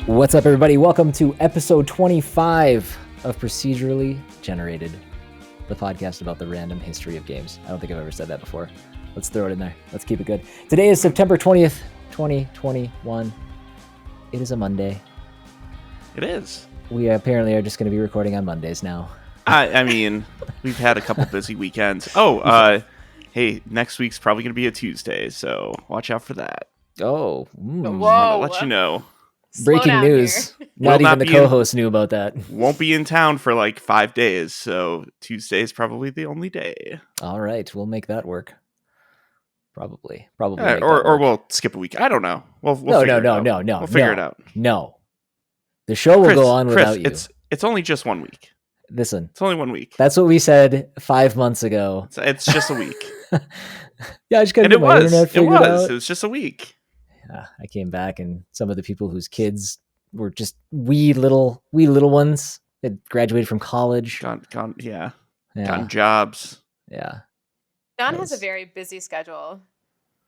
What's up, everybody? Welcome to episode 25 of Procedurally Generated, the podcast about the random history of games. I don't think I've ever said that before. Let's throw it in there. Let's keep it good. Today is September 20th, 2021. It is a Monday. It is. We apparently are just going to be recording on Mondays now. I mean, we've had a couple busy weekends. Hey, next week's probably going to be a Tuesday, so watch out for that. Oh, I'll let you know. Breaking news. Not even the co-host knew about that. Won't be in town for like 5 days, so Tuesday is probably the only day. All right, we'll make that work. Probably. Or we'll skip a week. I don't know. We'll figure it out. No. We'll figure it out. No. The show will go on without you. It's only just 1 week. Listen. It's only 1 week. That's what we said 5 months ago. It's just a week. Yeah, I just couldn't get my internet figured out. It was just a week. I came back, and some of the people whose kids were just wee little ones that graduated from college. Gotten jobs. Yeah. John has a very busy schedule.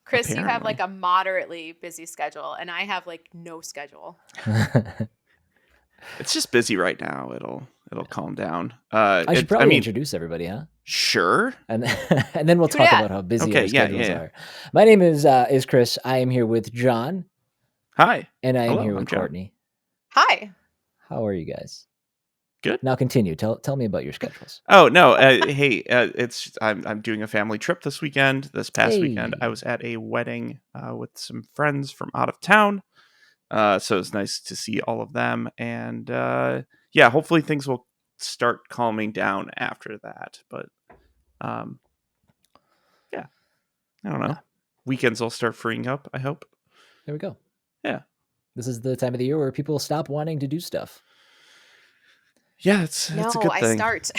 Chris, apparently. You have like a moderately busy schedule, and I have like no schedule. It's just busy right now. It'll calm down. I should probably introduce everybody, huh? Sure. And then we'll talk about how busy our schedules are. My name is Chris. I am here with John. Hi. And I am here with Courtney. Hi. How are you guys? Good. Now continue. Tell me about your schedules. Oh no. I'm doing a family trip this weekend. This past weekend, I was at a wedding with some friends from out of town. So it's nice to see all of them, and hopefully things will start calming down after that. But I don't know. Weekends will start freeing up, I hope. There we go. Yeah. This is the time of the year where people stop wanting to do stuff. Yeah, it's a good thing. I start.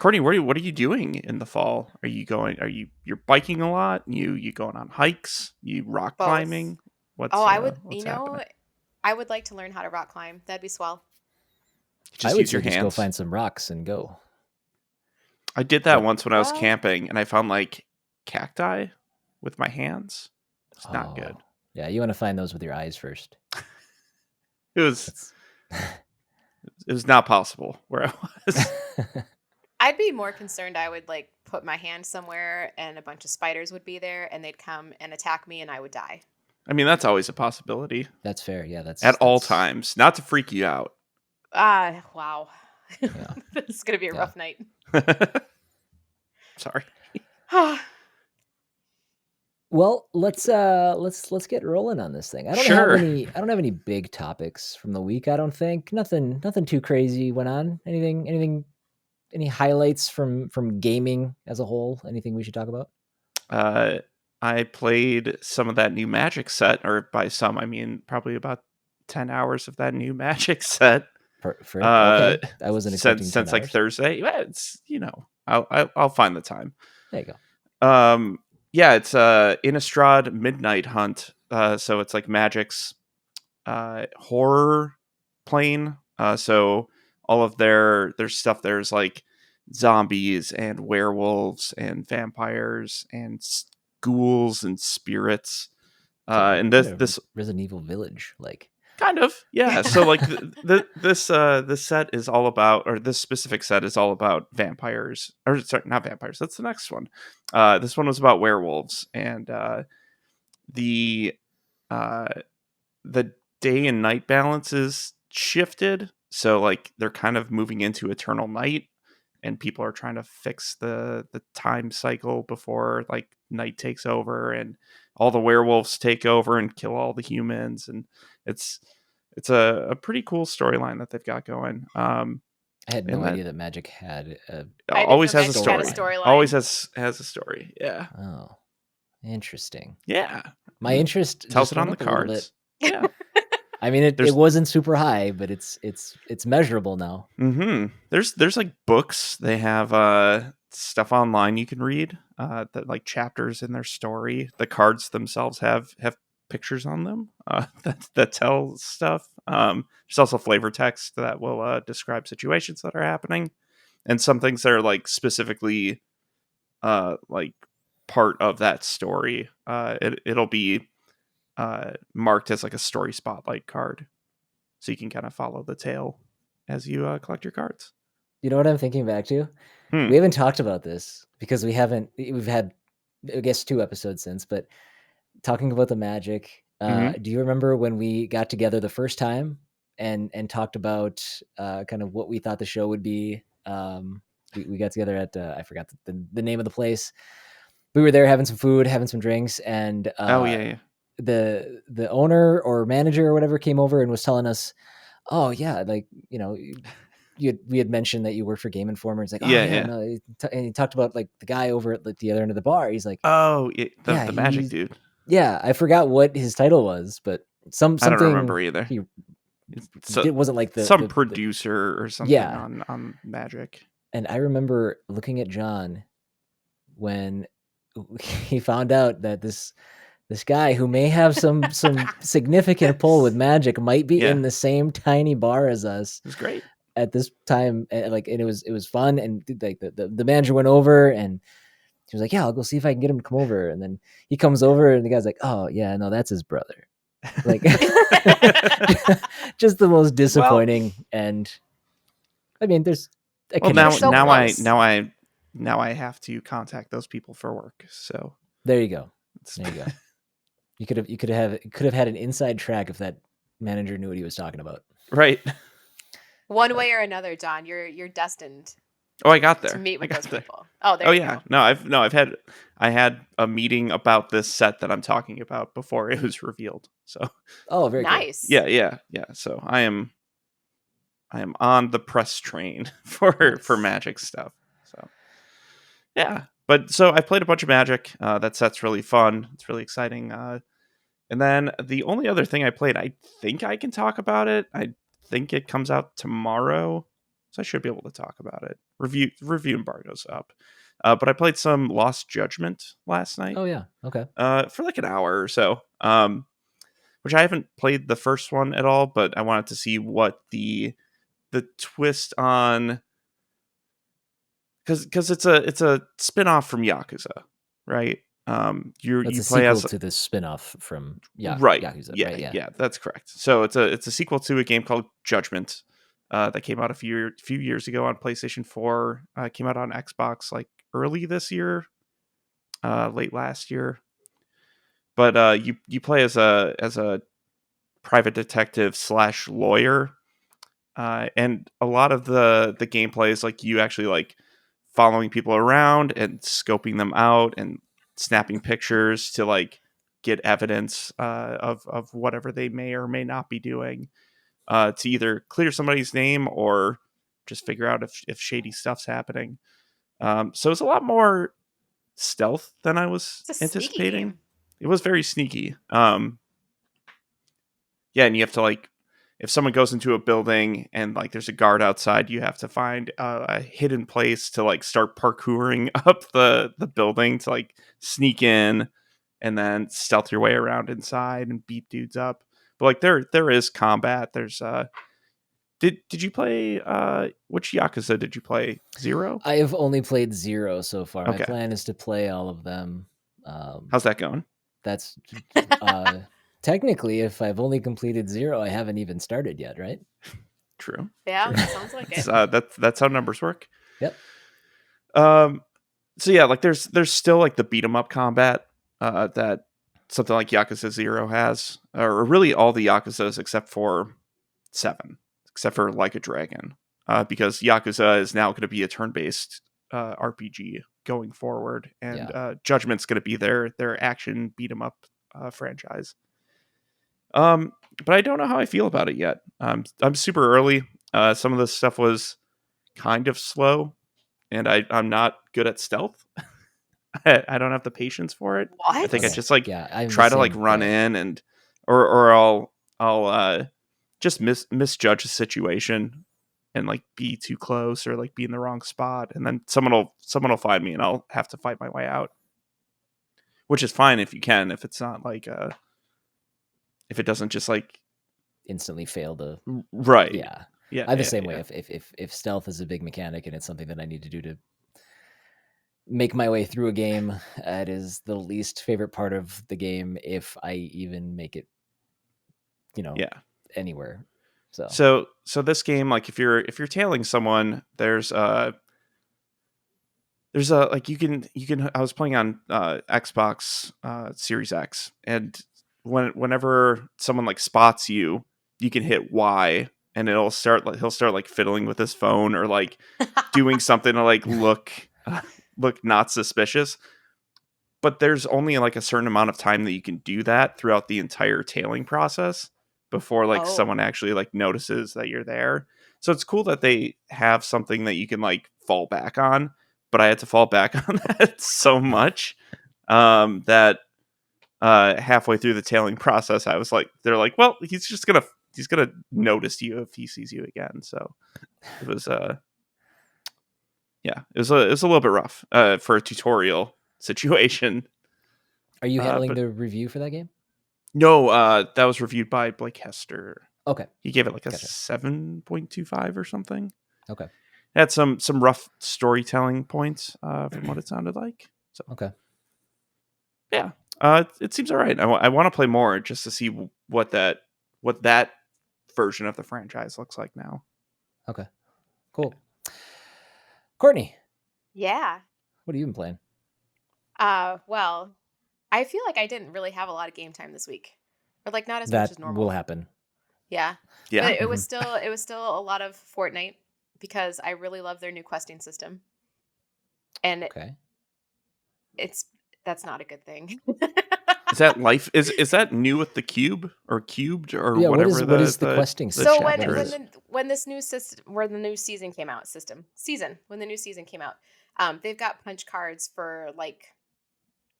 Courtney, what are you doing in the fall? You're biking a lot? You going on hikes? You rock climbing? I would like to learn how to rock climb. That'd be swell. I would just go find some rocks and go. I did that once when I was camping, and I found like cacti with my hands. It's not good. Yeah, you want to find those with your eyes first. It was not possible where I was. I'd be more concerned. I would like put my hand somewhere and a bunch of spiders would be there and they'd come and attack me and I would die. I mean, that's always a possibility. That's fair. Yeah, that's all times, not to freak you out. Wow. Yeah. This is going to be a rough night. Sorry. Well, let's get rolling on this thing. I don't have any big topics from the week. I don't think nothing too crazy went on. Anything? Any highlights from gaming as a whole? Anything we should talk about? I played some of that new Magic set, or by some I mean probably about 10 hours of that new Magic set. Okay. I wasn't expecting since like Thursday. Yeah, it's I'll find the time. There you go. It's Innistrad Midnight Hunt. So it's like Magic's horror plane. So all of their stuff, there's like zombies and werewolves and vampires and ghouls and spirits. And this Resident Evil Village, like kind of, yeah. So like this set is all about, or this specific set is all about vampires, or sorry, not vampires. That's the next one. This one was about werewolves, and the day and night balances shifted. So like they're kind of moving into eternal night, and people are trying to fix the time cycle before like night takes over and all the werewolves take over and kill all the humans, and it's a pretty cool storyline that they've got going. I had no idea that Magic had always has a story. Always has a story. Yeah. Oh, interesting. Yeah. My interest tells it on the cards. Yeah. I mean, it wasn't super high, but it's measurable now. Mm-hmm. There's like books. They have stuff online you can read. That like chapters in their story. The cards themselves have pictures on them that tell stuff. There's also flavor text that will describe situations that are happening, and some things that are like specifically like part of that story. It'll be marked as like a story spotlight card, so you can kind of follow the tale as you collect your cards. You know what I'm thinking back to? Hmm. We haven't talked about this because we've had, I guess, 2 episodes since, but talking about the Magic, do you remember when we got together the first time and talked about kind of what we thought the show would be? We got together at, I forgot the name of the place. We were there having some food, having some drinks, and Oh yeah. the owner or manager or whatever came over and was telling us, oh yeah, like, we had mentioned that you worked for Game Informer. It's like, oh yeah. No, and he talked about like the guy over at like the other end of the bar. He's like, oh yeah, the Magic dude. Yeah, I forgot what his title was, but something I don't remember either. It wasn't like some producer or something on Magic. And I remember looking at John when he found out that this guy who may have some significant pull with Magic might be in the same tiny bar as us. It was great at this time, and it was fun. And like the manager went over and he was like, yeah, I'll go see if I can get him to come over. And then he comes over and the guy's like, oh yeah, no, that's his brother. Like, just the most disappointing. And I mean, there's now I have to contact those people for work. So there you go. You could have had an inside track if that manager knew what he was talking about. Right. One way or another, John, you're destined. Oh, I got there. To meet with those people. Oh, there. Oh you yeah. go. I had a meeting about this set that I'm talking about before it was revealed. So. Oh, very nice. Cool. Yeah. So I am on the press train for Magic stuff. So. Yeah, but so I played a bunch of Magic. That set's really fun. It's really exciting. And then the only other thing I played, I think I can talk about it. I think it comes out tomorrow, so I should be able to talk about it. Review embargo's up. But I played some Lost Judgment last night. Oh yeah, okay. For like an hour or so. Which I haven't played the first one at all, but I wanted to see what the twist on, because it's a spin-off from Yakuza, right? You play as to this spin-off from Yakuza. Yeah, right? Yeah, that's correct. So it's a sequel to a game called Judgment that came out a few years ago on PlayStation 4. Came out on Xbox like early this year, late last year. But you play as a private detective / lawyer, and a lot of the gameplay is like you actually like following people around and scoping them out and snapping pictures to like get evidence of whatever they may or may not be doing, to either clear somebody's name or just figure out if shady stuff's happening. So it's a lot more stealth than I was anticipating. It was very sneaky. Yeah, and you have to like, if someone goes into a building and like there's a guard outside, you have to find a hidden place to like start parkouring up the building to like sneak in and then stealth your way around inside and beat dudes up. But like there is combat. There's did you play which Yakuza did you play? 0? I have only played 0 so far. Okay. My plan is to play all of them. How's that going? That's technically, if I've only completed 0, I haven't even started yet, right? True. Yeah, True. That sounds like it. That's how numbers work. Yep. So yeah, like there's still like the beat 'em up combat that something like Yakuza 0 has, or really all the Yakuzas except for 7, except for Like a Dragon, because Yakuza is now going to be a turn-based RPG going forward, and Judgment's going to be their action beat 'em up franchise. But I don't know how I feel about it yet. I'm super early. Some of this stuff was kind of slow, and I'm not good at stealth. I don't have the patience for it. What? I think I just like I'm try to like run in and or I'll just misjudge a situation and like be too close or like be in the wrong spot, and then someone will find me and I'll have to fight my way out. Which is fine if you can, if it's not like if it doesn't just like instantly fail to right. Yeah. I'm the same way. If stealth is a big mechanic and it's something that I need to do to make my way through a game. It is the least favorite part of the game if I even make it, Yeah. anywhere. So So this game, like if you're tailing someone, there's a like you can I was playing on Xbox Series X, and whenever someone like spots you, you can hit Y, and he'll start like fiddling with his phone or like doing something to like look not suspicious. But there's only like a certain amount of time that you can do that throughout the entire tailing process before like Oh. someone actually like notices that you're there. So it's cool that they have something that you can like fall back on, but I had to fall back on that so much that halfway through the tailing process, I was like, they're like, well, he's gonna notice you if he sees you again. So it was yeah, it was a little bit rough for a tutorial situation. are you handling But the review for that game? no, that was reviewed by Blake Hester. Okay. He gave it like a Gotcha. 7.25 or something. Okay. It had some rough storytelling points from what it sounded like. So Okay. yeah, it seems all right. I want to play more just to see what that version of the franchise looks like now. Okay. Cool. Courtney, Yeah. what have you been playing? Well, I feel like I didn't really have a lot of game time this week, or like not as much That as normal. will happen. Yeah. Yeah, But it was still a lot of Fortnite because I really love their new questing system, and Okay. that's not a good thing. is that life? Is that new with the cube or cubed or Yeah. whatever? What is the questing the system? So when chapter when is? the when this new system when the new season came out, when the new season came out, they've got punch cards for like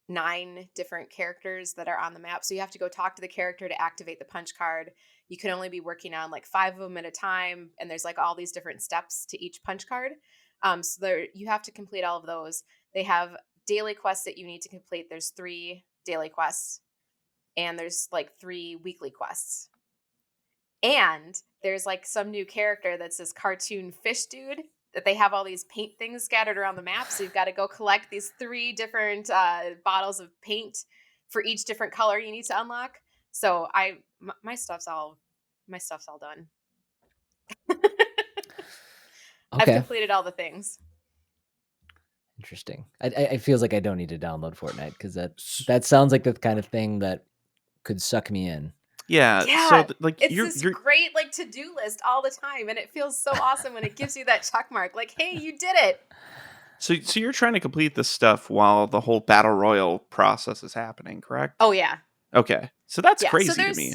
9 different characters that are on the map. So you have to go talk to the character to activate the punch card. You can only be working on like 5 of them at a time, and there's like all these different steps to each punch card. So there you have to complete all of those. They have daily quests that you need to complete. There's 3 daily quests, and there's like 3 weekly quests. And there's like some new character that's this cartoon fish dude that they have all these paint things scattered around the map. So you've got to go collect these 3 different bottles of paint for each different color you need to unlock. So my stuff's all done. I've Okay. completed all the things. Interesting. I feels like I don't need to download Fortnite because that sounds like the kind of thing that could suck me in. Yeah. Yeah, So like it's you're this great like to-do list all the time, and it feels so awesome when it gives you that check mark. Like, hey, you did it. so you're trying to complete this stuff while the whole battle royal process is happening, correct? Oh yeah. Okay. So that's Yeah. crazy So to me.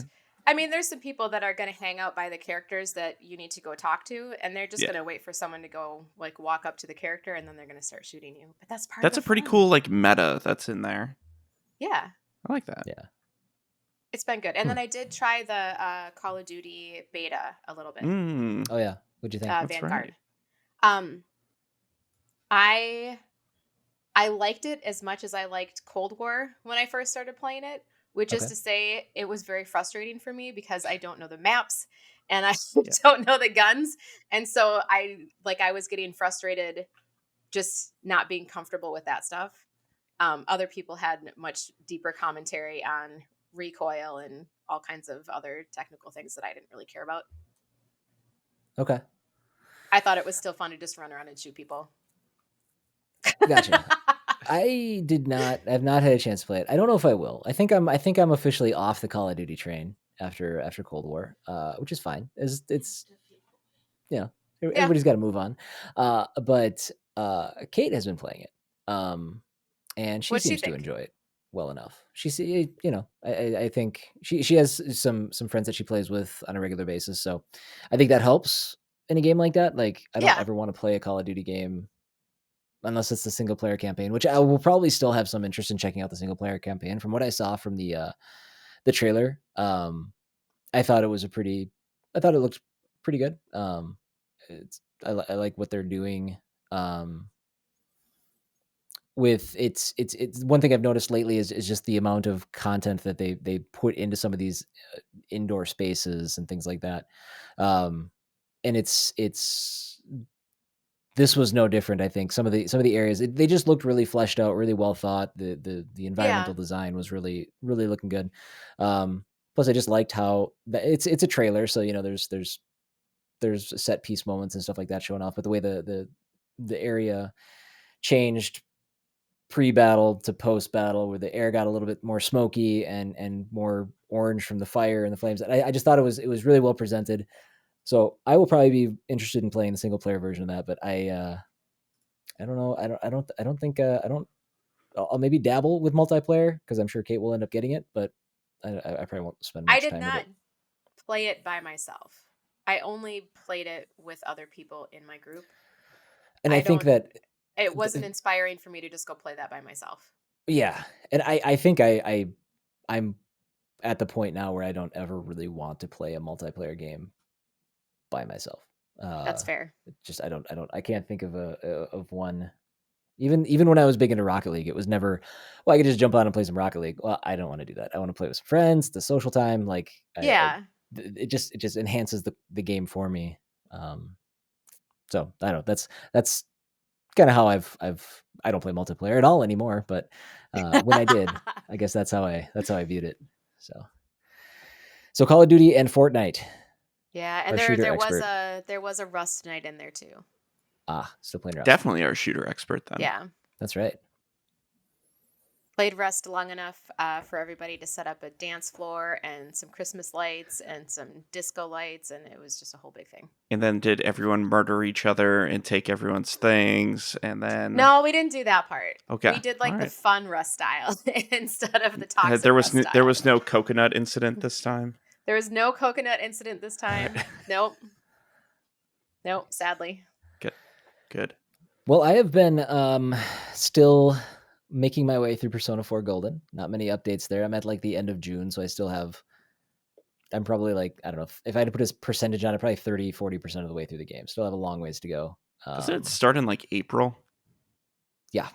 there's some people that are going to hang out by the characters that you need to go talk to, and they're just Yeah. going to wait for someone to go like walk up to the character, and then they're going to start shooting you. But that's part That's of a the pretty fun. cool like meta that's in there. Yeah. I like that. Yeah. It's been good. And then I did try the Call of Duty beta a little bit. Oh yeah. What'd you think? That's Vanguard. right. I liked it as much as I liked Cold War when I first started playing it, which is Okay. to say it was very frustrating for me because I don't know the maps and I Yeah. don't know the guns. And so I was getting frustrated just not being comfortable with that stuff. Other people had much deeper commentary on recoil and all kinds of other technical things that I didn't really care about. Okay. I thought it was still fun to just run around and shoot people. Gotcha. I have not had a chance to play it. I don't know if I will. I think I'm officially off the Call of Duty train after Cold War, which is fine. It's everybody's got to move on. But Kate has been playing it, and she What'd she seems to think? enjoy it well enough. I think she has some friends that she plays with on a regular basis, so I think that helps in a game like that. Like I don't Yeah. ever want to play a Call of Duty game unless it's the single player campaign, which I will probably still have some interest in checking out the single player campaign. From what I saw from the trailer, I thought it looked pretty good. I like what they're doing. With it's one thing I've noticed lately is just the amount of content that they put into some of these indoor spaces and things like that. And it's this was no different. I think some of the areas they just looked really fleshed out, really well thought. The environmental design was really looking good. Plus, I just liked how it's a trailer, so there's set piece moments and stuff like that showing off. But the way the area changed pre-battle to post-battle, where the air got a little bit more smoky and more orange from the fire and the flames, I just thought it was really well presented. So I will probably be interested in playing the single player version of that, but I don't know. I don't think I'll maybe dabble with multiplayer because I'm sure Kate will end up getting it, but I probably won't spend much time with it. I did not play it by myself. I only played it with other people in my group. And I think that it wasn't inspiring for me to just go play that by myself. Yeah. And I think I'm at the point now where I don't ever really want to play a multiplayer game by myself. That's fair. Just I can't think of one. Even when I was big into Rocket League, it was never, well, I could just jump on and play some Rocket League. Well, I don't want to do that. I want to play with some friends, the social time. Like, it just enhances the game for me. So I don't know. That's kind of how I don't play multiplayer at all anymore. But when I did, I guess that's how I viewed it. So Call of Duty and Fortnite. Yeah, and there was a Rust night in there too. Still playing Rust. Definitely our shooter expert then. Yeah, that's right. Played Rust long enough for everybody to set up a dance floor and some Christmas lights and some disco lights, and it was just a whole big thing. And then did everyone murder each other and take everyone's things? And then no, we didn't do that part. Okay, we did the fun Rust style instead of the toxic. There was no coconut incident this time. There was no coconut incident this time. Nope, sadly. Good. Well, I have been still making my way through Persona 4 Golden. Not many updates there. I'm at the end of June, so I still have, I'm probably I don't know, if I had to put a percentage on it, probably 30-40% of the way through the game. Still have a long ways to go. Doesn't it start in April? Yeah.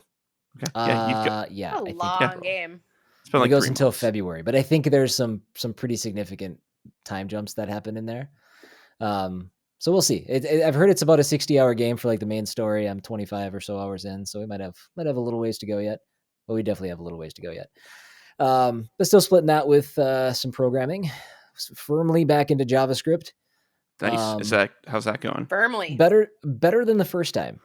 Okay. Yeah, a long game. It goes until February, but I think there's some pretty significant time jumps that happen in there. So we'll see. I've heard it's about a 60-hour game for the main story. I'm 25 or so hours in, so we might have a little ways to go yet. But we definitely have a little ways to go yet. But still splitting that with some programming, firmly back into JavaScript. Nice. How's that going? Firmly. Better than the first time.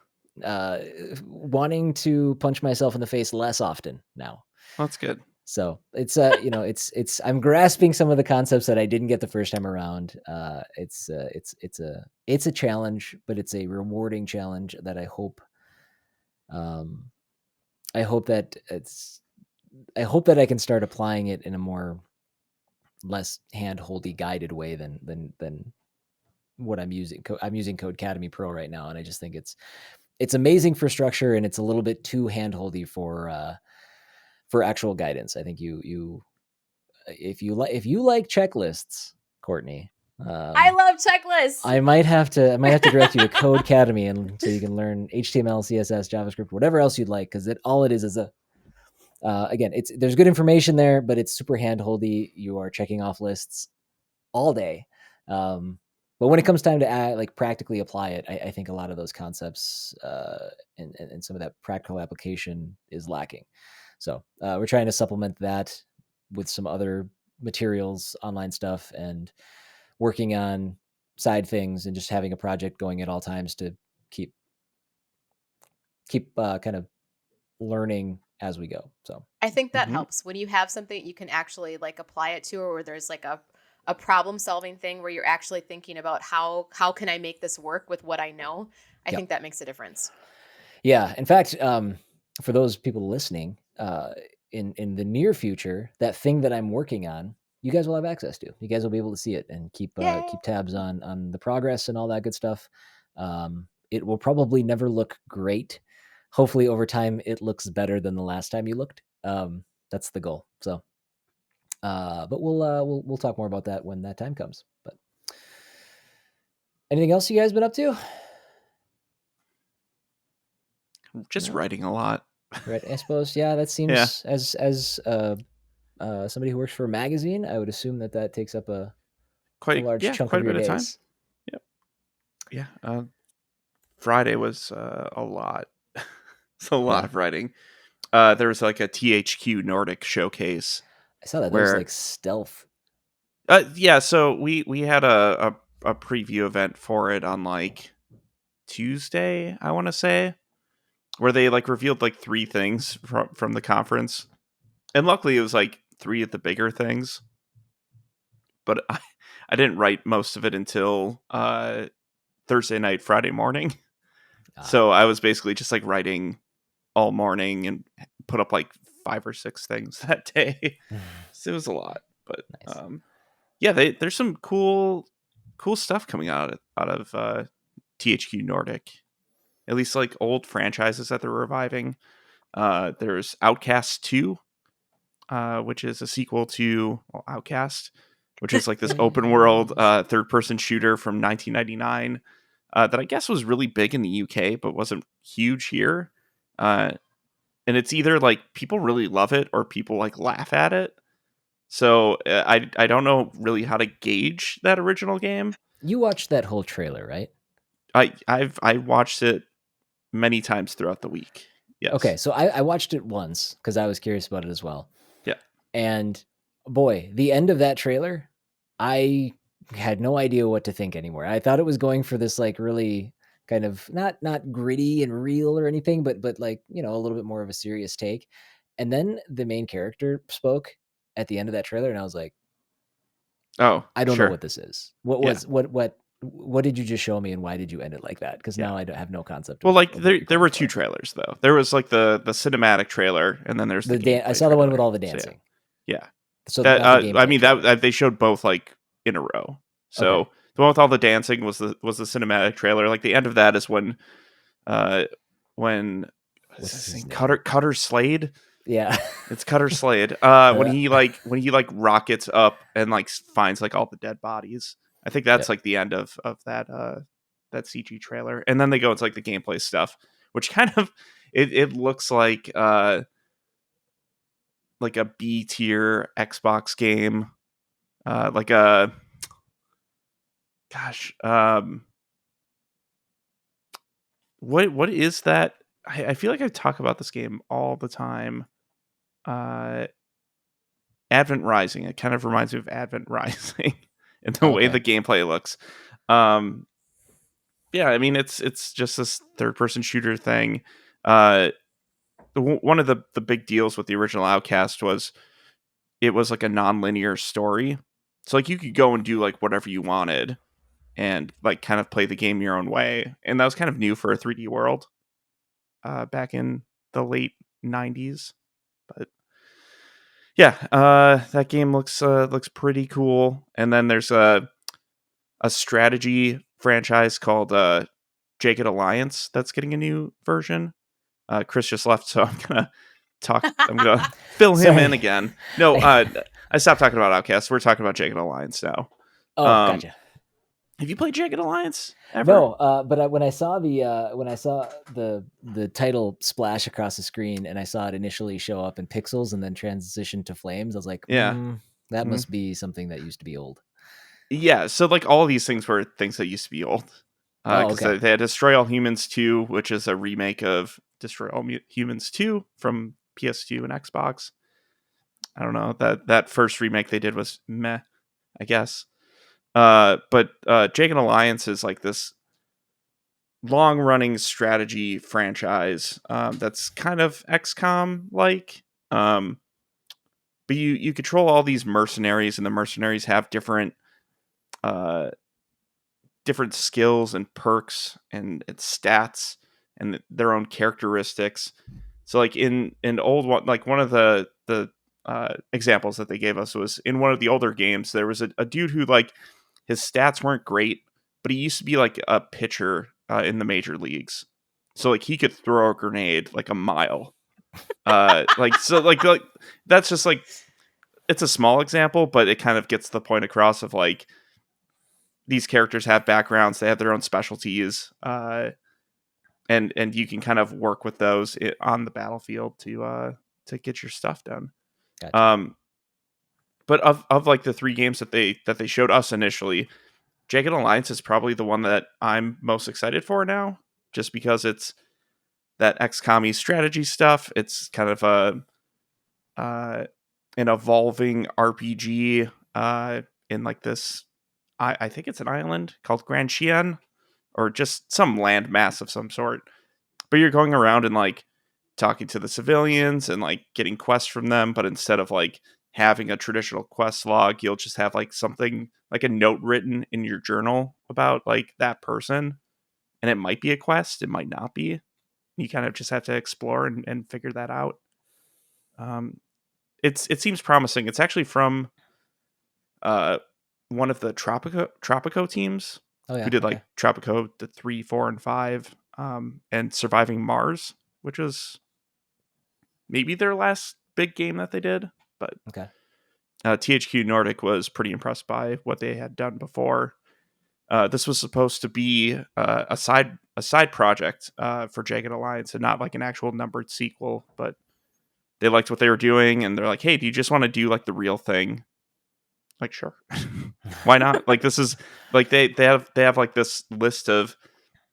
Wanting to punch myself in the face less often now. Well, that's good. So it's it's I'm grasping some of the concepts that I didn't get the first time around. It's a challenge, but it's a rewarding challenge that I hope that I can start applying it in a more less hand-holdy guided way than what I'm using. I'm using Codecademy Pro right now, and I just think it's amazing for structure, and it's a little bit too hand-holdy for actual guidance. I think if you like checklists, Courtney, I love checklists. I might have to direct you to Codecademy, and so you can learn HTML, CSS, JavaScript, whatever else you'd like, because all it is a again, there's good information there, but it's super hand-holdy. You are checking off lists all day. But when it comes time to practically apply it, I think a lot of those concepts and some of that practical application is lacking. So we're trying to supplement that with some other materials, online stuff, and working on side things, and just having a project going at all times to keep kind of learning as we go. So I think that helps when you have something you can actually apply it to, or where there's a problem solving thing where you're actually thinking about how can I make this work with what I know. I think that makes a difference. Yeah. In fact, for those people listening, in the near future, that thing that I'm working on, you guys will have access to. You guys will be able to see it and keep tabs on the progress and all that good stuff. It will probably never look great. Hopefully over time it looks better than the last time you looked. That's the goal. So but we'll talk more about that when that time comes. But anything else you guys been up to? Just writing a lot. Right, I suppose. Yeah, that seems as somebody who works for a magazine, I would assume that takes up a large chunk of your days. Time. Yep. Yeah. Friday was a lot. It's a lot Yeah. of writing. There was like a THQ Nordic showcase. I saw that. There was Where like stealth. yeah, so we had a preview event for it on like Tuesday, I want to say, where they like revealed like 3 things from the conference, and luckily it was like 3 of the bigger things. But I didn't write most of it until Thursday night, Friday morning. So I was basically just like writing all morning and put up like 5 or 6 things that day. So it was a lot, but Nice. yeah, there's some cool stuff coming out of THQ Nordic. At least like old franchises that they're reviving. There's Outcast 2, which is a sequel to Outcast, which is like this open world third-person shooter from 1999 that I guess was really big in the UK but wasn't huge here. And it's either like people really love it or people like laugh at it. So I don't know really how to gauge that original game. You watched that whole trailer, right? I watched it many times throughout the week. Yes. Okay, so I watched it once because I was curious about it as well. Yeah. And boy, the end of that trailer, I had no idea what to think anymore. I thought it was going for this like really kind of not gritty and real or anything, but like, you know, a little bit more of a serious take. And then the main character spoke at the end of that trailer, and I was like, oh, I don't sure. know what this is. What did you just show me, and why did you end it like that? Because now I don't have no concept. Well, like there were 2 trailers though. There was like the cinematic trailer, and then there's the I saw the one with all the dancing. So, yeah. So that, I mean that they showed both like in a row. So Okay. the one with all the dancing was the cinematic trailer. Like the end of that is when what's his name? Cutter Slade. Yeah, it's Cutter Slade. When he like rockets up and like finds like all the dead bodies. I think that's like the end of that CG trailer, and then they go into like the gameplay stuff, which kind of it looks like a B tier Xbox game, like a what is that? I feel like I talk about this game all the time. Advent Rising. It kind of reminds me of Advent Rising in the way the gameplay looks. Yeah, I mean it's just this third-person shooter thing. One of the big deals with the original Outcast was it was like a non-linear story. So like you could go and do like whatever you wanted and like kind of play the game your own way. And that was kind of new for a 3D world back in the late 90s. But yeah, that game looks pretty cool. And then there's a strategy franchise called Jagged Alliance that's getting a new version. Chris just left, so I'm gonna fill him in again. No, I stopped talking about Outcast. We're talking about Jagged Alliance now. Oh, gotcha. Have you played Jagged Alliance ever? No, but when I saw the title splash across the screen, and I saw it initially show up in pixels and then transition to flames, I was like, that must be something that used to be old. Yeah, so like all of these things were things that used to be old. Because they had Destroy All Humans 2, which is a remake of Destroy All Humans 2 from PS2 and Xbox. I don't know, that first remake they did was meh, I guess. But Jagged Alliance is like this long-running strategy franchise that's kind of XCOM like. But you control all these mercenaries, and the mercenaries have different skills and perks and stats and their own characteristics. So like in old one, like one of the examples that they gave us was in one of the older games, there was a dude who like his stats weren't great, but he used to be like a pitcher in the major leagues. So like he could throw a grenade like a mile. Like that's just like, it's a small example, but it kind of gets the point across of like, these characters have backgrounds, they have their own specialties, and you can kind of work with those on the battlefield to get your stuff done. Gotcha. But of like the 3 games that they showed us initially, Jagged Alliance is probably the one that I'm most excited for now, just because it's that XCOM strategy stuff. It's kind of an evolving RPG in like this. I think it's an island called Grand Chien, or just some land mass of some sort. But you're going around and like talking to the civilians and like getting quests from them. But instead of like having a traditional quest log, you'll just have like something like a note written in your journal about like that person. And it might be a quest, it might not be. You kind of just have to explore and figure that out. It seems promising. It's actually from one of the Tropico teams who did like Tropico the 3, 4, and 5, and Surviving Mars, which was maybe their last big game that they did. But THQ Nordic was pretty impressed by what they had done before. This was supposed to be a side project for Jagged Alliance, and not like an actual numbered sequel. But they liked what they were doing, and they're like, "Hey, do you just want to do like the real thing?" Like, sure, why not? Like, this is like they have like this list of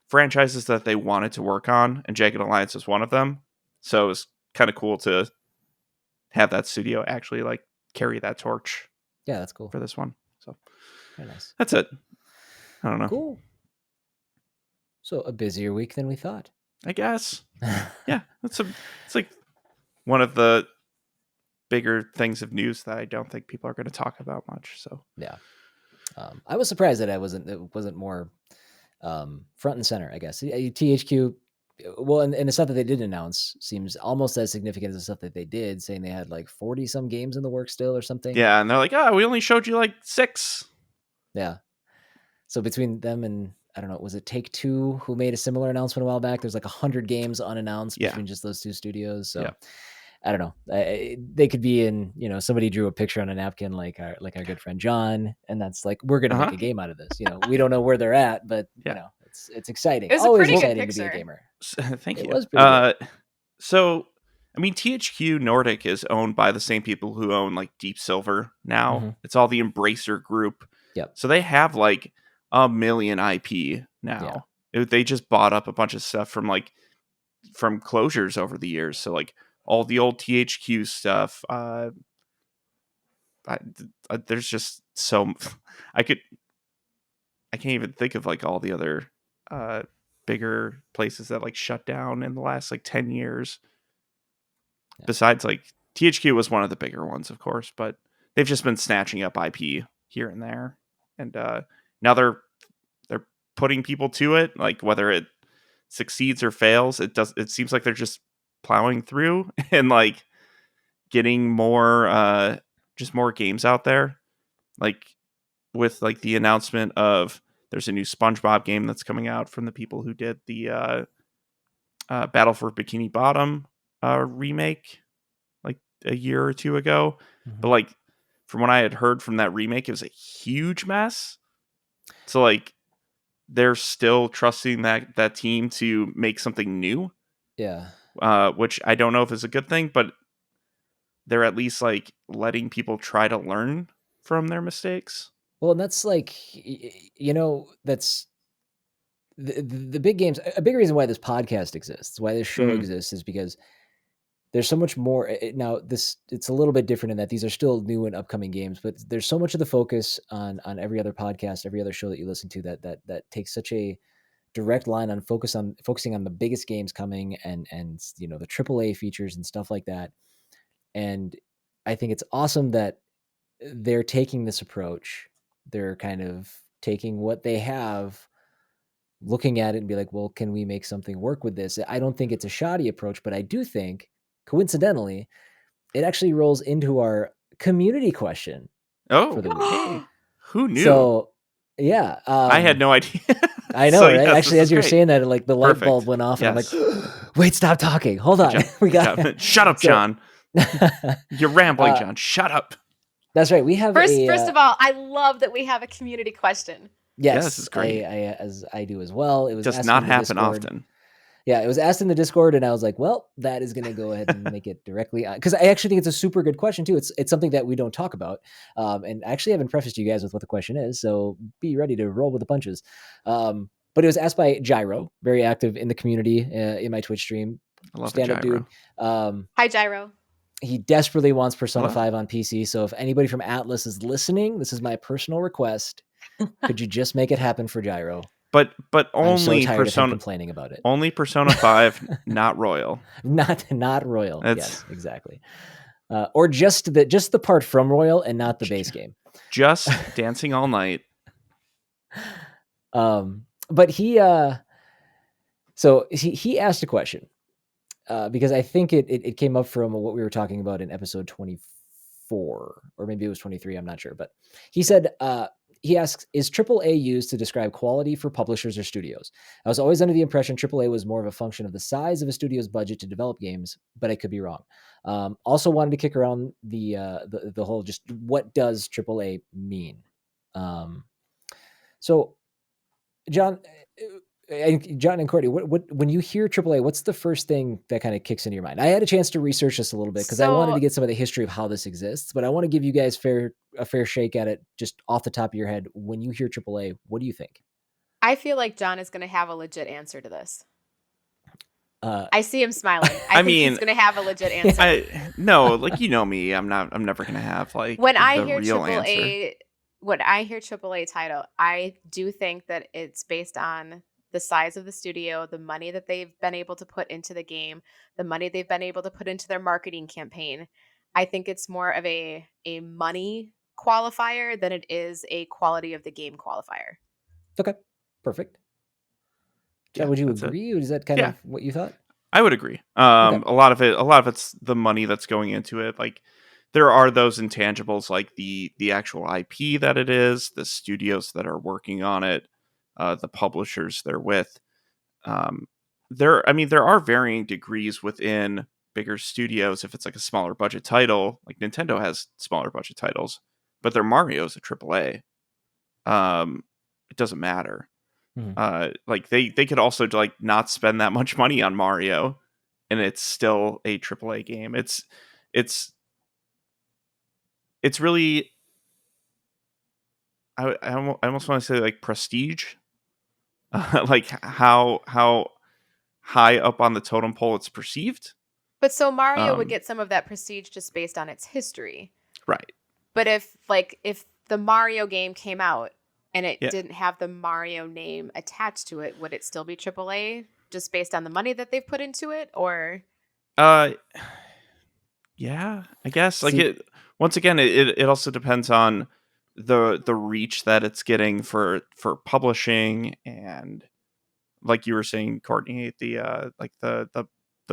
franchises that they wanted to work on, and Jagged Alliance is one of them. So it's kind of cool to have that studio actually like carry that torch. Yeah, that's cool for this one. So very nice. That's it. I don't know. Cool. So a busier week than we thought, I guess. Yeah, it's like one of the bigger things of news that I don't think people are going to talk about much. So yeah, I was surprised that it wasn't more front and center. I guess THQ. Well, and the stuff that they did announce seems almost as significant as the stuff that they did, saying they had like 40 some games in the works still or something. Yeah, and they're like, "Oh, we only showed you like 6." Yeah. So between them and I don't know, was it Take-Two who made a similar announcement a while back? There's like 100 games unannounced between just those two studios. So I don't know. They could be in, somebody drew a picture on a napkin like our good friend John, and that's like, we're gonna make a game out of this. We don't know where they're at, but it's exciting. It was always a pretty exciting good to be a picture. gamer. Thank you. It was pretty good. So I mean, THQ Nordic is owned by the same people who own like Deep Silver now. Mm-hmm. It's all the Embracer Group. Yep. So they have like a million IP now. They just bought up a bunch of stuff from closures over the years. So like all the old THQ stuff. There's just so I can't even think of like all the other bigger places that like shut down in the last like 10 years. Besides, like, THQ was one of the bigger ones, of course, but they've just been snatching up IP here and there, and now they're putting people to it. Like, whether it succeeds or fails, it seems like they're just plowing through and like getting more games out there. Like with like the announcement of there's a new SpongeBob game that's coming out from the people who did the Battle for Bikini Bottom remake like a year or two ago. Mm-hmm. But like from what I had heard from that remake, it was a huge mess. So like they're still trusting that team to make something new. Yeah. Which I don't know if is a good thing, but they're at least like letting people try to learn from their mistakes. Well, and that's like, that's the big games. A big reason why this podcast exists, why this show exists, is because there's so much more. Now, it's a little bit different in that these are still new and upcoming games, but there's so much of the focus on every other podcast, every other show that you listen to that takes such a direct line on focusing on the biggest games coming and the AAA features and stuff like that. And I think it's awesome that they're taking this approach. They're kind of taking what they have, looking at it and be like, well, can we make something work with this? I don't think it's a shoddy approach, but I do think, coincidentally, it actually rolls into our community question. Oh, for the week. Hey, who knew? So, yeah. I had no idea. I know, So, right? yes, Actually, as you were saying that, like the light bulb went off, and Yes. I'm like, wait, stop talking. Hold on. We got Shut up, John. You're rambling, John. Shut up. That's right. We have First of all, I love that we have a community question. Yes, this is great. As I do as well. It was Does asked not in the happen Discord. often. Yeah, it was asked in the Discord, and I was like, well, that is going to go ahead and make it directly, because I actually think it's a super good question too. It's something that we don't talk about, and I actually haven't prefaced you guys with what the question is, so be ready to roll with the punches. But it was asked by Gyro, very active in the community in my Twitch stream. I love Stand-up dude. Hi, Gyro. He desperately wants Persona Hello. 5 on PC. So if anybody from Atlas is listening, this is my personal request. Could you just make it happen for Gyro? But I'm so only tired of him Persona complaining about it. only Persona 5, not Royal. Not Royal. That's- Yes, exactly. Or just the part from Royal and not the base game. Just Dancing All Night. But he asked a question because I think it came up from what we were talking about in episode 24, or maybe it was 23. I'm not sure, but he said he asks, is AAA used to describe quality for publishers or studios? I was always under the impression AAA was more of a function of the size of a studio's budget to develop games, but I could be wrong. Also wanted to kick around the whole, just what does AAA mean? So John and Courtney, what when you hear AAA, what's the first thing that kind of kicks into your mind? I had a chance to research this a little bit because I wanted to get some of the history of how this exists, but I want to give you guys a fair shake at it just off the top of your head. When you hear AAA, what do you think? I feel like John is going to have a legit answer to this. I see him smiling. I think he's going to have a legit answer. No, like, you know me, I'm never going to have like when I the hear real AAA, answer. when I hear AAA title, I do think that it's based on the size of the studio, the money that they've been able to put into the game, the money they've been able to put into their marketing campaign. I think it's more of a money qualifier than it is a quality of the game qualifier. Okay, perfect. John, would you agree? Or is that kind of what you thought? I would agree. Okay. A lot of it's the money that's going into it. Like, there are those intangibles like the actual IP that it is, the studios that are working on it, the publishers they're with. There are varying degrees within bigger studios. If it's like a smaller budget title, like Nintendo has smaller budget titles, but their Mario's a AAA. It doesn't matter. Mm-hmm. Like they could also like not spend that much money on Mario, and it's still a AAA game. It's really, I almost want to say like prestige, like how high up on the totem pole it's perceived. But so Mario would get some of that prestige just based on its history, right? But if the Mario game came out and it didn't have the Mario name attached to it, would it still be AAA just based on the money that they've put into it? Or yeah, I guess. Like, it once again, it also depends on the reach that it's getting for publishing, and like you were saying, Courtney, the like the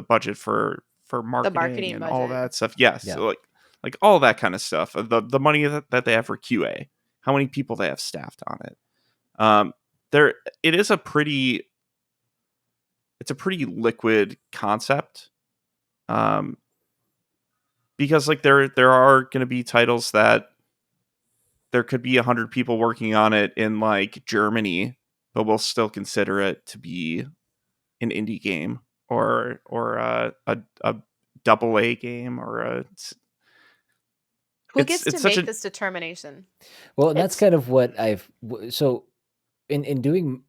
budget for marketing and all that stuff. Yes, Yeah. so like all that kind of stuff. The money that they have for QA, how many people they have staffed on it. It's a pretty liquid concept. Because like there are going to be titles that there could be 100 people working on it in like Germany, but we'll still consider it to be an indie game or a AA game or a. Who gets to make this determination? Well, and that's kind of what so in doing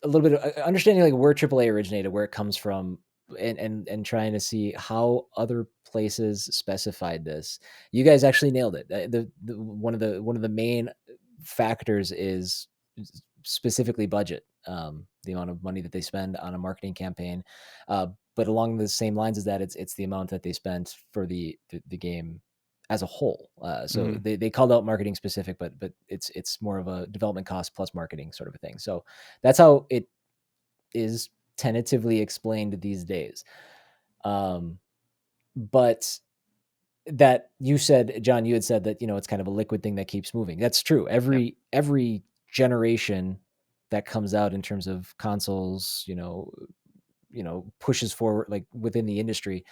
a little bit of understanding like where AAA originated, where it comes from, and trying to see how other places specified this. You guys actually nailed it. One of the main factors is specifically budget, the amount of money that they spend on a marketing campaign. But along the same lines as that, it's the amount that they spent for the game as a whole. So they called out marketing specific, but it's more of a development cost plus marketing sort of a thing. So that's how it is tentatively explained these days. But that you said, John, you had said that, it's kind of a liquid thing that keeps moving. That's true. Every generation that comes out in terms of consoles, pushes forward, like within the industry,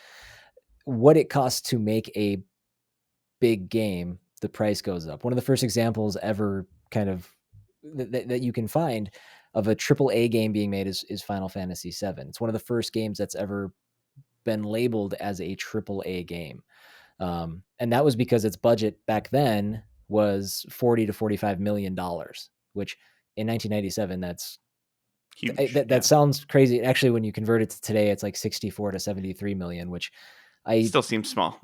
what it costs to make a big game, the price goes up. One of the first examples ever kind of that you can find of a AAA game being made is Final Fantasy VII. It's one of the first games that's ever been labeled as a AAA game. And that was because its budget back then was $40 to $45 million, which in 1997, that's Huge. That sounds crazy. Actually, when you convert it to today, it's like 64 to 73 million, which still seems small.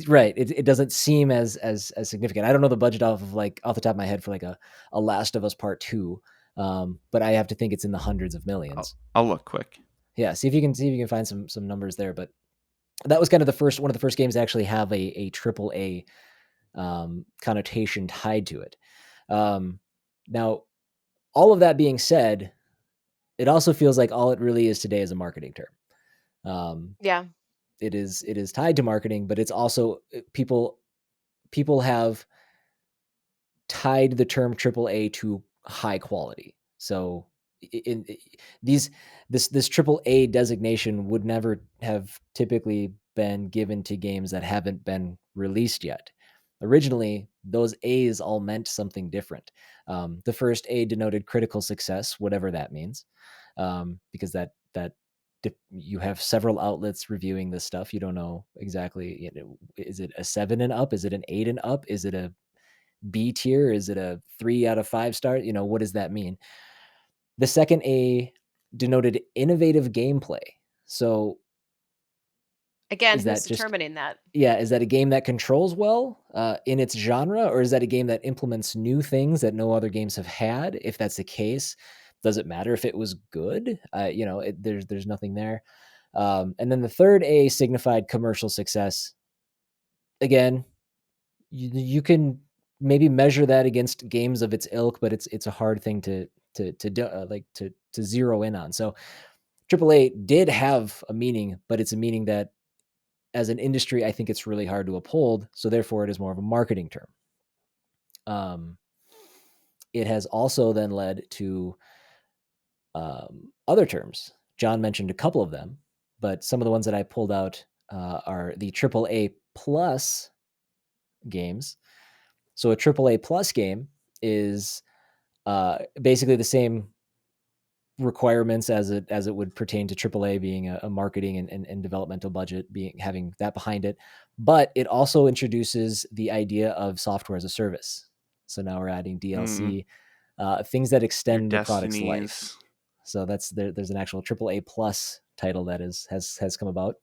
Right. It doesn't seem as significant. I don't know the budget off the top of my head for like a Last of Us Part 2. But I have to think it's in the hundreds of millions. I'll look quick. Yeah, see if you can find some numbers there. But that was kind of one of the first games to actually have a triple A connotation tied to it. Now, all of that being said, it also feels like all it really is today is a marketing term. Yeah. It is tied to marketing, but it's also people have tied the term AAA to high quality. So this AAA designation would never have typically been given to games that haven't been released yet. Originally, those A's all meant something different. The first A denoted critical success, whatever that means, because that you have several outlets reviewing this stuff. You don't know exactly, is it a 7 and up? Is it an 8 and up? Is it a B tier? Is it a 3 out of 5 star? What does that mean? The second A denoted innovative gameplay. So again, who's determining that? Yeah, is that a game that controls well in its genre, or is that a game that implements new things that no other games have had? If that's the case, does it matter if it was good? There's nothing there. And then the third A signified commercial success. Again, you can maybe measure that against games of its ilk, but it's a hard thing to zero in on. So AAA did have a meaning, but it's a meaning that as an industry, I think it's really hard to uphold. So therefore it is more of a marketing term. It has also then led to other terms. John mentioned a couple of them, but some of the ones that I pulled out are the AAA plus games. So a AAA plus game is basically the same requirements as it would pertain to AAA, being a marketing and developmental budget, having that behind it. But it also introduces the idea of software as a service. So now we're adding DLC, things that extend the product's life. So there's an actual AAA plus title that has come about.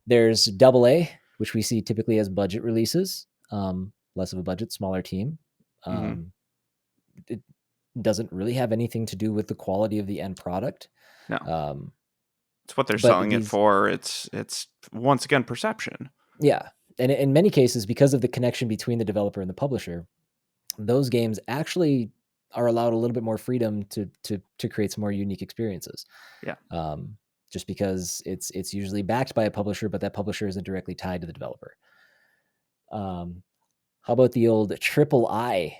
There's AA, which we see typically as budget releases, less of a budget, smaller team. It doesn't really have anything to do with the quality of the end product. No, it's what they're selling it for. It's once again perception. Yeah, and in many cases, because of the connection between the developer and the publisher, those games actually are allowed a little bit more freedom to create some more unique experiences. Yeah. Just because it's usually backed by a publisher, but that publisher isn't directly tied to the developer. How about the old triple I?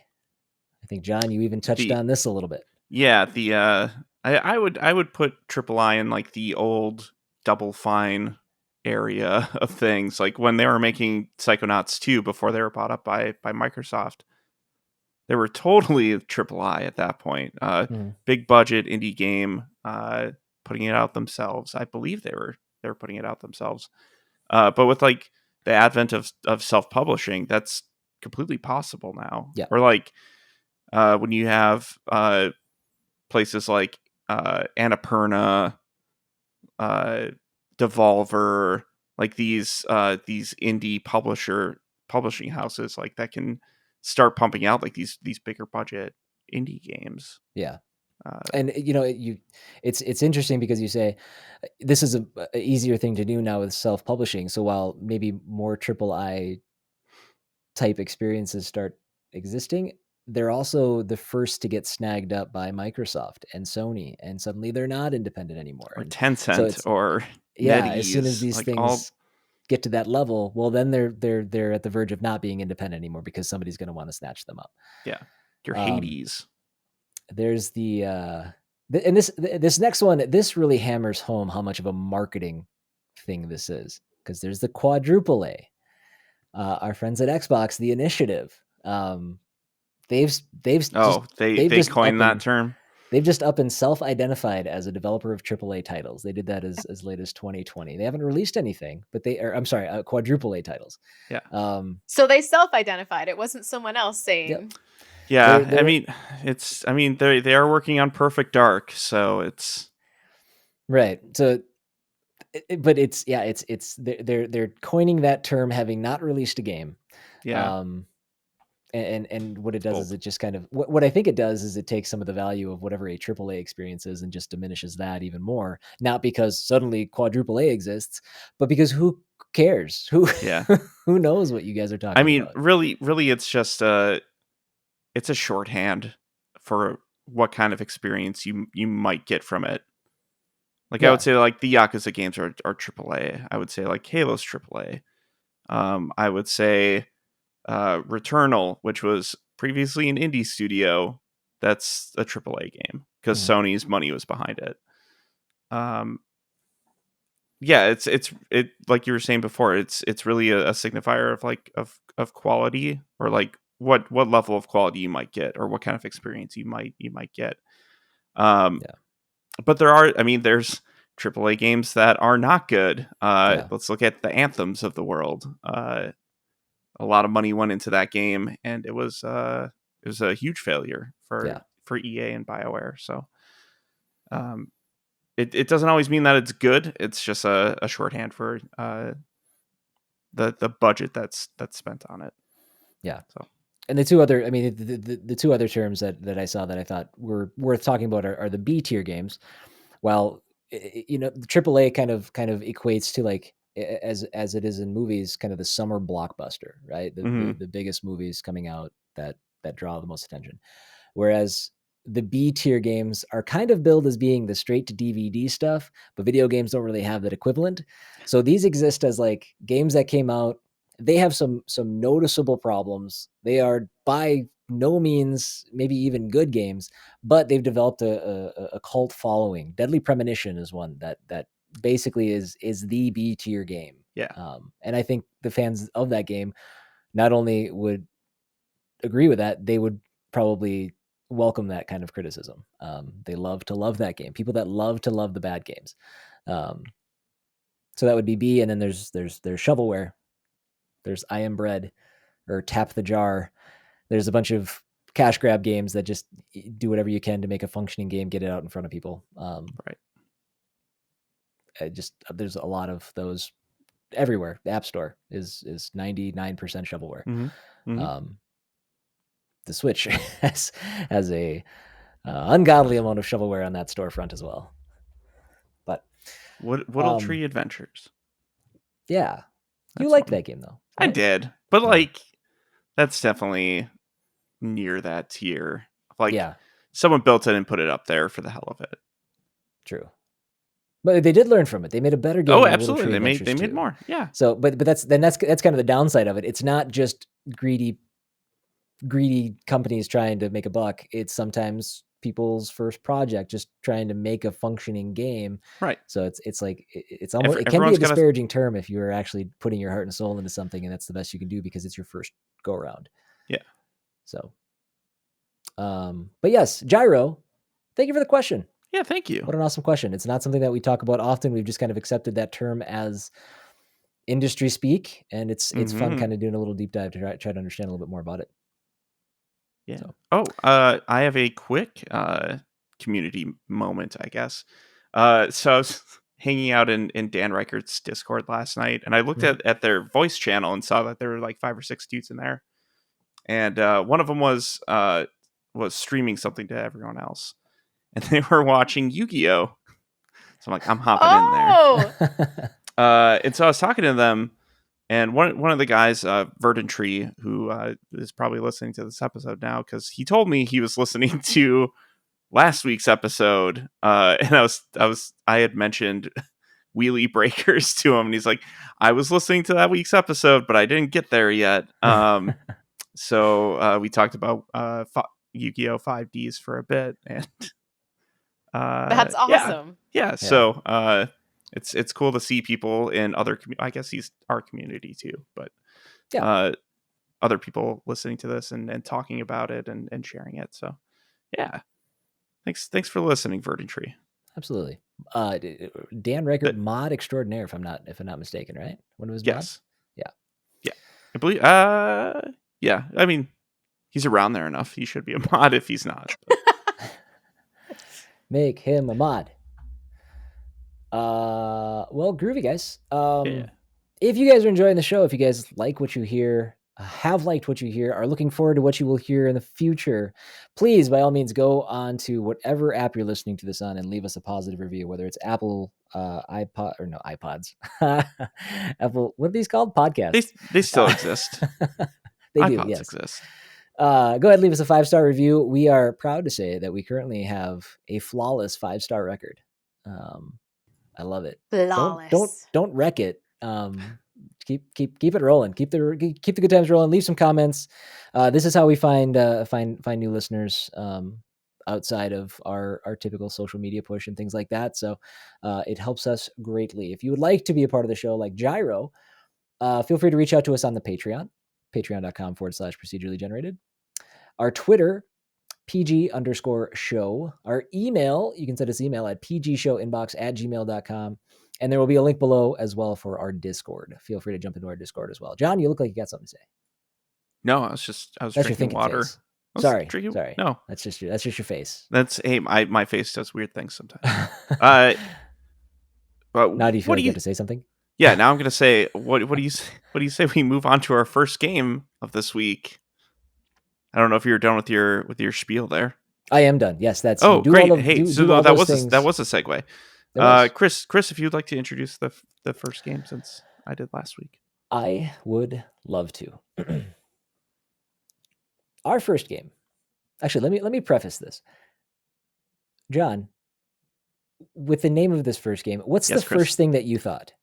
I think, John, you even touched on this a little bit. Yeah, I would put triple I in like the old Double Fine area of things, like when they were making Psychonauts 2 before they were bought up by Microsoft. They were totally triple I at that point. Big budget indie game, putting it out themselves. I believe they were putting it out themselves. But with like the advent of self-publishing, that's completely possible now. Yeah. Or like when you have places like Annapurna, Devolver, like these indie publishing houses, like that can start pumping out like these bigger budget indie games. Yeah. And it's interesting because you say this is a easier thing to do now with self-publishing. So while maybe more AAA type experiences start existing, they're also the first to get snagged up by Microsoft and Sony, and suddenly they're not independent anymore. Or Tencent or NetEase. As soon as these things get to that level, well, then they're at the verge of not being independent anymore because somebody's going to want to snatch them up. Yeah, your Hades. There's and this next one, this really hammers home how much of a marketing thing this is, because there's the quadruple A. Our friends at Xbox, the Initiative. They coined that term. They've just up and self-identified as a developer of AAA titles. They did that as late as 2020. They haven't released anything, but quadruple A titles. Yeah. So they self-identified. It wasn't someone else saying. Yep. Yeah, They're I mean they are working on Perfect Dark, so it's right. So, but it's they're coining that term, having not released a game. yeah. And what it does is Bold. it just kind of what I think it does is it takes some of the value of whatever a AAA experience is and just diminishes that even more. Not because suddenly quadruple A exists, but because who cares? Yeah. Who knows what you guys are talking I mean, about? really, it's just it's a shorthand for what kind of experience you might get from it. Like I Yeah. would say, like the Yakuza games are AAA. I would say like Halo's AAA. I would say Returnal, which was previously an indie studio, that's a AAA game because Mhm. Sony's money was behind it. Yeah, it like you were saying before, it's really a signifier of like of quality, or like what level of quality you might get, or what kind of experience you might get. Yeah. But there's AAA games that are not good. Yeah. Let's look at the Anthems of the world. A lot of money went into that game, and it was a huge failure Yeah. for EA and BioWare. So um, it doesn't always mean that it's good. It's just a shorthand for the budget that's spent on it. Yeah. So And the two other, I mean, the two other terms that I saw that I thought were worth talking about are the B tier games. Well, the AAA kind of equates to like as it is in movies, kind of the summer blockbuster, right? mhm. The biggest movies coming out that draw the most attention. Whereas the B tier games are kind of billed as being the straight to DVD stuff, but video games don't really have that equivalent. So these exist as like games that came out. They have some noticeable problems. They are by no means maybe even good games, but they've developed a cult following. Deadly Premonition is one that basically is the B tier game. Yeah. And I think the fans of that game not only would agree with that, they would probably welcome that kind of criticism. They love to love that game. People that love to love the bad games. So that would be B, and then there's shovelware. There's I Am Bread or Tap the Jar. There's a bunch of cash grab games that just do whatever you can to make a functioning game, get it out in front of people. Right. There's a lot of those everywhere. The App Store is 99% shovelware. Mm-hmm. The Switch has a ungodly amount of shovelware on that storefront as well. But Woodle Tree Adventures. Yeah, you That's liked one. that game though. Right? I did, but Yeah. like that's definitely near that tier. Like, yeah, someone built it and put it up there for the hell of it. true. But they did learn from it. They made a better game. Oh, than absolutely. Little Tree They Adventures made 2. more. Yeah. So, but that's kind of the downside of it. It's not just greedy companies trying to make a buck. It's sometimes people's first project, just trying to make a functioning game. Right. So it's like it's almost it can be a Everyone's gotta- disparaging term if you're actually putting your heart and soul into something, and that's the best you can do because it's your first go around. Yeah. So, but yes, Gyro, thank you for the question. Yeah, thank you. What an awesome question. It's not something that we talk about often. We've just kind of accepted that term as industry speak, and it's fun kind of doing a little deep dive to try to understand a little bit more about it. Yeah. So. Oh, I have a quick community moment, I guess. So I was hanging out in Dan Reichert's Discord last night, and I looked at their voice channel and saw that there were like 5 or 6 dudes in there, and one of them was streaming something to everyone else, and they were watching Yu-Gi-Oh. So I'm like, I'm hopping in there. And so I was talking to them, and one of the guys, Verdant Tree, who is probably listening to this episode now, because he told me he was listening to last week's episode, and I had mentioned wheelie breakers to him, and he's like, I was listening to that week's episode, but I didn't get there yet. So we talked about Yu-Gi-Oh 5Ds for a bit, and that's awesome. Yeah. So it's cool to see people in other I guess he's our community too, but other people listening to this and talking about it and sharing it. So yeah, thanks for listening, Verdant Tree. Absolutely. Dan Reichert, mod extraordinaire, if I'm not mistaken, right? One of his mods? Yeah, I believe. Yeah, I mean, He's around there enough. He should be a mod if he's not. Make him a mod. Well, groovy, guys. Yeah. If you guys are enjoying the show, if you guys like what you hear, have liked what you hear, are looking forward to what you will hear in the future, please, by all means, go on to whatever app you're listening to this on and leave us a positive review, whether it's Apple, iPods. Apple, what are these called? Podcasts. They still exist. They do, iPods yes. exist. Go ahead and leave us a 5-star review. We are proud to say that we currently have a flawless 5-star record. I love it. Flawless. Don't wreck it. Keep it rolling. Keep the good times rolling. Leave some comments. This is how we find new listeners outside of our typical social media push and things like that. So it helps us greatly. If you would like to be a part of the show like Gyro, feel free to reach out to us on the Patreon, patreon.com/procedurally generated. Our Twitter, PG_show. Our email, you can send us email at pgshowinbox@gmail.com. And there will be a link below as well for our Discord. Feel free to jump into our Discord as well. John, you look like you got something to say. No, I was drinking water. Sorry. No, that's just your face. My face does weird things sometimes. But now do you feel like you have to say something? Yeah, now I'm going to say, what do you say we move on to our first game of this week? I don't know if you're done with your spiel there. I am done. Yes, that's great. That was a segue. Chris, if you'd like to introduce the first game since I did last week. I would love to. Our first game. Actually, let me preface this. John, with the name of this first game, what's the first thing that you thought?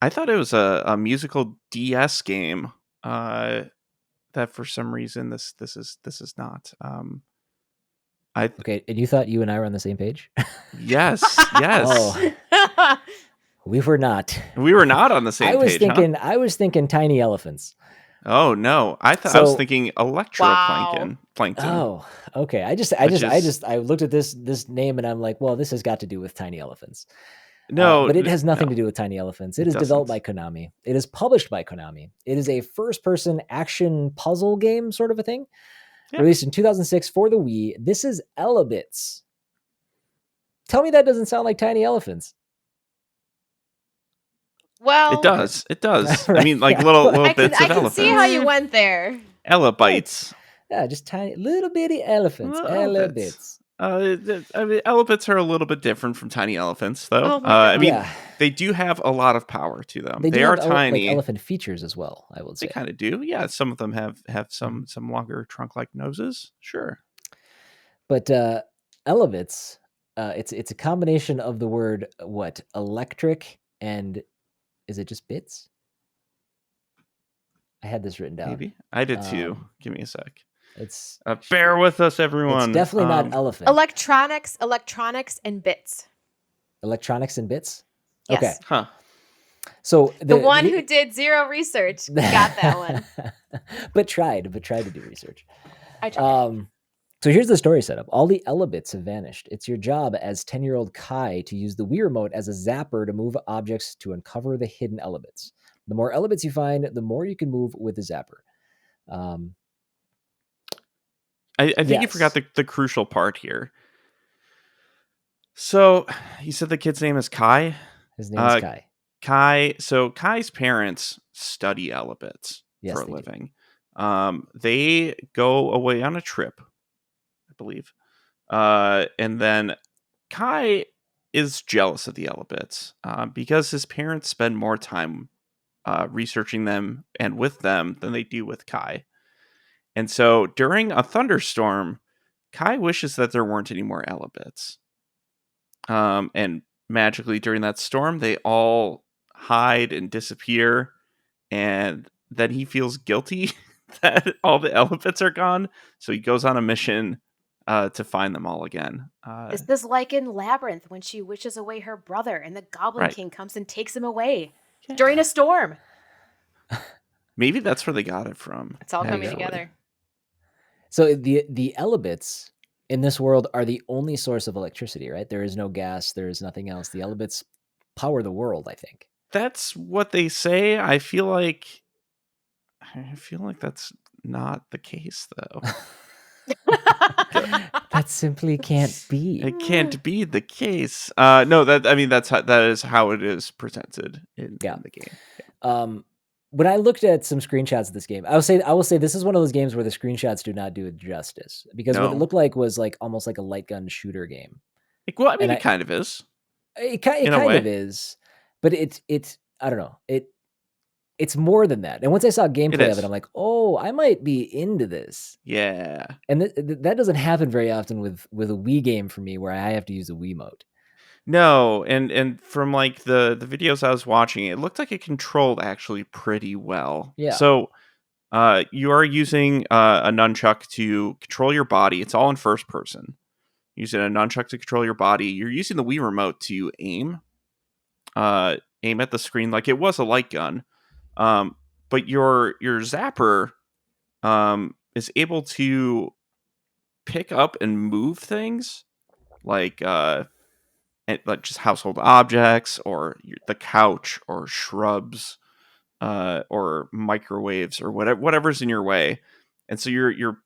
I thought it was a musical DS game. That for some reason this is not. Okay, and you thought you and I were on the same page? Yes. Oh. We were not. We were not on the same page. I was thinking tiny elephants. Oh no! I was thinking electroplankton. Oh, okay. I looked at this name and I'm like, well, this has got to do with tiny elephants. No, but it has nothing to do with tiny elephants. It is developed by Konami. It is published by Konami. It is a first-person action puzzle game, sort of a thing. Yeah. Released in 2006 for the Wii. This is Elebits. Tell me that doesn't sound like tiny elephants. Well, it does. Right. I mean, like little bits of elephants. I can see how you went there. Elebites. Yeah, just tiny, little bitty elephants. Elebits. I mean, Elebits are a little bit different from tiny elephants, though. They do have a lot of power to them. They are tiny. Like elephant features as well, I would say. They kind of do. Yeah, some of them have some longer trunk-like noses. Sure. But Elebits, it's a combination of the word electric and is it just bits? I had this written down. Maybe I did too. Give me a sec. It's bear with us, everyone. It's definitely not elephant. Electronics, and bits. Electronics and bits. Yes. Okay. Huh. So the one who did zero research got that one. but tried to do research. I tried. So here's the story setup. All the Elebits have vanished. It's your job as 10-year-old Kai to use the Wii remote as a zapper to move objects to uncover the hidden Elebits. The more Elebits you find, the more you can move with the zapper. I think you forgot the crucial part here. So you said the kid's name is Kai? His name is Kai. So Kai's parents study Elebits for a living. They go away on a trip, I believe. And then Kai is jealous of the Elebits because his parents spend more time researching them and with them than they do with Kai. And so during a thunderstorm, Kai wishes that there weren't any more Elebits. And magically during that storm, they all hide and disappear. And then he feels guilty that all the Elebits are gone. So he goes on a mission to find them all again. Is this like in Labyrinth when she wishes away her brother and the Goblin King comes and takes him away during a storm? Maybe that's where they got it from. It's all coming together. So the Elebits in this world are the only source of electricity, right? There is no gas. There is nothing else. The Elebits power the world, I think. That's what they say. I feel like not the case, though. That simply can't be. It can't be the case. No, that is how it is presented in the game. When I looked at some screenshots of this game, I will say this is one of those games where the screenshots do not do it justice, because what it looked like was like almost like a light gun shooter game. Well, I mean, it kind of is. It kind of is, but it's I don't know. It's more than that. And once I saw gameplay of it, I'm like, oh, I might be into this. Yeah. And that doesn't happen very often with a Wii game for me, where I have to use a Wiimote. No, and from like the videos I was watching, it looked like it controlled actually pretty well. Yeah. So you are using a nunchuck to control your body. It's all in first person. Using a nunchuck to control your body. You're using the Wii remote to aim at the screen like it was a light gun. But your zapper is able to pick up and move things like just household objects, or the couch, or shrubs, or microwaves, or whatever's in your way. And so you're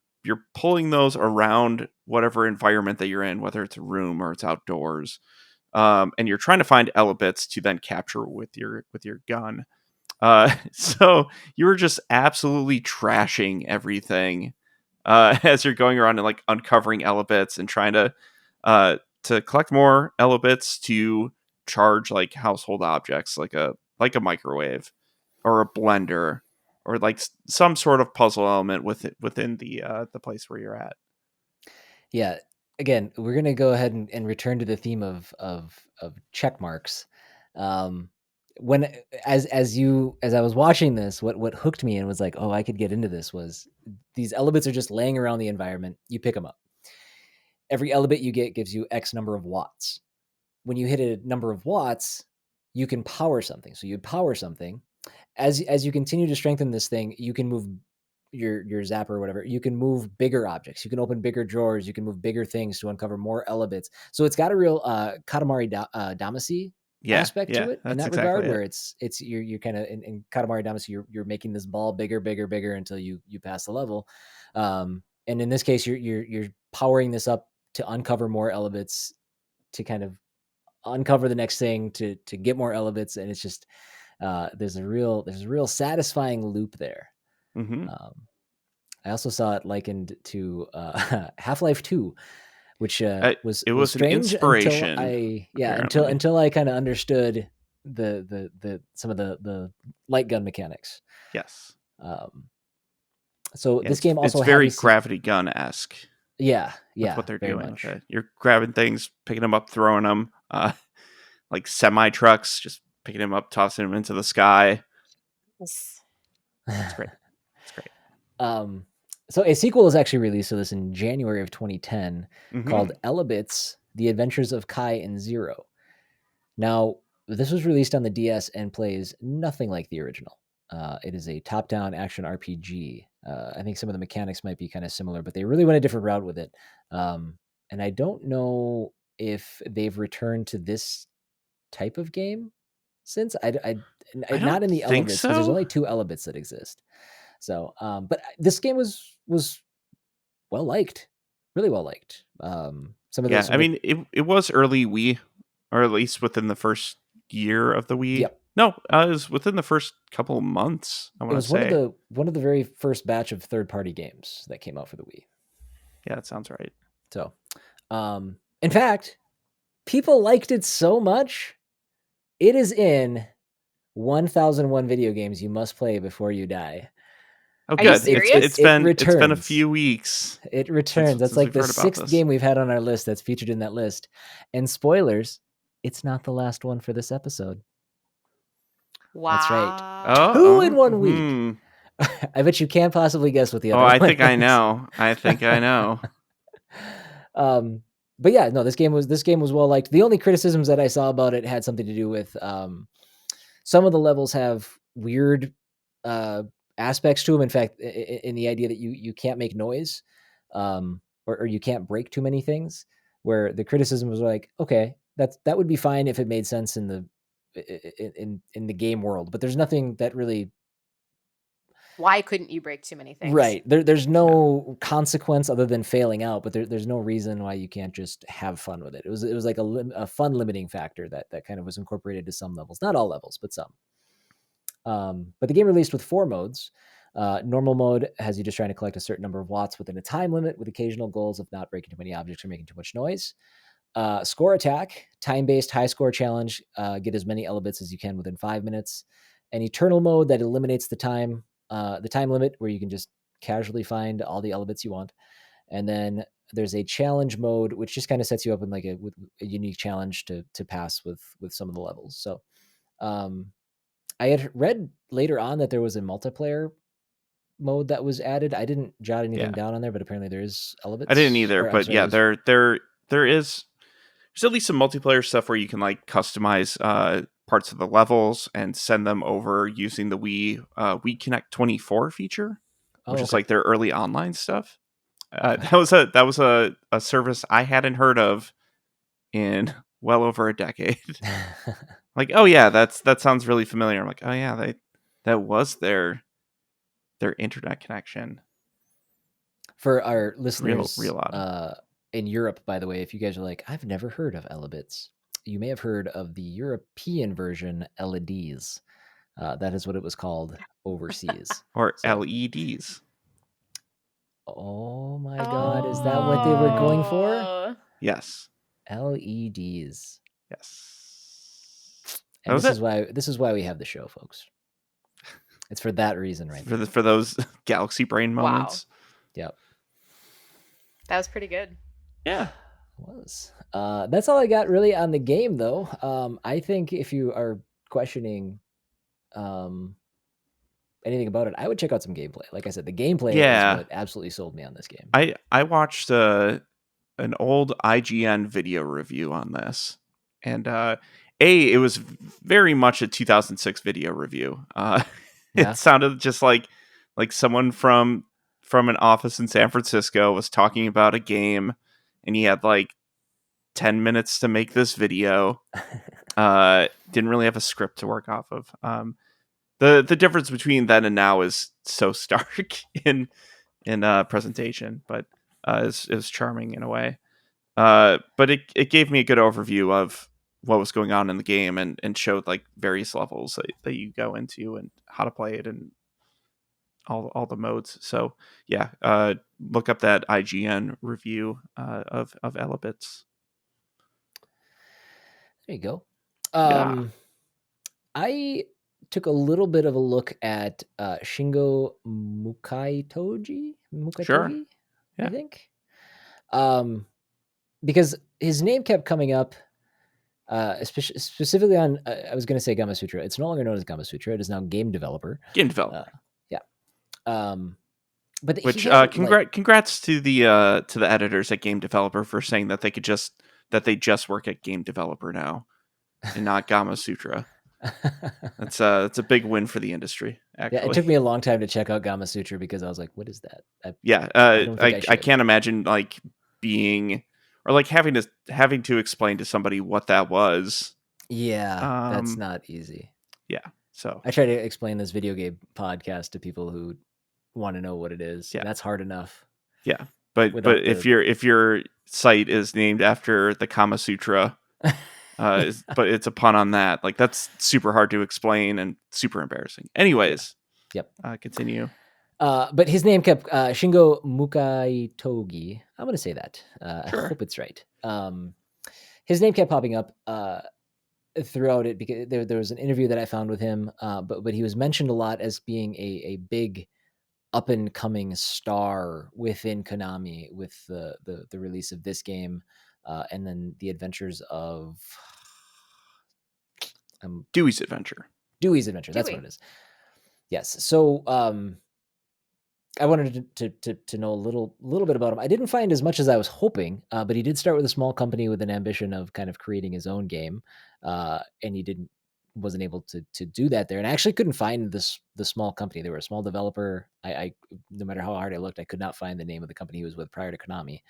pulling those around whatever environment that you're in, whether it's a room or it's outdoors, and you're trying to find Elebits to then capture with your gun. So you were just absolutely trashing everything as you're going around and like uncovering Elebits and trying to collect more Elebits to charge like household objects, like a microwave or a blender, or like some sort of puzzle element within the place where you're at. Yeah. Again, we're gonna go ahead and return to the theme of check marks. When as I was watching this, what hooked me and was like, oh, I could get into this, was these Elebits are just laying around the environment. You pick them up. Every Elebit you get gives you X number of watts. When you hit a number of watts, you can power something. So you'd power something. As you continue to strengthen this thing, you can move your zapper or whatever. You can move bigger objects. You can open bigger drawers. You can move bigger things to uncover more Elebits. So it's got a real Katamari Damacy aspect to it in that regard, where it's you're kind of in Katamari Damacy, you're making this ball bigger until you pass the level. And in this case, you're powering this up to uncover more Elebits, to kind of uncover the next thing, to get more Elebits. And it's just there's a real satisfying loop there. Mm-hmm. I also saw it likened to Half-Life 2, which was strange an inspiration until I kind of understood the some of the light gun mechanics. Yes. So this game also it's very Gravity Gun-esque. Yeah, that's what they're doing with it. You're grabbing things, picking them up, throwing them, like semi trucks, just picking them up, tossing them into the sky. It's great. It's great. So a sequel was actually released to this in January of 2010, called Elebits: The Adventures of Kai and Zero. Now, this was released on the DS and plays nothing like the original. It is a top-down action RPG. I think some of the mechanics might be kind of similar, but they really went a different route with it. And I don't know if they've returned to this type of game since. I not in the Elebits, because there's only 2 Elebits that exist. So, but this game was well liked, really well liked. Some of those. I mean, it was early Wii, or at least within the first year of the Wii. Yep. No, it was within the first couple of months. I want to say it was one of the very first batch of third-party games that came out for the Wii. Yeah, that sounds right. So, in fact, people liked it so much, it is in 1001 video games you must play before you die. Oh, good. It's been a few weeks. It returns. That's like the 6th game we've had on our list that's featured in that list. And spoilers, it's not the last one for this episode. Wow. That's right. 2 in 1 week. I bet you can't possibly guess what the other one is. I think I know. But yeah, no, this game was well liked. The only criticisms that I saw about it had something to do with some of the levels have weird aspects to them. In fact, in the idea that you can't make noise, or you can't break too many things, where the criticism was like, okay, that would be fine if it made sense in the game world, but there's nothing that really Why couldn't you break too many things? Right. There's no consequence other than failing out, but there's no reason why you can't just have fun with it. It was like a fun limiting factor that kind of was incorporated to some levels, not all levels, but some. But the game released with 4 modes. Normal mode has you just trying to collect a certain number of watts within a time limit, with occasional goals of not breaking too many objects or making too much noise. Score attack, time-based high score challenge. Get as many Elebits as you can within 5 minutes. An eternal mode that eliminates the time limit, where you can just casually find all the Elebits you want. And then there's a challenge mode, which just kind of sets you up in like with a unique challenge to pass with some of the levels. So I had read later on that there was a multiplayer mode that was added. I didn't jot anything down on there, but apparently there is Elebits. I didn't either, but yeah, there is. There's at least some multiplayer stuff where you can like customize parts of the levels and send them over using the Wii Connect 24 feature, which is like their early online stuff. That was a service I hadn't heard of in well over a decade. Like, oh yeah, that sounds really familiar. I'm like, oh yeah, that was their internet connection. For our listeners, real odd. In Europe, by the way, if you guys are like, I've never heard of Elebits, you may have heard of the European version, LEDs. That is what it was called overseas. Or LEDs. Oh my God, is that what they were going for? Yes. LEDs. Yes. And this is why we have the show, folks. It's for that reason, right? For those galaxy brain moments. Wow. Yep. That was pretty good. Yeah. It was. That's all I got really on the game, though. I think if you are questioning anything about it, I would check out some gameplay. Like I said, the gameplay is what absolutely sold me on this game. I watched an old IGN video review on this, and it was very much a 2006 video review. It sounded just like someone from an office in San Francisco was talking about a game, and he had like 10 minutes to make this video. Didn't really have a script to work off of. The difference between then and now is so stark in presentation, but it was charming in a way. But it gave me a good overview of what was going on in the game and showed like various levels that you go into and how to play it and all the modes. So yeah, look up that IGN review of Elebits. There you go. I took a little bit of a look at Shingo Mukaitogi. Sure. Yeah. I think. Because his name kept coming up, specifically on, I was going to say Gamasutra. It's no longer known as Gamasutra. It is now Game Developer. Game Developer. But congrats to the editors at Game Developer for saying that they just work at Game Developer now and not Gamasutra. That's a big win for the industry. Actually, yeah, it took me a long time to check out Gamasutra because I was like, "What is that?" I can't imagine like being or like having to explain to somebody what that was. Yeah, that's not easy. Yeah, so I try to explain this video game podcast to people who want to know what it is. Yeah, that's hard enough. Yeah, but if your site is named after the Kama Sutra. But it's a pun on that. Like that's super hard to explain and super embarrassing. Anyways, yep. Continue. But his name kept Shingo Mukaitogi. I'm going to say that. Sure. I hope it's right. His name kept popping up throughout it because there was an interview that I found with him. But he was mentioned a lot as being a big up and coming star within Konami with the release of this game. And then the adventures of Dewey's Adventure. That's what it is. Yes. So I wanted to know a little bit about him. I didn't find as much as I was hoping, but he did start with a small company with an ambition of kind of creating his own game, and he wasn't able to do that there. And I actually couldn't find the small company. They were a small developer. I no matter how hard I looked, I could not find the name of the company he was with prior to Konami.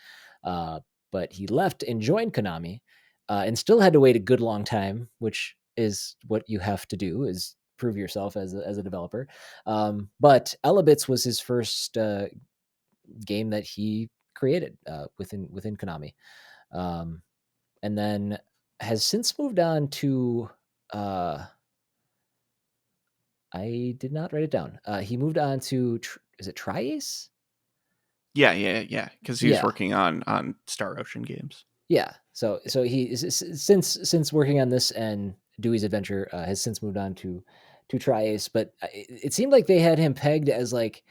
But he left and joined Konami, and still had to wait a good long time, which is what you have to do, is prove yourself as a developer. But Elebits was his first game that he created within Konami, and then has since moved on to. I did not write it down. He moved on to is it Tri-Ace? Yeah. Because he was Yeah. working on Star Ocean games. Yeah. So he since working on this and Dewey's Adventure has since moved on to Tri-Ace, but it seemed like they had him pegged as like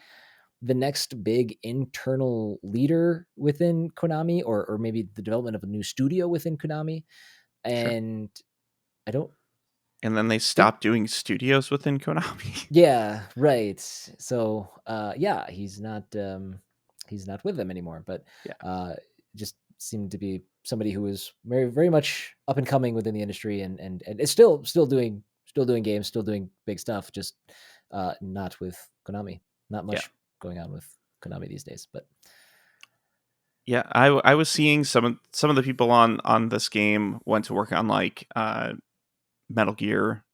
the next big internal leader within Konami, or maybe the development of a new studio within Konami. And I don't. And then they stopped doing studios within Konami. Yeah, right. So yeah, he's not with them anymore, but just seemed to be somebody who was very, very much up and coming within the industry, and is still doing games, still doing big stuff, just not with Konami. Not much going on with Konami these days, but yeah, I was seeing some of the people on this game went to work on like Metal Gear,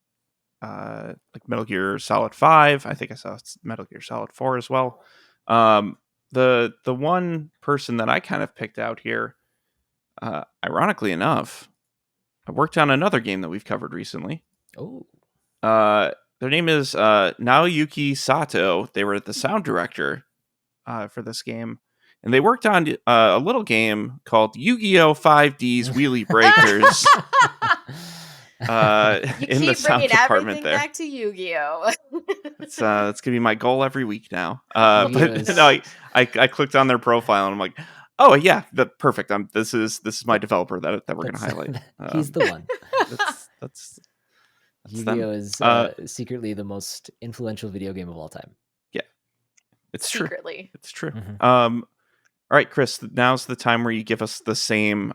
like Metal Gear Solid 5. I think I saw Metal Gear Solid 4 as well. The one person that I kind of picked out here, ironically enough, I worked on another game that we've covered recently. Oh. Their name is Naoyuki Sato. They were the sound director for this game. And they worked on a little game called Yu-Gi-Oh! 5D's Wheelie Breakers. In the sound department there. Back to Yu-Gi-Oh! That's gonna be my goal every week now. But no, I clicked on their profile and I'm like, oh yeah, perfect. This is my developer that we're gonna highlight. He's the one. That's Yu-Gi-Oh! Is secretly the most influential video game of all time. Yeah, it's secretly. It's true. Mm-hmm. All right, Chris. Now's the time where you give us the same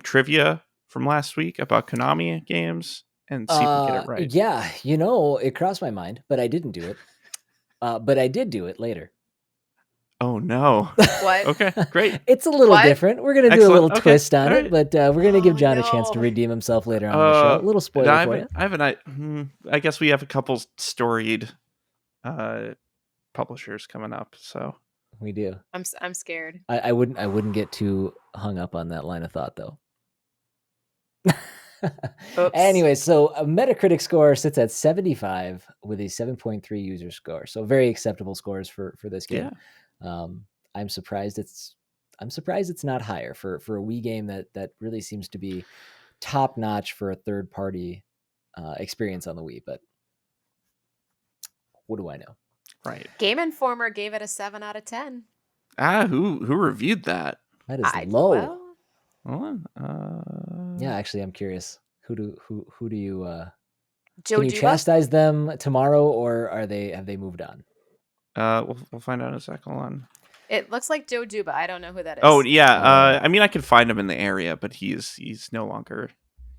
trivia from last week about Konami games and see if we get it right. Yeah, it crossed my mind, but I didn't do it. But I did do it later. Oh no! What? Okay, great. It's a little different. We're gonna do a little twist on it, but we're gonna give John a chance to redeem himself later on in the show. A little spoiler for you. I guess we have a couple storied publishers coming up, so we do. I'm scared. I wouldn't get too hung up on that line of thought though. Anyway, so a Metacritic score sits at 75 with a 7.3 user score. So very acceptable scores for this game. Yeah. I'm surprised it's not higher for a Wii game that really seems to be top notch for a third party experience on the Wii. But what do I know? Right. Game Informer gave it a 7 out of 10. Who reviewed that? That is low. Well, yeah, actually, I'm curious. Who do you Joe can you Duba? chastise them tomorrow, or have they moved on? We'll find out in a second. Hold on. It looks like Joe Duba. I don't know who that is. Oh yeah. I mean, I could find him in the area, but he's no longer.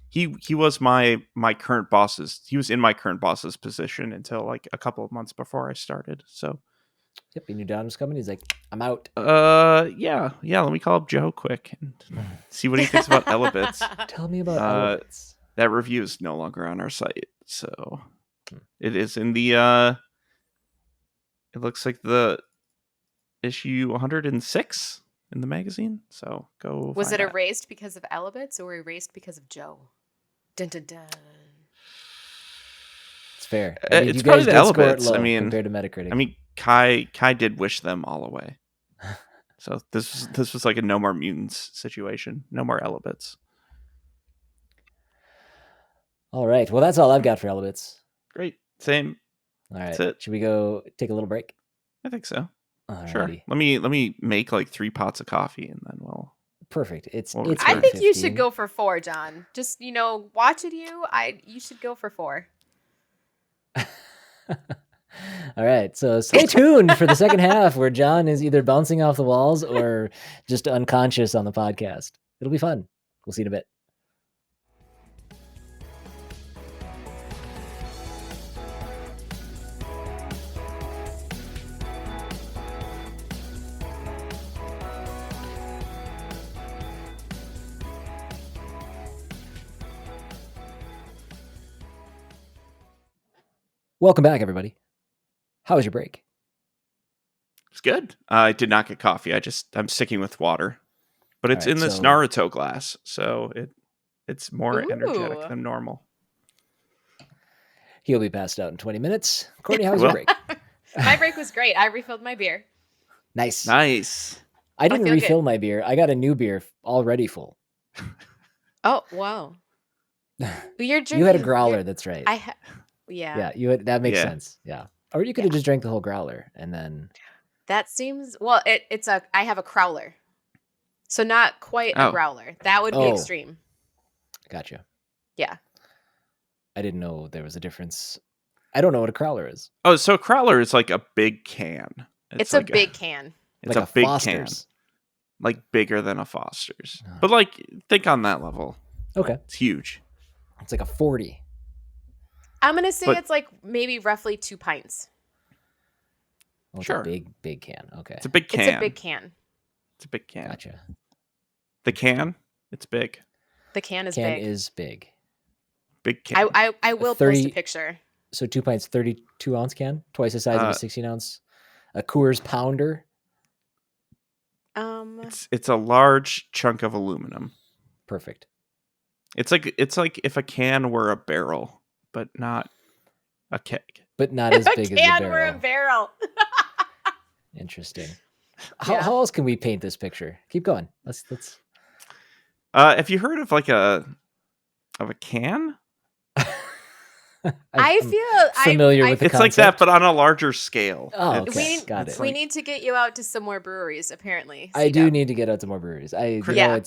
He was my current boss's. He was in my current boss's position until like a couple of months before I started. So. Yep, he knew Don was coming. He's like, I'm out. Yeah. Let me call up Joe quick and see what he thinks about Elebits. Tell me about Elebits. That review is no longer on our site, so it is in the. It looks like the issue 106 in the magazine. So go. Was it erased because of Elebits or erased because of Joe? Dun dun dun. It's fair. It's probably the Elebits. I mean, compared to Metacritic. I mean, Kai did wish them all away. So this was like a No More Mutants situation. No more Elebits. All right. Well, that's all I've got for Elebits. Great. Same. All right. Should we go take a little break? I think so. Alrighty. Sure. Let me make like 3 pots of coffee and then we'll. Perfect. It's I think you should go for 4, John. Just watching you should go for 4. All right, so stay tuned for the second half where John is either bouncing off the walls or just unconscious on the podcast. It'll be fun. We'll see you in a bit. Welcome back, everybody. How was your break? It's good. I did not get coffee. I'm sticking with water, but it's All right, in this so- Naruto glass, so it's more energetic Ooh. than normal. He'll be passed out in 20 minutes. Courtney, how was your Well. break? My break was great. I refilled my beer. Nice. Nice. I didn't feel refill good. my beer. I got a new beer already full. Oh, wow. You're drinking. You had a growler, that's right. Yeah. Yeah, that makes Yeah. sense. Yeah. Or you could have just drank the whole growler and then That seems well. I have a crowler, so not quite a Oh. growler. That would be Oh. extreme. gotcha. Yeah. I didn't know there was a difference. I don't know what a crowler is. Oh, so a crowler is like a big can. It's like a big can. It's like a big Foster's. can, like bigger than a Foster's. Oh. But like, think on that level. Okay. It's huge. It's like a 40. I'm gonna say But- it's like maybe roughly 2 pints. Oh, it's Sure. a big can. Okay. It's a big can. It's a big can. It's a big can. Gotcha. The can, it's big. The can is Can big. is big. Big can. I will 30 post a picture. So 2 pints, 32 ounce can, twice the size of a 16 ounce. A Coors Pounder. It's a large chunk of aluminum. Perfect. It's like if a can were a barrel, but not a keg. But not as big as a can barrel. we're a barrel. Interesting. Yeah. How else can we paint this picture? Keep going. Let's. Have you heard of like a can? I I'm feel familiar with the It's like that, concept. but on a larger scale. Oh, It's- okay. We, Got it. we need to get you out to some more breweries, apparently. I do Sega. need to get out to more breweries. You Yeah. know,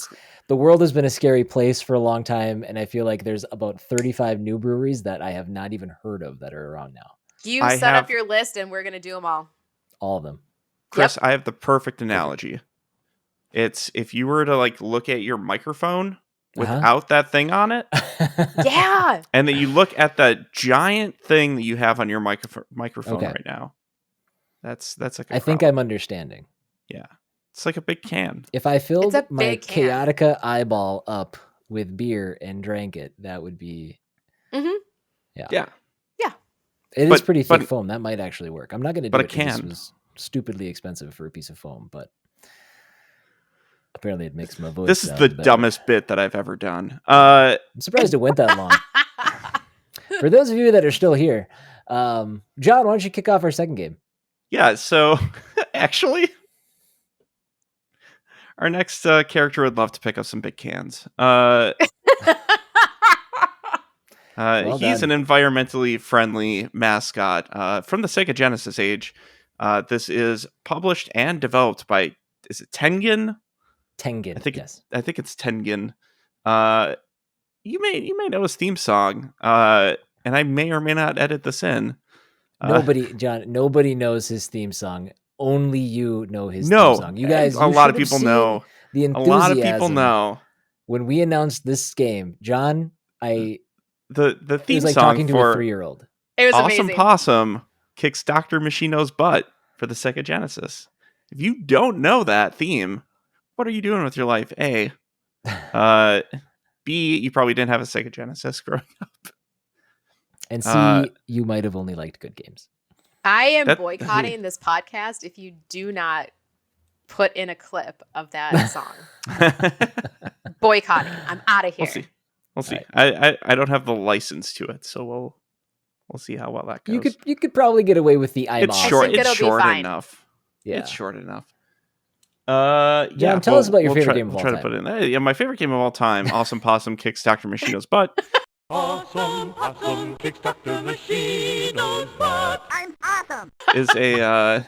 the world has been a scary place for a long time, and I feel like there's about 35 new breweries that I have not even heard of that are around now. You I set have- up your list, and we're gonna do them all. All of them. Chris, I have the perfect analogy. It's if you were to like look at your microphone without that thing on it, Yeah. and then you look at the giant thing that you have on your microphone Okay. right now. That's like a I think crowler. I'm understanding. Yeah. It's like a big can. If I filled a my big can. Chaotica eyeball up with beer and drank it, that would be. Mm-hmm. Yeah. It is But- pretty thick but- foam. That might actually work. I'm not going to do but a it 'cause this can. was stupidly expensive for a piece of foam, but apparently it makes my voice. This is sound the better. dumbest bit that I've ever done. I'm surprised it went that long. For those of you that are still here, John, why don't you kick off our second game? Yeah, so actually, our next character would love to pick up some big cans. Well He's done. an environmentally friendly mascot from the Sega Genesis age. This is published and developed by, is it Tengen? Tengen. I think yes. I think it's Tengen. You may know his theme song, and I may or may not edit this in. Nobody knows his theme song. Only you know his No, theme song. You guys, a you lot of should have people seen know. the A enthusiasm. lot of people know When we announced this game, John, the it theme was like song talking to a for 3-year-old. It was Awesome amazing. Possum kicks Dr. Machino's butt for the Sega Genesis. If you don't know that theme, what are you doing with your life? A. B, you probably didn't have a Sega Genesis growing up. And C, Uh, you might have only liked good games. I am That- boycotting this podcast if you do not put in a clip of that song. Boycotting. I'm out of here. We'll see. I don't have the license to it, so we'll see how well that goes. You could probably get away with the I'm It's awesome. short. think It's it'll be short fine. enough. Yeah. It's short enough. John, tell us about your favorite try, game of all try time. to put it in there. Yeah, my favorite game of all time, Awesome Possum kicks Dr. Machino's butt. Awesome Possum kicks Dr. Machino's butt. I'm awesome. Is a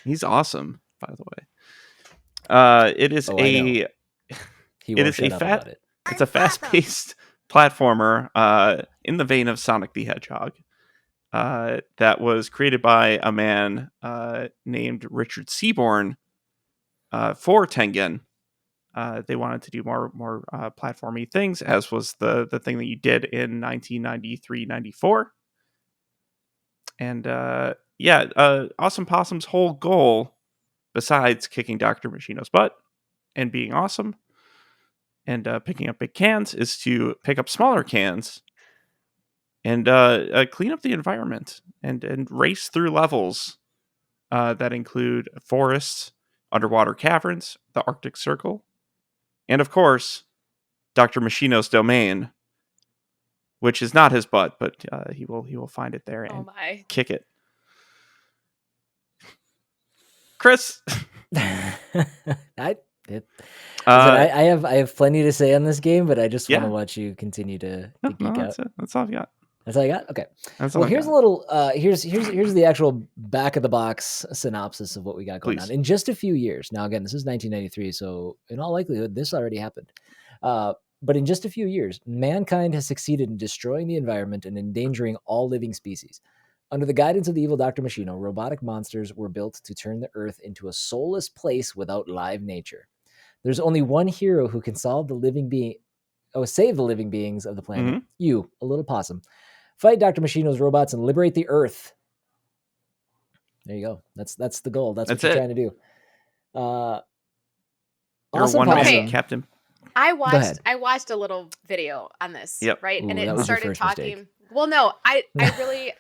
he's awesome, by the way. It is Oh, I know. He it won't is shut a up fat- about it. it's a fast-paced platformer in the vein of Sonic the Hedgehog. That was created by a man named Richard Seaborn for Tengen. They wanted to do more platformy things, as was the thing that you did in 1993-94. And Awesome Possum's whole goal, besides kicking Dr. Machino's butt and being awesome and picking up big cans, is to pick up smaller cans and clean up the environment and race through levels that include forests, underwater caverns, the Arctic Circle, and of course, Dr. Machino's domain, which is not his butt, but he will find it there Oh and my. kick it. Chris, I uh, have plenty to say on this game, but I just want Yeah. to watch you continue to no, geek out. that's it. That's all I got. That's all you got? Okay. That's all Well, I here's got. a little here's the actual back of the box synopsis of what we got going Please. on. In just a few years. Now again, this is 1993, so in all likelihood this already happened. But in just a few years, mankind has succeeded in destroying the environment and endangering all living species. Under the guidance of the evil Dr. Machino, robotic monsters were built to turn the Earth into a soulless place without live nature. There's only one hero who can save the living beings of the planet. Mhm. You, a little possum. Fight Dr. Machino's robots and liberate the Earth. There you go. That's the goal. That's what That's you're it. trying to do. You're Awesome one man, Okay. Captain. I ahead. watched a little video on this, Yep. right? And Ooh, it that was your started first mistake. talking. Well, no, I really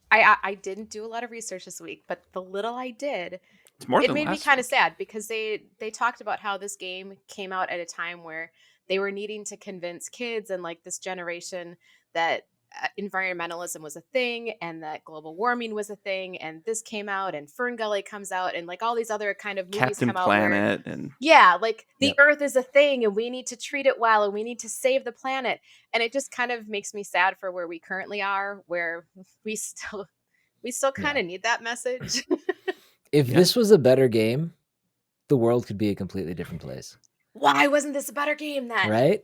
I didn't do a lot of research this week, but the little I did, It's more it than made me last kind of week. sad because they talked about how this game came out at a time where they were needing to convince kids and like this generation that environmentalism was a thing and that global warming was a thing, and this came out and Fern Gully comes out and like all these other kind of movies Captain come out where Planet and yeah, like the Yep. Earth is a thing and we need to treat it well and we need to save the planet. And it just kind of makes me sad for where we currently are, where we still kind of need that message. If Yeah. this was a better game, the world could be a completely different place. Why wasn't this a better game then? Right?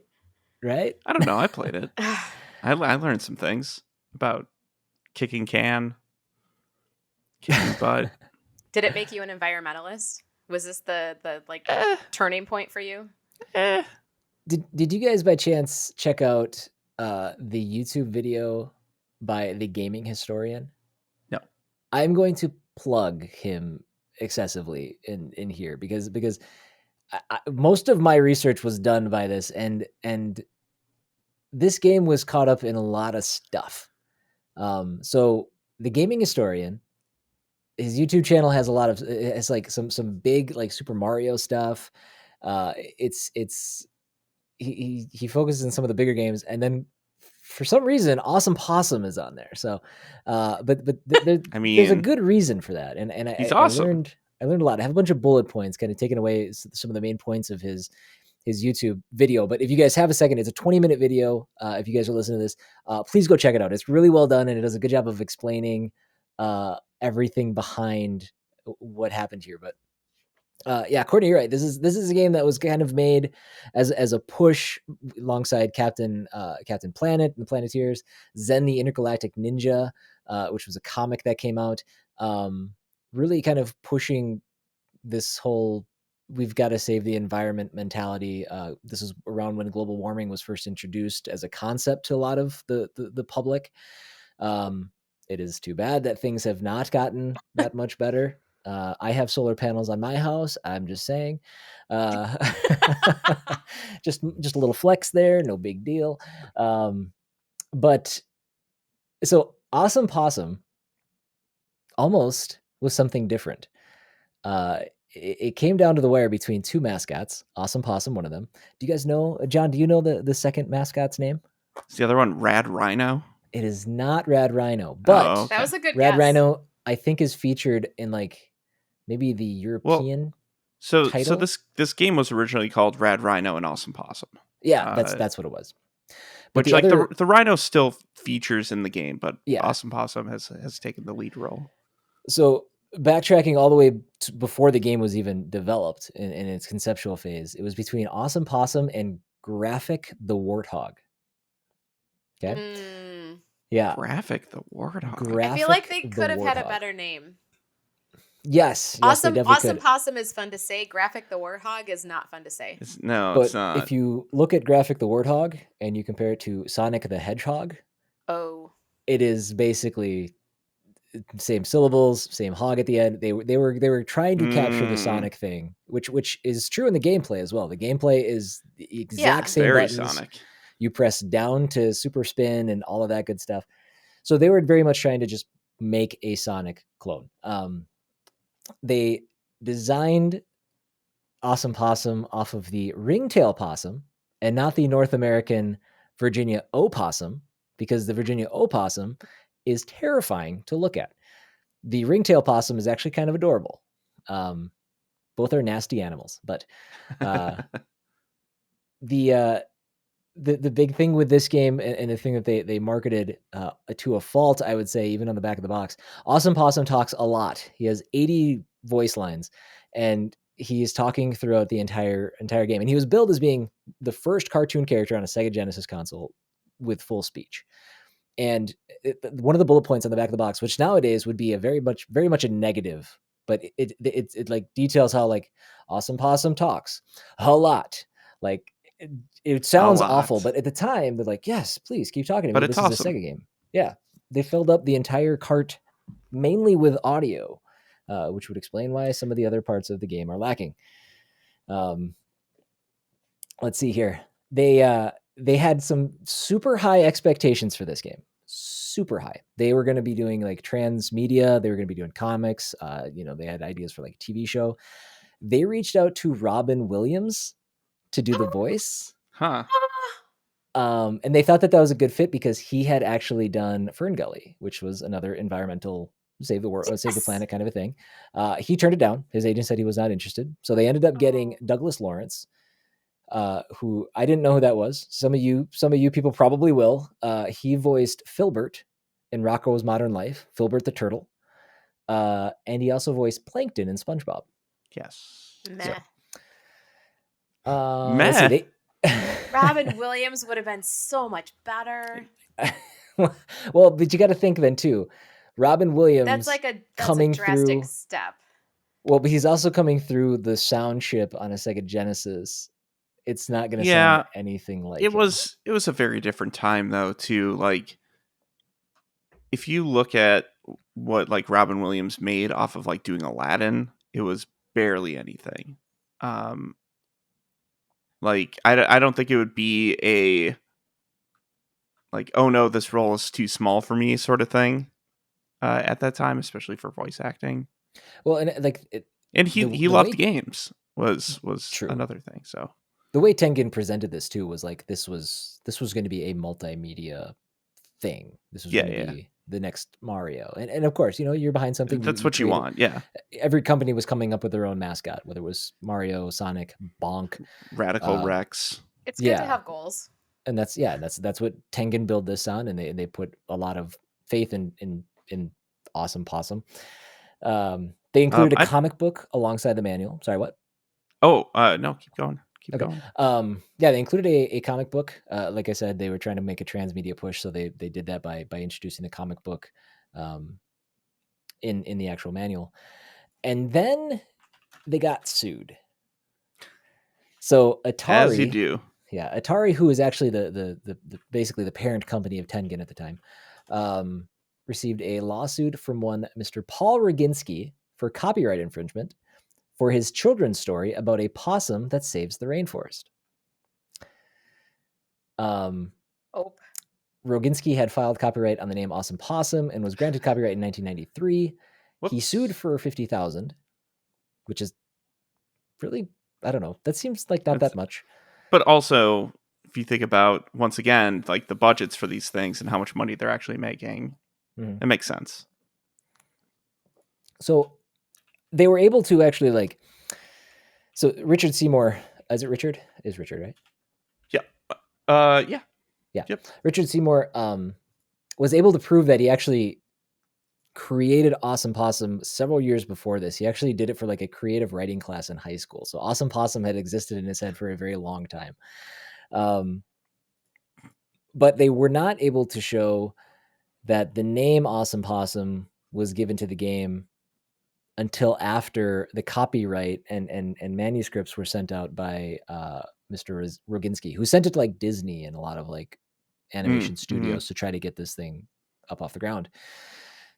Right? I don't know. I played it. I learned some things about kicking kicking butt. Did it make you an environmentalist? Was this the like Eh, turning point for you? eh. Did you guys by chance check out the YouTube video by the gaming historian? No. I'm going to plug him excessively in here because most of my research was done by this, and this game was caught up in a lot of stuff. So the gaming historian, his YouTube channel has a lot of it's like some big like Super Mario stuff. He focuses on some of the bigger games, and then for some reason, Awesome Possum is on there. So, but I there's a mean, good reason for that, and he's I awesome. learned a lot. I have a bunch of bullet points, kind of taking away some of the main points of his YouTube video. But if you guys have a second, it's a 20-minute video. If you guys are listening to this, please go check it out. It's really well done, and it does a good job of explaining everything behind what happened here. But yeah, Courtney, you're right. This is a game that was kind of made as a push alongside Captain Planet and the Planeteers, Zen the Intergalactic Ninja, which was a comic that came out, really kind of pushing this whole we've got to save the environment mentality. This is around when global warming was first introduced as a concept to a lot of the public. It is too bad that things have not gotten that much better. I have solar panels on my house. I'm just saying, just a little flex there, no big deal. But so Awesome Possum almost was something different. It came down to the wire between two mascots. Awesome Possum, one of them. Do you guys know, John? Do you know the second mascot's name? Is the other one Rad Rhino? It is not Rad Rhino, but Oh, okay. That was a good Rad guess. Rhino, I think, is featured in like maybe the European. So title? this game was originally called Rad Rhino and Awesome Possum. Yeah, that's what it was. But Which like the Rhino still features in the game, but Yeah. Awesome Possum has taken the lead role. So backtracking all the way to before the game was even developed in its conceptual phase, it was between Awesome Possum and Graphic the Warthog. Okay. Mm, Yeah. Graphic the Warthog. I feel like they Graphic could the have had a Warthog. better name. Yes, they Awesome definitely Awesome could. Possum is fun to say. Graphic the Warthog is not fun to say. It's But not. if you look at Graphic the Warthog and you compare it to Sonic the Hedgehog, Oh. it is basically same syllables, same hog at the end. They were trying to capture the Mm. Sonic thing, which is true in the gameplay as well. The gameplay is the exact same Very buttons. Sonic. You press down to super spin and all of that good stuff. So they were very much trying to just make a Sonic clone. They designed Awesome Possum off of the ringtail possum and not the North American Virginia opossum, because the Virginia opossum is terrifying to look at. The ringtail possum is actually kind of adorable. Both are nasty animals, but the big thing with this game, and the thing that they marketed to a fault, I would say, even on the back of the box, Awesome Possum talks a lot. He has 80 voice lines, and he is talking throughout the entire game. And he was billed as being the first cartoon character on a Sega Genesis console with full speech. And one of the bullet points on the back of the box, which nowadays would be a very much a negative, but it like details how like Awesome Possum talks a lot. Like it sounds awful, but at the time they're like, yes, please keep talking to me. This is a Sega game. Yeah, they filled up the entire cart mainly with audio, which would explain why some of the other parts of the game are lacking. Let's see here. They had some super high expectations for this game. Super high. They were going to be doing like transmedia. They were going to be doing comics. They had ideas for like a TV show. They reached out to Robin Williams to do the voice. Huh. And they thought that was a good fit because he had actually done Fern Gully, which was another environmental save the world, save the planet kind of a thing. He turned it down. His agent said he was not interested. So they ended up getting Douglas Lawrence, who I didn't know who that was. Some of you people probably will. He voiced Filbert in Rocko's Modern Life, Filbert the Turtle. And he also voiced Plankton in SpongeBob. Yes. Meh. Meh. Robin Williams would have been so much better. Well, but you got to think then too. Robin Williams. That's a drastic through, step. Well, but he's also coming through the sound chip on a Sega Genesis. It's not going to sound anything like it. It was a very different time though, too. Like, if you look at what like Robin Williams made off of like doing Aladdin, it was barely anything. Like I don't think it would be a like, oh no, this role is too small for me sort of thing at that time, especially for voice acting. Well, and he loved games was true. Another thing. So the way Tengen presented this too was like this was going to be a multimedia thing. This was going to be the next Mario, and of course, you're behind something. That's what you want. Yeah. Every company was coming up with their own mascot, whether it was Mario, Sonic, Bonk, Radical Rex. It's good to have goals. And that's what Tengen built this on, and they put a lot of faith in Awesome Possum. They included a comic book alongside the manual. Sorry, what? Oh, no, keep going. Keep going. They included a comic book. Like I said, they were trying to make a transmedia push, so they did that by introducing the comic book in the actual manual. And then they got sued. So Atari, as you do. Yeah, Atari, who is actually the basically the parent company of Tengen at the time, received a lawsuit from one Mr. Paul Roginski for copyright infringement for his children's story about a possum that saves the rainforest. Roginski had filed copyright on the name Awesome Possum and was granted copyright in 1993. Whoops. He sued for $50,000, which is really, I don't know. That seems like not that much. But also, if you think about, once again, like the budgets for these things and how much money they're actually making, it makes sense. So they were able to actually so Richard Seymour, is it Richard? Is Richard, right? Yeah. Yeah. Yep. Richard Seymour was able to prove that he actually created Awesome Possum several years before this. He actually did it for a creative writing class in high school. So Awesome Possum had existed in his head for a very long time. But they were not able to show that the name Awesome Possum was given to the game until after the copyright and manuscripts were sent out by Mr. Roginski, who sent it to Disney and a lot of animation studios to try to get this thing up off the ground.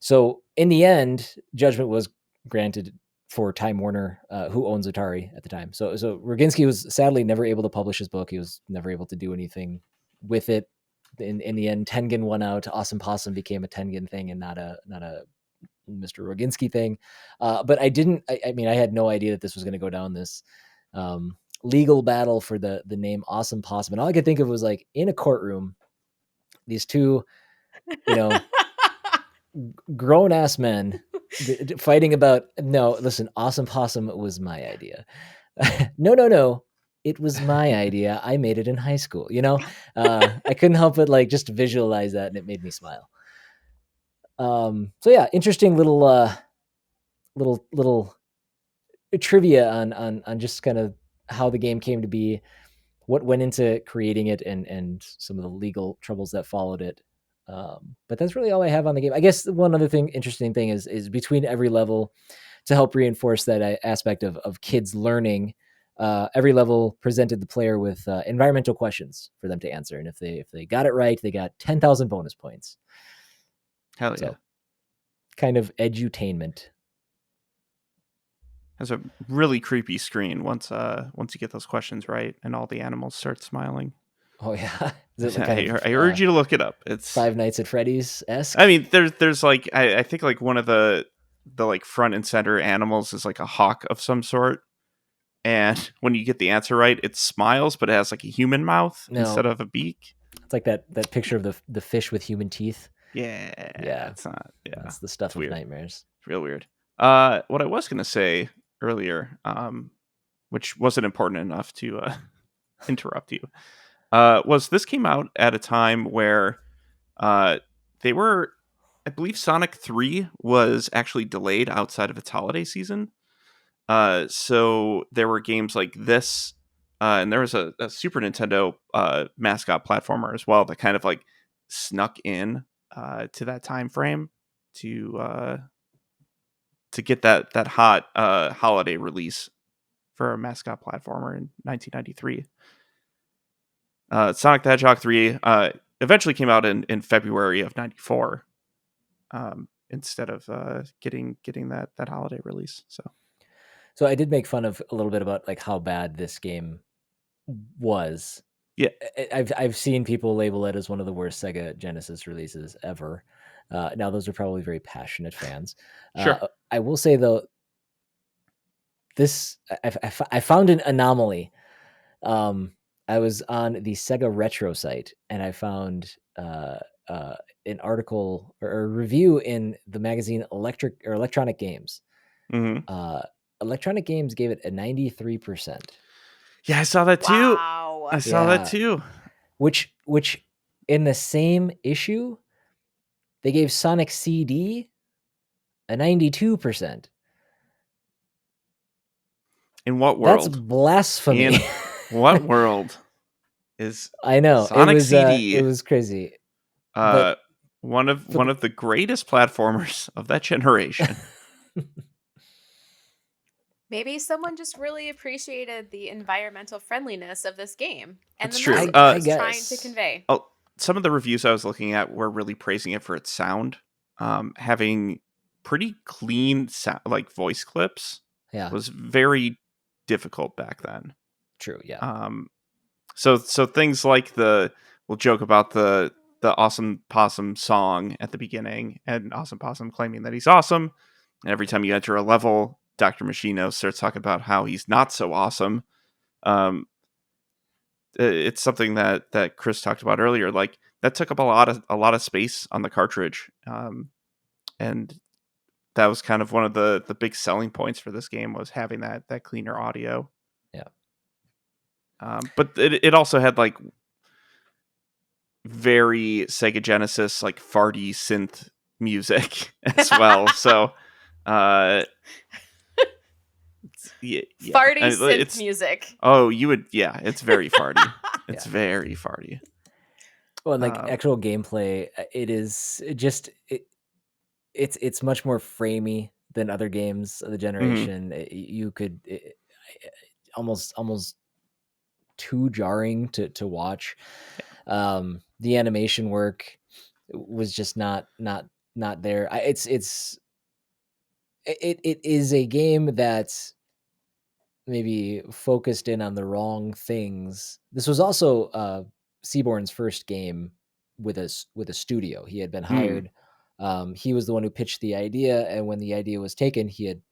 So in the end, judgment was granted for Time Warner, who owns Atari at the time. So Roginski was sadly never able to publish his book. He was never able to do anything with it. In the end, Tengen won out. Awesome Possum became a Tengen thing and not a Mr. Roginski thing. But I didn't. I mean, I had no idea that this was going to go down this legal battle for the name Awesome Possum, and all I could think of was like in a courtroom, these two, grown ass men fighting about. No, listen, Awesome Possum was my idea. No. It was my idea. I made it in high school. I couldn't help but like just visualize that, and it made me smile. So yeah, interesting little trivia on just kind of how the game came to be, what went into creating it, and some of the legal troubles that followed it. But that's really all I have on the game. I guess one other interesting thing is between every level, to help reinforce that aspect of kids learning. Every level presented the player with environmental questions for them to answer, and if they got it right, they got 10,000 bonus points. Hell yeah! So, kind of edutainment. Has a really creepy screen once you get those questions right, and all the animals start smiling. Oh yeah, I urge you to look it up. It's Five Nights at Freddy's-esque. I mean, there's like I think like one of the like front and center animals is like a hawk of some sort. And when you get the answer right, it smiles, but it has like a human mouth instead of a beak. It's like that picture of the fish with human teeth. Yeah. It's not. Yeah. That's the stuff of nightmares. It's real weird. What I was going to say earlier, which wasn't important enough to interrupt you, was this came out at a time where they were, I believe Sonic 3 was actually delayed outside of its holiday season. So there were games like this, and there was a Super Nintendo mascot platformer as well that kind of like snuck in to that time frame to get that hot holiday release for a mascot platformer in 1993. Sonic the Hedgehog 3 eventually came out in February of 94 instead of getting that holiday release. So I did make fun of a little bit about like how bad this game was. Yeah, I've seen people label it as one of the worst Sega Genesis releases ever. Now those are probably very passionate fans. Sure. I will say though, I found an anomaly. I was on the Sega Retro site and I found an article or a review in the magazine Electronic Games. Mm-hmm. Electronic Games gave it a 93%. Yeah, I saw that too. Wow. I saw that too. Which in the same issue, they gave Sonic CD a 92%. In what world? That's blasphemy. In what world is I know Sonic CD? It was crazy. One of the greatest platformers of that generation. Maybe someone just really appreciated the environmental friendliness of this game and That's the true. message I it's guess. trying to convey. Oh, some of the reviews I was looking at were really praising it for its sound, having pretty clean like voice clips. Yeah, was very difficult back then. true. Yeah. So things like we'll joke about the Awesome Possum song at the beginning, and Awesome Possum claiming that he's awesome. And every time you enter a level, Dr. Machino starts talking about how he's not so awesome. It's something that Chris talked about earlier. Like that took up a lot of space on the cartridge, and that was kind of one of the big selling points for this game was having that cleaner audio. Yeah. But it also had like very Sega Genesis like farty synth music as well. So yeah. Farty synth music. Oh, you would, yeah, it's very farty. It's very farty. Well, and like actual gameplay, it's much more framey than other games of the generation. You could almost too jarring to watch. The animation work was just not there. It is a game that's maybe focused in on the wrong things. This was also Seaborn's first game with a studio. He had been hired. He was the one who pitched the idea, and when the idea was taken, he had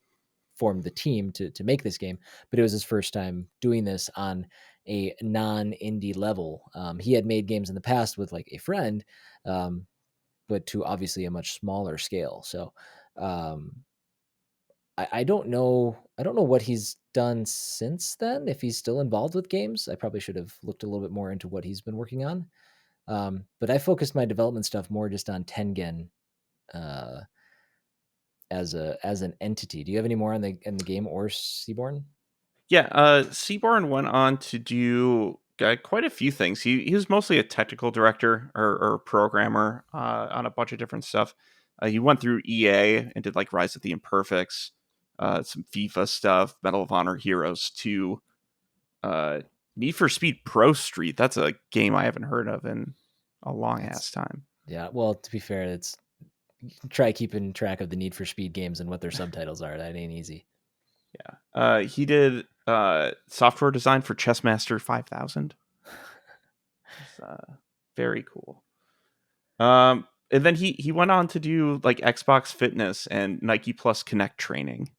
formed the team to make this game. But it was his first time doing this on a non-indie level. He had made games in the past with like a friend, but to obviously a much smaller scale. So I don't know. I don't know what he's done since then. If he's still involved with games, I probably should have looked a little bit more into what he's been working on. But I focused my development stuff more just on Tengen as an entity. Do you have any more in the game or Seaborn? Yeah, Seaborn went on to do quite a few things. He was mostly a technical director or programmer on a bunch of different stuff. He went through EA and did like Rise of the Imperfects, some FIFA stuff, Medal of Honor Heroes 2, Need for Speed Pro Street. That's a game I haven't heard of in a long ass time. Yeah, well, to be fair, it's try keeping track of the Need for Speed games and what their subtitles are. That ain't easy. Yeah, he did software design for Chessmaster 5000. It's very cool. And then he went on to do like Xbox Fitness and Nike Plus Connect training.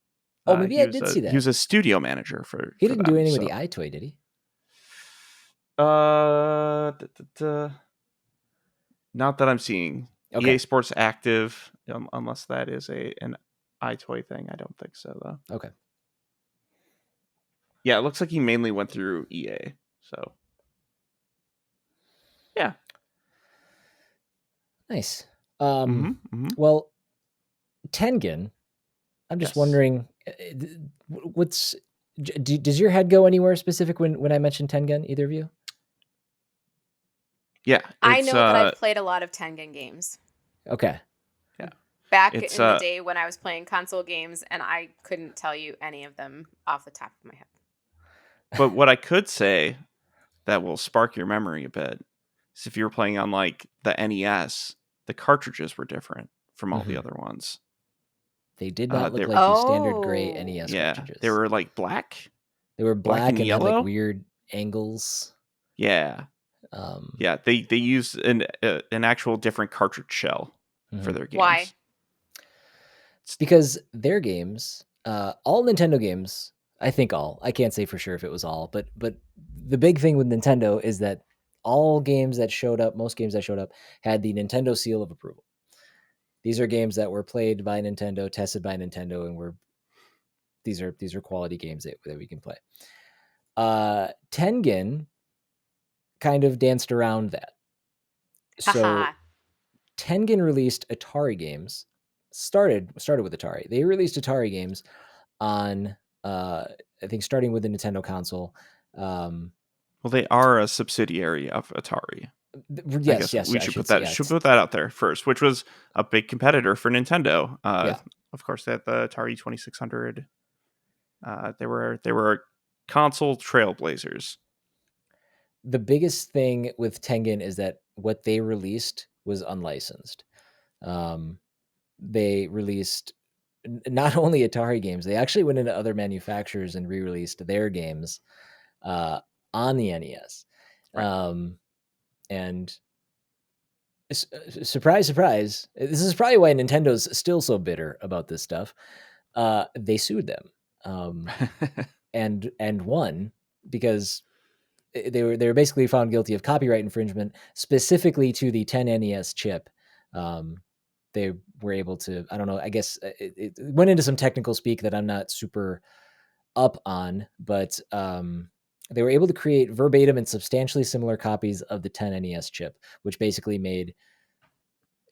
Oh, maybe I did see that. He was a studio manager for. He didn't do anything with the iToy, did he? Not that I'm seeing. Okay. EA Sports Active, unless that is an iToy thing. I don't think so though. Okay. Yeah, it looks like he mainly went through EA. So, yeah. Nice. Well, Tengen, I'm just wondering, does your head go anywhere specific when I mentioned Tengen, either of you? Yeah. I know that I've played a lot of Tengen games. Okay. Yeah. Back in the day when I was playing console games, and I couldn't tell you any of them off the top of my head. But what I could say that will spark your memory a bit is if you were playing on like the NES, the cartridges were different from all the other ones. They did not look like the standard gray NES cartridges. They were like black. They were black and yellow. had like weird angles. Yeah. They used an actual different cartridge shell for their games. Why? It's because their games, all Nintendo games, I think all. I can't say for sure if it was all, but the big thing with Nintendo is that all games that showed up, most games that showed up, had the Nintendo seal of approval. These are games that were played by Nintendo, tested by Nintendo, and these are quality games that we can play. Tengen kind of danced around that. So Tengen released Atari games. Started with Atari. They released Atari games on I think starting with the Nintendo console. Well, they are a subsidiary of Atari. Yes. We should put that out there first, which was a big competitor for Nintendo. Of course, they had the Atari 2600. They were console trailblazers. The biggest thing with Tengen is that what they released was unlicensed. They released not only Atari games, they actually went into other manufacturers and re-released their games on the NES. Right. And surprise, surprise, this is probably why Nintendo's still so bitter about this stuff. They sued them and won because they were basically found guilty of copyright infringement, specifically to the 10 NES chip. They were able to, I don't know, I guess it went into some technical speak that I'm not super up on, but they were able to create verbatim and substantially similar copies of the 10 NES chip, which basically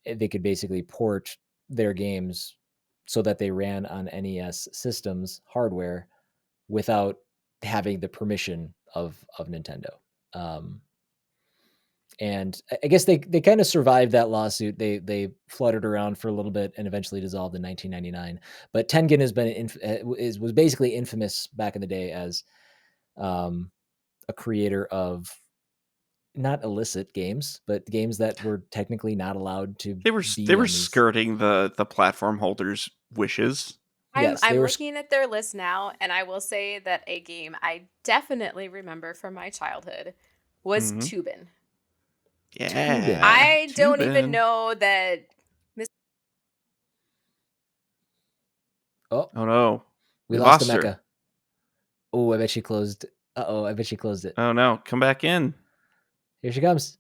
they could basically port their games so that they ran on NES systems hardware without having the permission of Nintendo. And I guess they kind of survived that lawsuit. They fluttered around for a little bit and eventually dissolved in 1999. But Tengen was basically infamous back in the day as a creator of not illicit games, but games that were technically not allowed to. They were skirting the platform holders' wishes. I'm looking at their list now, and I will say that a game I definitely remember from my childhood was Tubin. Yeah. I don't even Tubin. know that. Oh, Oh no. we We lost lost the her. mecha. Oh, I bet she closed. Uh-oh, I bet she closed it. Oh no. Come back in. Here she comes.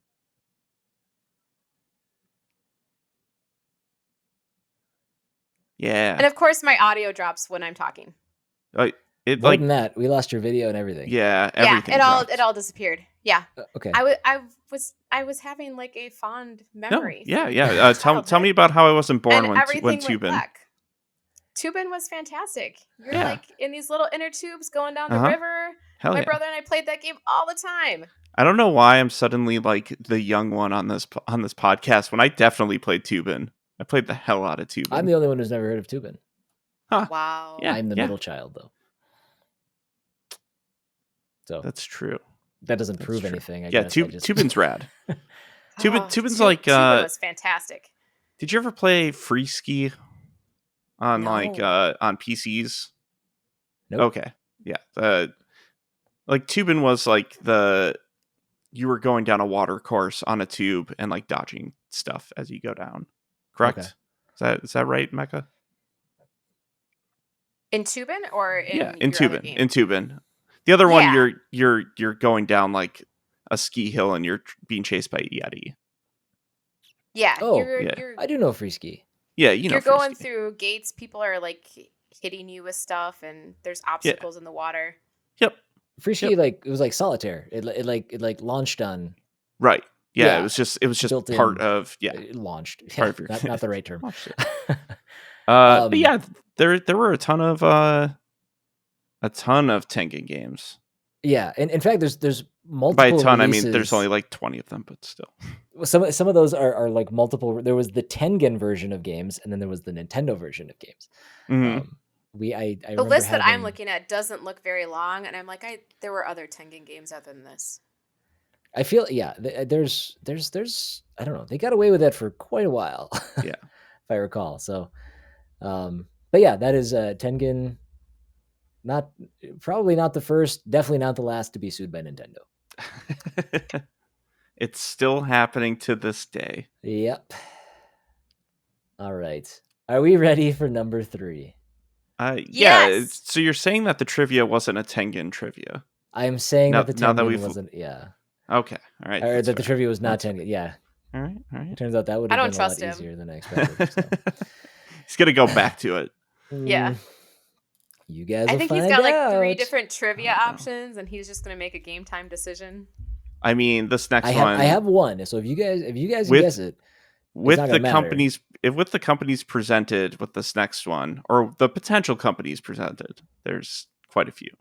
Yeah. And of course, my audio drops when I'm talking. It More like than that, we lost your video and everything. yeah, everything. Yeah, dropped. it all disappeared. Yeah. Okay. I was having like a fond memory. No, yeah. from my Tell me childhood. about how I wasn't born And when everything went Tubin. black. Tubin was fantastic. You're Yeah. like in these little inner tubes going down the Uh-huh. river. Hell My yeah. brother and I played that game all the time. I don't know why I'm suddenly like the young one on this podcast when I definitely played Tubin. I played the hell out of Tubin. I'm the only one who's never heard of Tubin. Huh. Wow. Yeah, I'm the middle child, though. So that's true. that doesn't That's prove true. anything. I Yeah, guess. Tubin's rad. Tubin's Oh, like. Tubin was fantastic. Did you ever play Free Ski on like No. on PCs? Nope. Okay, yeah. Like Tubin was like you were going down a water course on a tube and like dodging stuff as you go down. Correct? Okay. Is that right, Mecca? In Tubin or in Yeah, in your other Tubin. game? In Tubin. The other one, Yeah. you're going down like a ski hill and you're being chased by Yeti. Yeah. Oh, you're I do know free ski. Yeah, you know. you're Free going ski. through gates. People are like hitting you with stuff, and there's obstacles in the water. Yep. Free ski, Yep. like it was like solitaire. It launched on. Right. Yeah, Yeah, it was just built part in. of It launched. part of your not the right term. Launched it. But yeah, there were a ton of Tengen games. Yeah, and in fact, there's multiple. By a ton, I releases. mean there's only like 20 of them, but still. Some of those are like multiple. There was the Tengen version of games, and then there was the Nintendo version of games. Mhm. I The remember list that I'm having- looking at doesn't look very long, and I'm like, there were other Tengen games other than this. I feel there's I don't know, they got away with that for quite a while. Yeah. If I recall. So but yeah, that is Tengen, probably not the first, definitely not the last to be sued by Nintendo. It's still happening to this day. Yep. All right. Are we ready for number 3? Yeah. Yes! So you're saying that the trivia wasn't a Tengen trivia? I'm saying Now- that the now that Tengen we've- wasn't, yeah. Okay. All right. Or that's that the fair. trivia was not That's Tengen. Yeah. All right. It turns out that would I have don't been a lot trust him. easier than I expected. So. He's gonna go back to it. Yeah. You guys I will think find he's got like 3 out. different trivia Oh. options, and he's just gonna make a game time decision. I mean, this next I one. have one. So if you guys can With- guess it, with not the gonna matter. companies with the companies presented with this next one, or the potential companies presented, there's quite a few.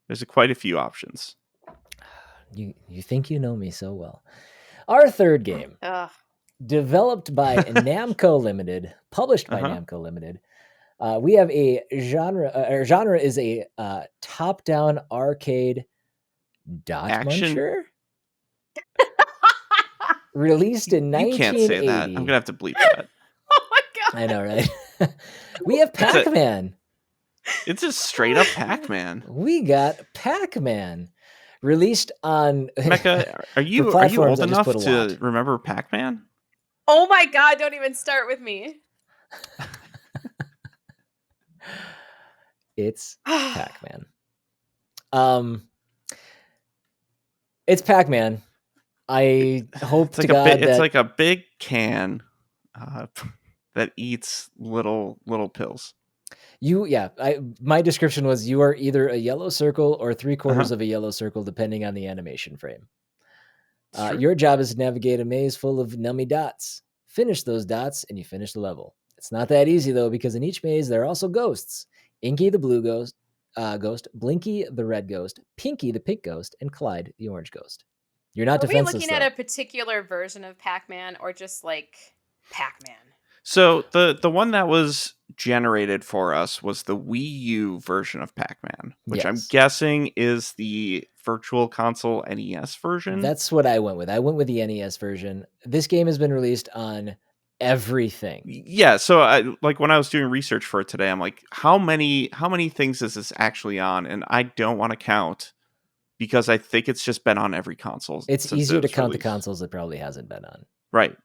There's quite a few options. you think you know me so well. Our third game, Ugh. developed by Namco Limited, published by Uh-huh. Namco Limited. We have a genre is a top-down arcade dot Action- muncher. Released in You 1980. can't say that. I'm gonna have to bleep that. Oh my god. I know, right? We have That's it. Pac-Man. It's just straight up Pac-Man. We got Pac-Man. Released on Mecca, are you platforms, old I just enough put a to lot. remember Pac-Man? Oh my god, don't even start with me. It's Pac-Man. It's Pac-Man. I hope It's to like God it's that like a big can that eats little pills. my description was you are either a yellow circle or 3/4 Uh-huh. of a yellow circle, depending on the animation frame. Sure. Your job is to navigate a maze full of nummy dots. Finish those dots and you finish the level. It's not that easy though, because in each maze there are also ghosts. Inky the blue ghost, Blinky the red ghost, Pinky the pink ghost, and Clyde the orange ghost. You're not Are we defenseless. looking though. at a particular version of Pac-Man or just like Pac-Man? So the one that was generated for us was the Wii U version of Pac-Man, which I'm Yes. guessing is the Virtual Console NES version. That's what I went with. I went with the NES version. This game has been released on everything. Yeah, so when I was doing research for it today, I'm like, how many things is this actually on? And I don't want to count because I think it's just been on every console. It's since easier it to was count the released. consoles it probably hasn't been on. Right.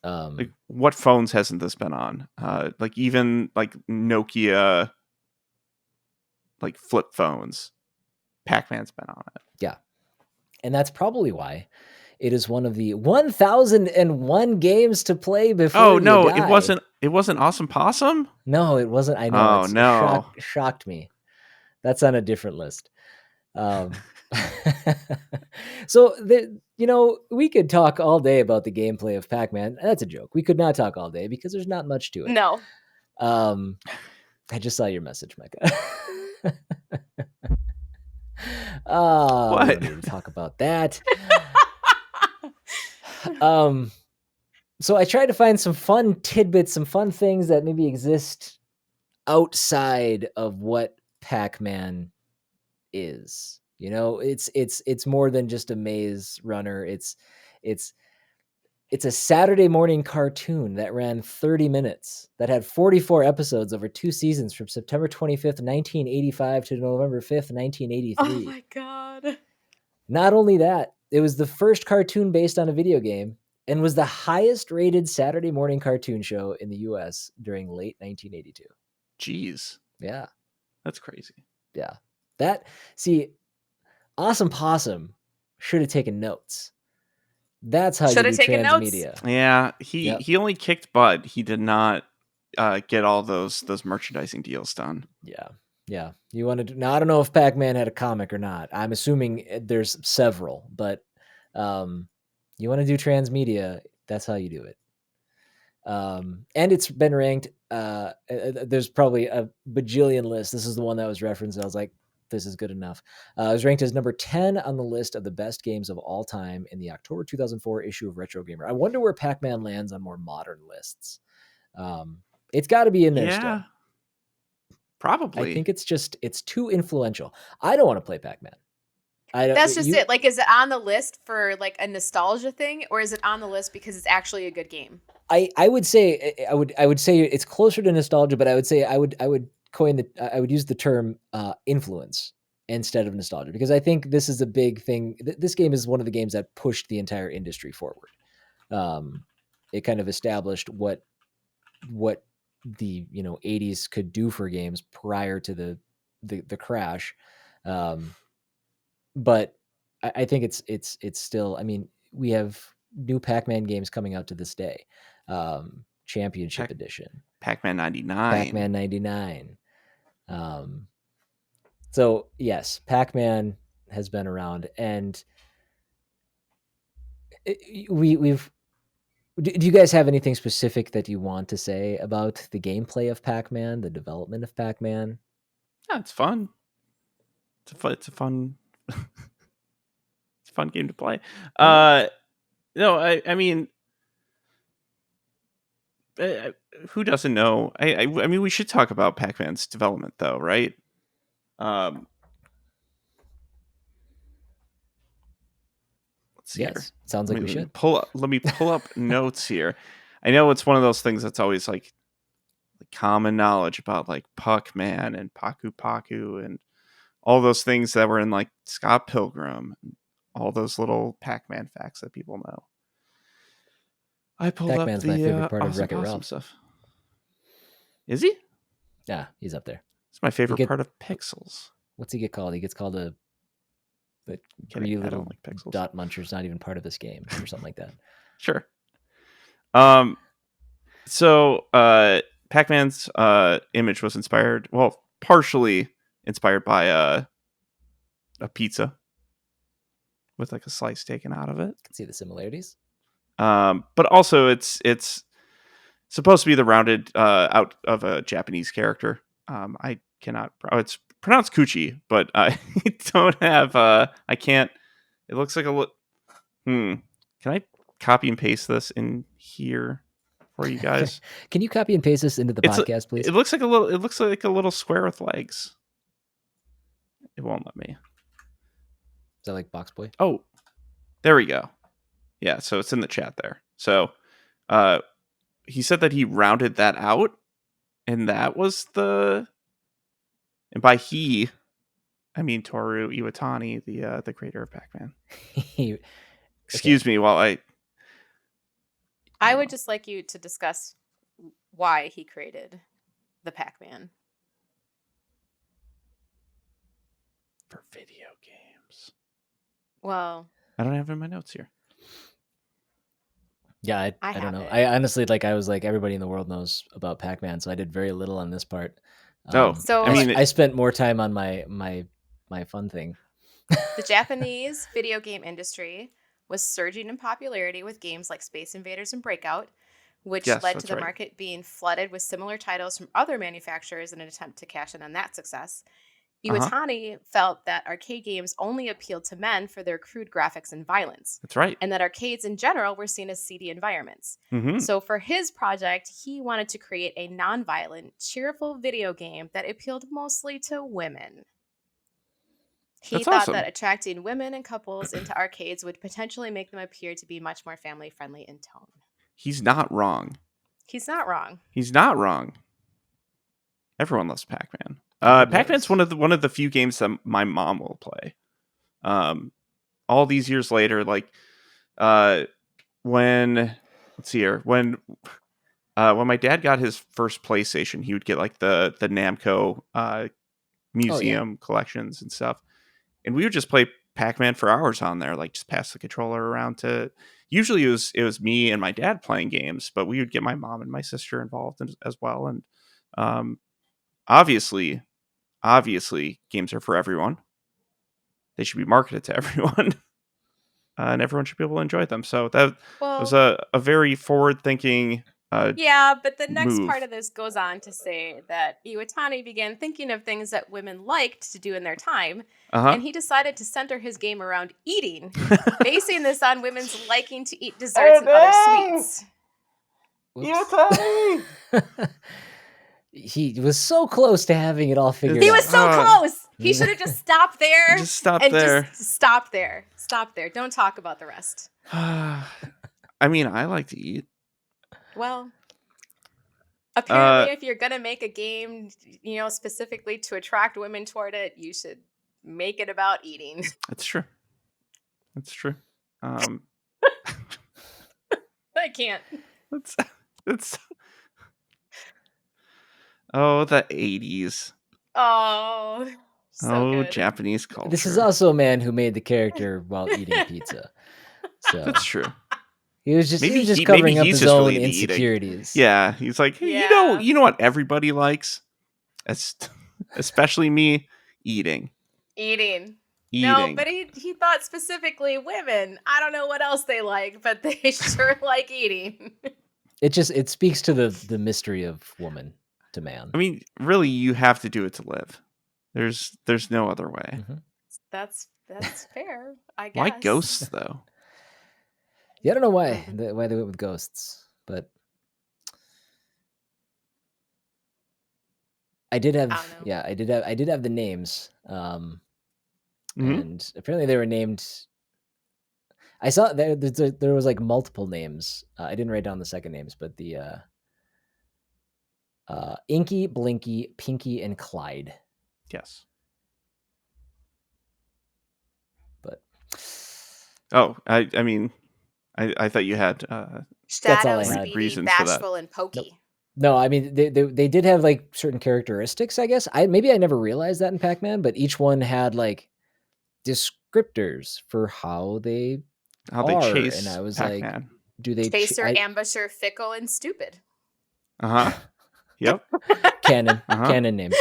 Um, Like, what phones hasn't this been on? Like even like Nokia, like flip phones. Pac-Man's been on it. yeah. And that's probably why it is one of the 1001 games to play before Oh you no, die. it wasn't Awesome Possum? No, it wasn't. I know. Oh, It no. shocked me. That's on a different list. So we could talk all day about the gameplay of Pac-Man. That's a joke. We could not talk all day because there's not much to it. No. I just saw your message, Micah. Oh, we What? don't need to talk about that. So I tried to find some fun tidbits, some fun things that maybe exist outside of what Pac-Man is. It's more than just a maze runner. It's a Saturday morning cartoon that ran 30 minutes, that had 44 episodes over 2 seasons from September 25th, 1985 to November 5th, 1983. Oh my god. Not only that, it was the first cartoon based on a video game and was the highest rated Saturday morning cartoon show in the US during late 1982. Jeez. Yeah. That's crazy. Yeah. Awesome Possum should have taken notes. That's how Should you have do taken notes. transmedia. Yeah, Yep. he only kicked butt. He did not get all those merchandising deals done. Yeah. Yeah. You want to now I don't know if Pac-Man had a comic or not. I'm assuming there's several, but you want to do transmedia, that's how you do it. And it's been ranked there's probably a bajillion lists. This is the one that was referenced. I was like, this is good enough. It was ranked as number 10 on the list of the best games of all time in the October 2004 issue of Retro Gamer. I wonder where Pac-Man lands on more modern lists. It's got to be in there still. Probably. I think it's too influential. I don't want to play Pac-Man. That's just it. Like, is it on the list for like a nostalgia thing, or is it on the list because it's actually a good game? I would say it's closer to nostalgia, but I would say I would use the term influence instead of nostalgia, because I think this is a big thing. This game is one of the games that pushed the entire industry forward. It kind of established what the 80s could do for games prior to the crash. But I think it's still, I mean, we have new Pac-Man games coming out to this day. Championship Edition. Pac-Man 99. Pac-Man 99. So yes, Pac-Man has been around, and we've. Do you guys have anything specific that you want to say about the gameplay of Pac-Man, the development of Pac-Man? Yeah, it's fun. It's a fun game to play. No, I mean, who doesn't know? I mean, we should talk about Pac-Man's development, though, right? Let's see here. Sounds like we should. Let me pull up notes here. I know it's one of those things that's always like common knowledge about like Pac-Man and Paku Paku and all those things that were in like Scott Pilgrim, all those little Pac-Man facts that people know. I pulled Pac-Man's up the my favorite part of Awesome Wreck-It Possum Ralph. stuff. Is he? Yeah, he's up there. It's my favorite part of Pixels. What's he get called? He gets called a greedy I little don't like Pixels. dot muncher's not even part of this game or something like that. Sure. So Pac-Man's image was partially inspired by a pizza with like a slice taken out of it. I can see the similarities. But also it's supposed to be the rounded out of a Japanese character. I cannot. It's pronounced Coochie, but I don't have. I can't. It looks like a. Can I copy and paste this in here for you guys? Can you copy and paste this into the podcast, please? It looks like a little. It looks like a little square with legs. It won't let me. Is that like Box Boy? Oh, there we go. Yeah, so it's in the chat there. So, he said that he rounded that out, and that was and by he, I mean Toru Iwatani, the creator of Pac-Man. He- Excuse me while I would just like you to discuss why he created the Pac-Man. for video games. Well, I don't have it in my notes here. Yeah, I I don't know. have it. I honestly I was like everybody in the world knows about Pac-Man, so I did very little on this part. So- I mean, I spent more time on my fun thing. the Japanese video game industry was surging in popularity with games like Space Invaders and Breakout, which Yes, led to that's the right. market being flooded with similar titles from other manufacturers in an attempt to cash in on that success. Iwatani felt that arcade games only appealed to men for their crude graphics and violence, that's right. and that arcades in general were seen as seedy environments. Mm-hmm. So for his project, he wanted to create a non-violent, cheerful video game that appealed mostly to women. He That's thought awesome. that attracting women and couples into arcades would potentially make them appear to be much more family-friendly in tone. He's not wrong. He's not wrong. He's not wrong. Everyone loves Pac-Man. Everyone Pac-Man's does. one of the few games that my mom will play. All these years later, like when let's see here, when my dad got his first PlayStation, he would get like the Namco museum collections and stuff, and we would just play Pac-Man for hours on there, like just pass the controller around to. Usually it was me and my dad playing games, but we would get my mom and my sister involved as well, and obviously games are for everyone. They should be marketed to everyone. And everyone should be able to enjoy them. So that was a very forward-thinking yeah, but the next move. part of this goes on to say that Iwatani began thinking of things that women liked to do in their time, and he decided to center his game around eating, basing this on women's liking to eat desserts and other sweets. Whoops. He was so close to having it all figured out. He was so close. He should have just stopped there. Just stop and there. Just stop there. Stop there. Don't talk about the rest. I mean, I like to eat. Well, apparently, if you're gonna make a game, specifically to attract women toward it, you should make it about eating. That's true. That's true. I can't. It's oh, the 80s. Oh, so good. Japanese culture. This is also a man who made the character while eating pizza. So That's true. he was just Maybe covering up he's his just own really into eating. insecurities. Yeah, he's like, hey, Yeah. you know what everybody likes, especially me, eating. No, but he thought specifically women. I don't know what else they like, but they sure like eating. It speaks to the mystery of woman to man. I mean, really, you have to do it to live. There's no other way. Mm-hmm. That's fair, I guess. Why ghosts though? Yeah, I don't know why they went with ghosts, but I did have I did have the names, and apparently they were named. I saw there was like multiple names. I didn't write down the second names, but the Inky, Blinky, Pinky, and Clyde. Yes. But I mean, I thought you had That's all I Shadow, had. Speedy, Reasons for that. Bashful, and Pokey. no, I mean they did have like certain characteristics. I guess I never realized that in Pac-Man, but each one had like descriptors for how they chase, and I was Pac-Man. like, do they Chaser, Ambusher, Fickle, and Stupid. Yep. canon name.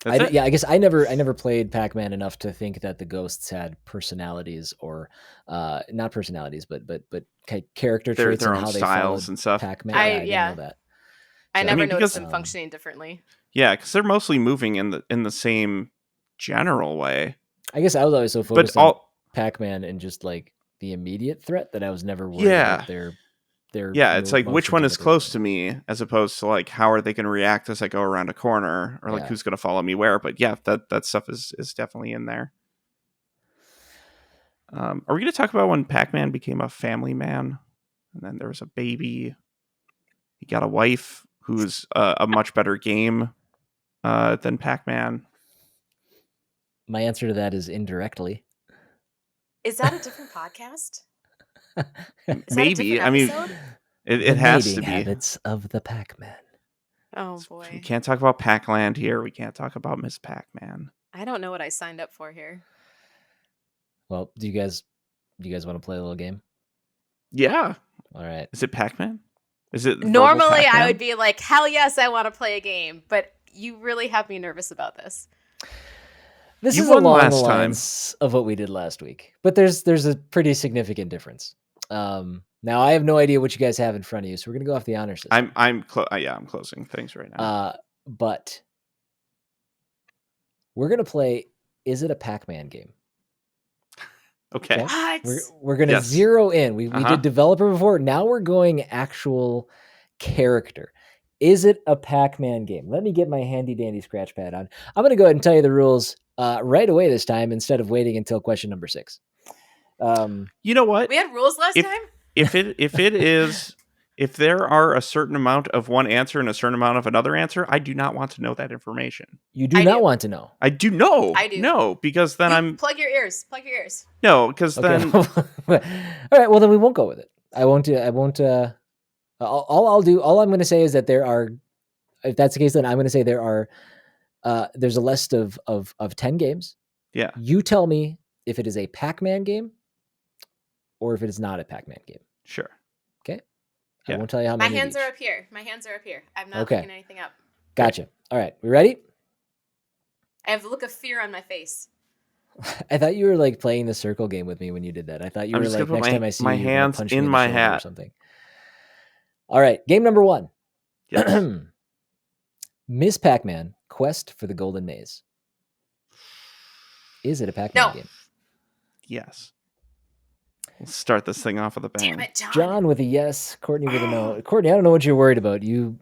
That's it. Yeah, I guess I never played Pac-Man enough to think that the ghosts had personalities or not personalities, but character Their traits and own how they styles followed and stuff. Pac-Man. I didn't know that. I So- never I mean, noticed because- them functioning differently. Yeah, because they're mostly moving in the same general way. I guess I was always so But focused on Pac-Man and just like the immediate threat that I was never worried about their it's like which one is close to me, as opposed to like how are they going to react as I go around a corner, or like who's going to follow me where. But yeah, that stuff is definitely in there. Are we going to talk about when Pac-Man became a family man, and then there was a baby? He got a wife who's a much better game than Pac-Man. My answer to that is indirectly. Is that a different podcast? Is that a Maybe. different I mean, episode? it has mating to be. habits of the Pac-Man. Oh We boy. can't talk about Pac-Land here. We can't talk about Miss Pac-Man. I don't know what I signed up for here. Well, do you guys want to play a little game? Yeah. All right. Is it Pac-Man? Is it verbal Normally I Pac-Man? would be like, hell yes, I want to play a game, but you really have me nervous about this. This You is won along last the time. lines of what we did last week, but there's a pretty significant difference. Now I have no idea what you guys have in front of you, so we're gonna go off the honor system. I'm closing things right now. But we're gonna play. Is it a Pac-Man game? Okay. What? We're gonna Yes. zero in. We Uh-huh. did developer before. Now we're going actual character. Is it a Pac-Man game? Let me get my handy dandy scratch pad on. I'm gonna go ahead and tell you the rules right away this time instead of waiting until question number 6. You know what? We had rules last If- time? If there are a certain amount of one answer and a certain amount of another answer, I do not want to know that information. You do I not do. want to know. I do know. I do. No, because then Plug your ears. Plug your ears. because Okay. then All right. Well, then we won't go with it. I won't. All I'm going to say is that there are. If that's the case, then I'm going to say there are. There's a list of 10 games. yeah. You tell me if it is a Pac-Man game, or if it is not a Pac-Man game. Sure. I Yeah. won't tell you how My many. hands of are each. up here. My hands are up here. I'm not Okay. looking anything up. Gotcha. All right. We ready? I have a look of fear on my face. I thought you were like playing the circle game with me when you did that. I thought you I'm were just like, gonna put next time I see my you, you're gonna hands punch me in the my shoulder or hat. something. All right. Game number 1. Yes. Ms. Pac-Man, Quest for the Golden Maze. Is it a Pac-Man No. game? Yes. Let's start this thing off with a bang. Damn it, John. John with a yes, Courtney with a no. Courtney, I don't know what you're worried about. You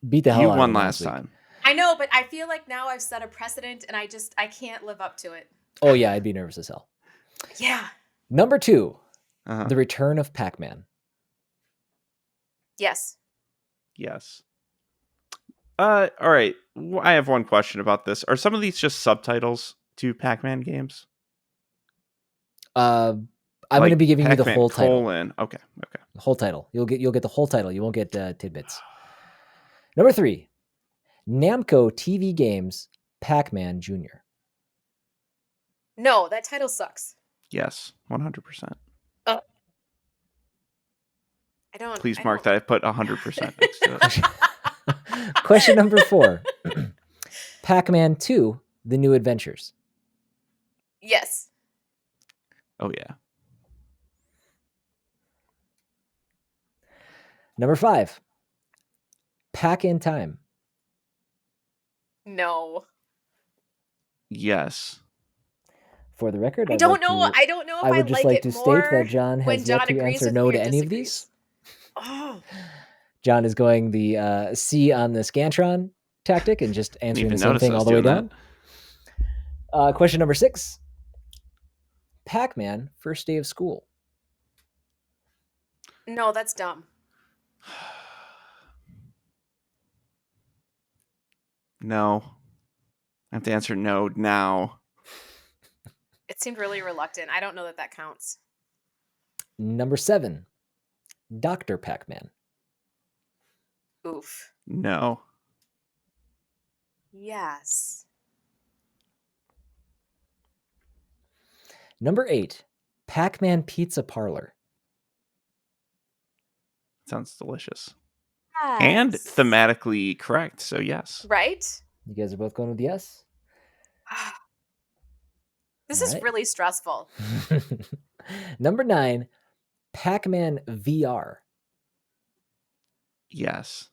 beat the hell You out of won him last week. time. I know, but I feel like now I've set a precedent and I can't live up to it. Oh yeah, I'd be nervous as hell. Yeah. Number 2, Uh-huh. The Return of Pac-Man. Yes. Yes. All right. I have one question about this. Are some of these just subtitles to Pac-Man games? I'm going to Like be giving you the Pac-Man whole title. colon. Okay. The whole title. You'll get the whole title. You won't get tidbits. Number 3, Namco TV games Pac-Man Jr. No, that title sucks. Yes. 100%. I don't. Please I mark don't- that I put 100% next to it. Question number 4, Pac-Man 2: The New Adventures. Yes. Oh yeah. Number 5, Pac in Time. No. Yes. For the record, I I'd don't like know. to- I don't know if I would just like it to state more that John when has yet John to agrees answer with no me to or any of disagrees. these. Oh. John is going the C on the Scantron tactic and just answering even the same notice thing I all was the way doing down. Question number 6, Pac-Man: First Day of School. No, that's dumb. No. I have to answer no now. It seemed really reluctant. I don't know that counts. Number 7, Dr. Pac-Man. Oof. No. Yes. Number 8, Pac-Man Pizza Parlor. Sounds delicious. And Yes. thematically correct. So yes. Right? You guys are both going with yes? This All is right. really stressful. Number 9, Pac-Man VR. Yes.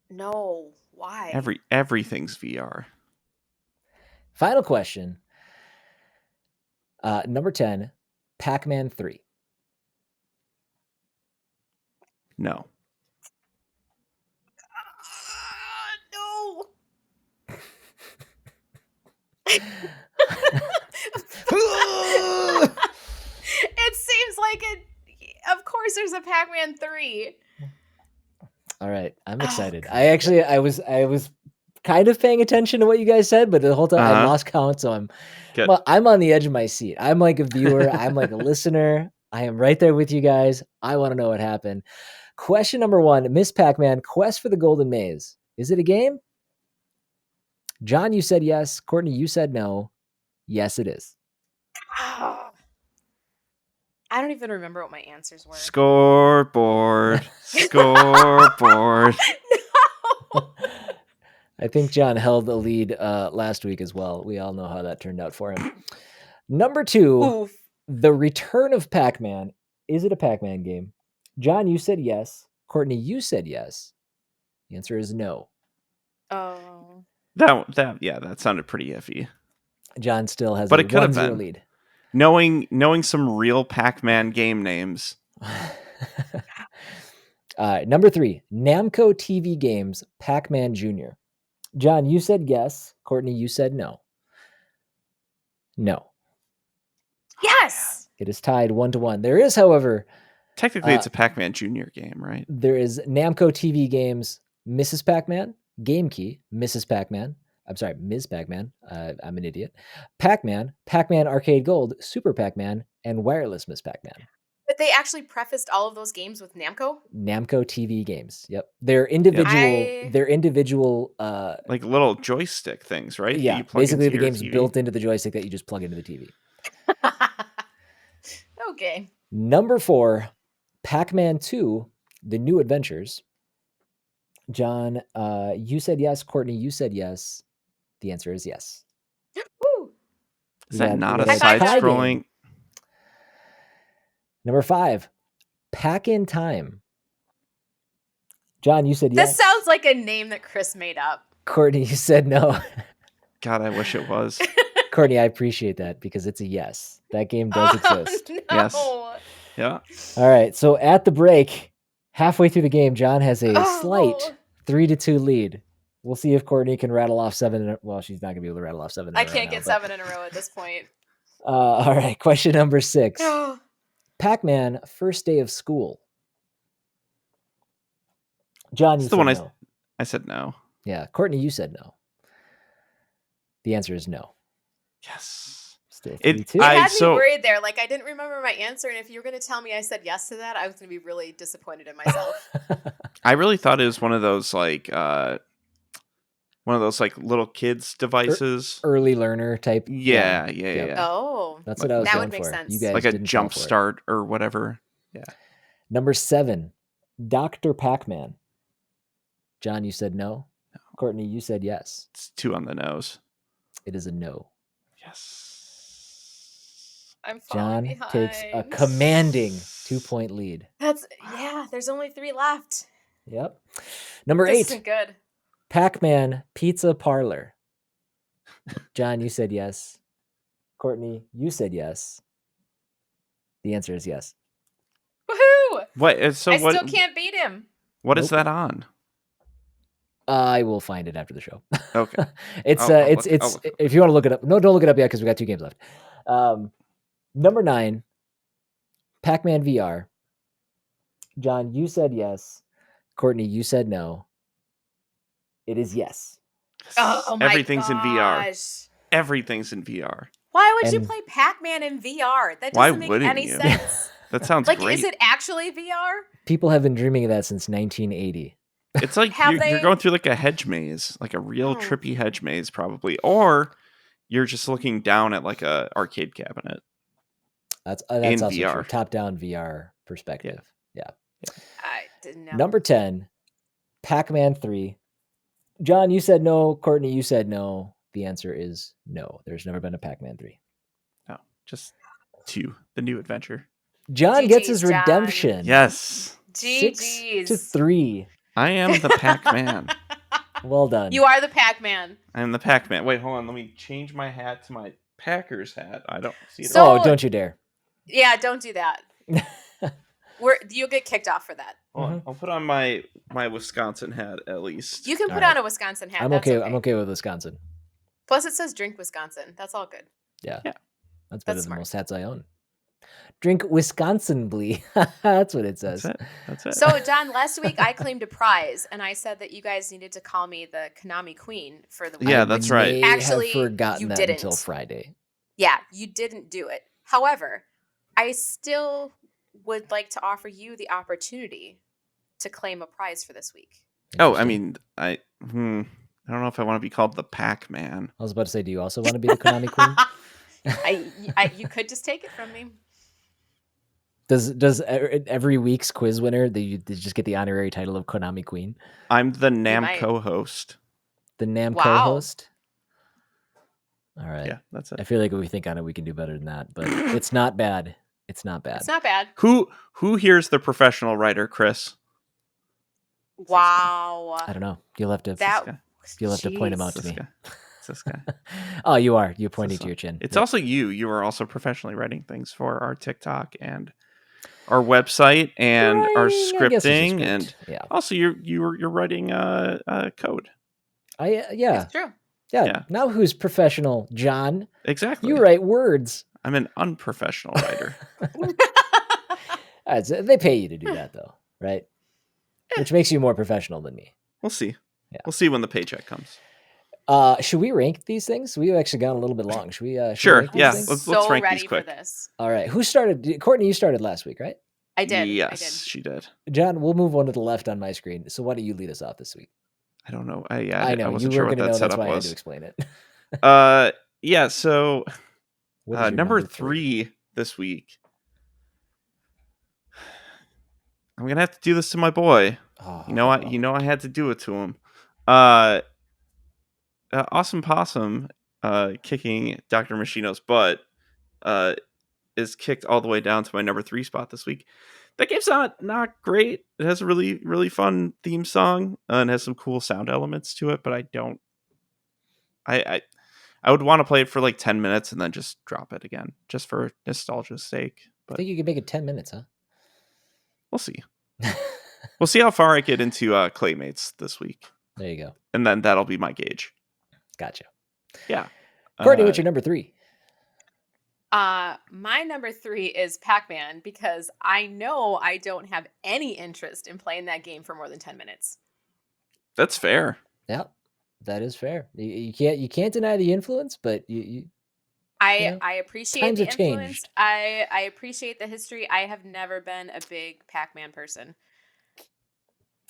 No. Why? Everything's VR. Final question. Number 10, Pac-Man 3. No. No. It seems like it. Of course, there's a Pac-Man 3. All right, I'm Oh, excited. God. I was kind of paying attention to what you guys said, but the whole time I Uh-huh. lost count, so Good. I'm on the edge of my seat. I'm like a viewer. I'm like a listener. I am right there with you guys. I want to know what happened. Question number 1, Miss Pac-Man, Quest for the Golden Maze. Is it a game? John, you said yes. Courtney, you said no. Yes, it is. I don't even remember what my answers were. Scoreboard. Scoreboard. No. I think John held the lead last week as well. We all know how that turned out for him. Number 2, Oof. The Return of Pac-Man. Is it a Pac-Man game? John, you said yes. Courtney, you said yes. The answer is no. Oh. That sounded pretty iffy. John still has But a it could have 1-0 been. lead. Knowing some real Pac-Man game names. Number 3, Namco TV games, Pac-Man Jr. John, you said yes. Courtney, you said no. No. Yes. It is tied 1-1. There is, however, Technically, it's a Pac-Man Junior game, right? there is Namco TV games, Mrs. Pac-Man, Game Key, Mrs. Pac-Man. I'm sorry, Ms. Pac-Man. I'm an idiot. Pac-Man, Pac-Man Arcade Gold, Super Pac-Man, and Wireless Miss Pac-Man. But they actually prefaced all of those games with Namco. Namco TV games. Yep. They're individual Like little joystick things, right? that yeah, you plug basically into the your game's TV. built into the joystick that you just plug into the TV. Okay. Number 4, Pac-Man 2, The New Adventures. John, you said yes. Courtney, you said yes. The answer is yes. Woo. Is that Yeah, not we a had a tie side-scrolling? game. Number 5, Pack in Time. John, you said yes. This sounds like a name that Chris made up. Courtney, you said no. God, I wish it was. Courtney, I appreciate that because it's a yes. That game does exist. No. Yes. Yeah. All right. So at the break, halfway through the game, John has a Oh. slight 3-2 lead. We'll see if Courtney can rattle off 7. Well, she's not going to be able to rattle off 7. I can't get 7 in a row at this point. All right. Question number 6. Pac-Man, First Day of School. John, you It's the said one no. I said no. Yeah. Courtney, you said no. The answer is no. Yes. Stay It- 3-2. I had so- me worried there. Like, I didn't remember my answer, and if you were going to tell me I said yes to that, I was going to be really disappointed in myself. I really thought it was one of those like little kids devices. Early learner type. Yeah. Oh. That's what I was That going would make for. sense. You guys Like a didn't fall jump for it. start or whatever. Number 7, Dr. Pac-Man. John, you said no. Courtney, you said yes. It's 2 on the nose. It is a no. Yes. I'm John falling behind. takes a commanding 2-point lead. There's only 3 left. Yep. Number This 8, isn't good. Pac-Man Pizza Parlor. John, you said yes. Courtney, you said yes. The answer is yes. Woohoo! What? So I what? still can't beat him. What is Nope. that on? I will find it after the show. Okay. It's I'll it's look- I'll it's look it up. if you want to look it up. No, don't look it up yet because we got 2 games left. Number 9, Pac-Man VR. John, you said yes. Courtney, you said no. It is yes. Oh my Everything's in VR. gosh. Everything's in VR. Why would you And- play Pac-Man in VR? That Why doesn't make wouldn't any you? sense. That sounds Like, great. is it actually VR? People have been dreaming of that since 1980. It's like Have you're they- going through like a hedge maze, like a real Oh. trippy hedge maze, probably, or you're just looking down at like a arcade cabinet. That's In also true. VR. Top-down VR perspective. I didn't know. Number 10, Pac-Man 3. John, you said no. Courtney, you said no. The answer is no. There's never been a Pac-Man 3. No, just 2. The New Adventure. John gets his GG's, John. redemption. Yes, 6-3. 6-3. I am the Pac-Man. Well done. You are the Pac-Man. I am the Pac-Man. Wait, hold on. Let me change my hat to my Packers hat. I don't see it. So- Oh, don't you dare. Yeah, don't do that. You'll get kicked off for that. Hold on. I'll put on my Wisconsin hat at least. You can All put right. on a Wisconsin hat. I'm That's okay. I'm okay with Wisconsin. Plus, it says drink Wisconsin. That's all good. Yeah. Yeah. That's better That's than smart. most hats I own. Drink Wisconsin Blee. That's what it says. That's it. So, John, last week I claimed a prize, and I said that you guys needed to call me the Konami Queen for the week. Yeah, that's right. May Actually, have forgotten you that didn't. until Friday. Yeah, you didn't do it. However, I still would like to offer you the opportunity to claim a prize for this week. Oh, I mean, I don't know if I want to be called the Pac-Man. I was about to say, do you also want to be the Konami Queen? You could just take it from me. Does every week's quiz winner they just get the honorary title of Konami Queen? I'm the might. Namco host. The Namco Wow. host? All right. Yeah, that's it. I feel like if we think on it, we can do better than that, but it's not bad. It's not bad. It's not bad. Who here's the professional writer, Chris? Wow. I don't know. You'll have to point him out to It's me. this guy. It's this guy. Oh, you are. You're pointing It's to your chin. It's also you. You are also professionally writing things for our TikTok and our website and our Writing, I guess, is a scripting, script. and Yeah. also you're writing code. Yeah. It's true. Yeah. Now who's professional, John? Exactly. You write words. I'm an unprofessional writer. They pay you to do that, though, right? Which makes you more professional than me. We'll see. Yeah. We'll see when the paycheck comes. Should we rank these things? We've actually gone a little bit long. Should we? Sure, rank these yeah. things? Let's rank ready these quick. for this. All right. Who started? Courtney, you started last week, right? I did. Yes, she did. John, we'll move one to the left on my screen. So why don't you lead us off this week? I don't know. I know I wasn't you sure were what going to that know. That's setup why I had to was. explain it. Yeah. So What is your number three this week. I'm gonna have to do this to my boy. Oh, I had to do it to him. Awesome Possum kicking Dr. Machino's butt is kicked all the way down to my number 3 spot this week. That game's not great. It has a really, really fun theme song and has some cool sound elements to it, but I would want to play it for like 10 minutes and then just drop it again, just for nostalgia's sake. I But think you could make it 10 minutes, huh? we'll see. We'll see how far I get into Claymates this week. There you go. And then that'll be my gauge. Gotcha. Yeah. Courtney, what's your number 3? My number 3 is Pac-Man because I know I don't have any interest in playing that game for more than 10 minutes. That's fair. Yeah, that is fair. You can't deny the influence, but I appreciate times the have influence. changed. I appreciate the history. I have never been a big Pac-Man person.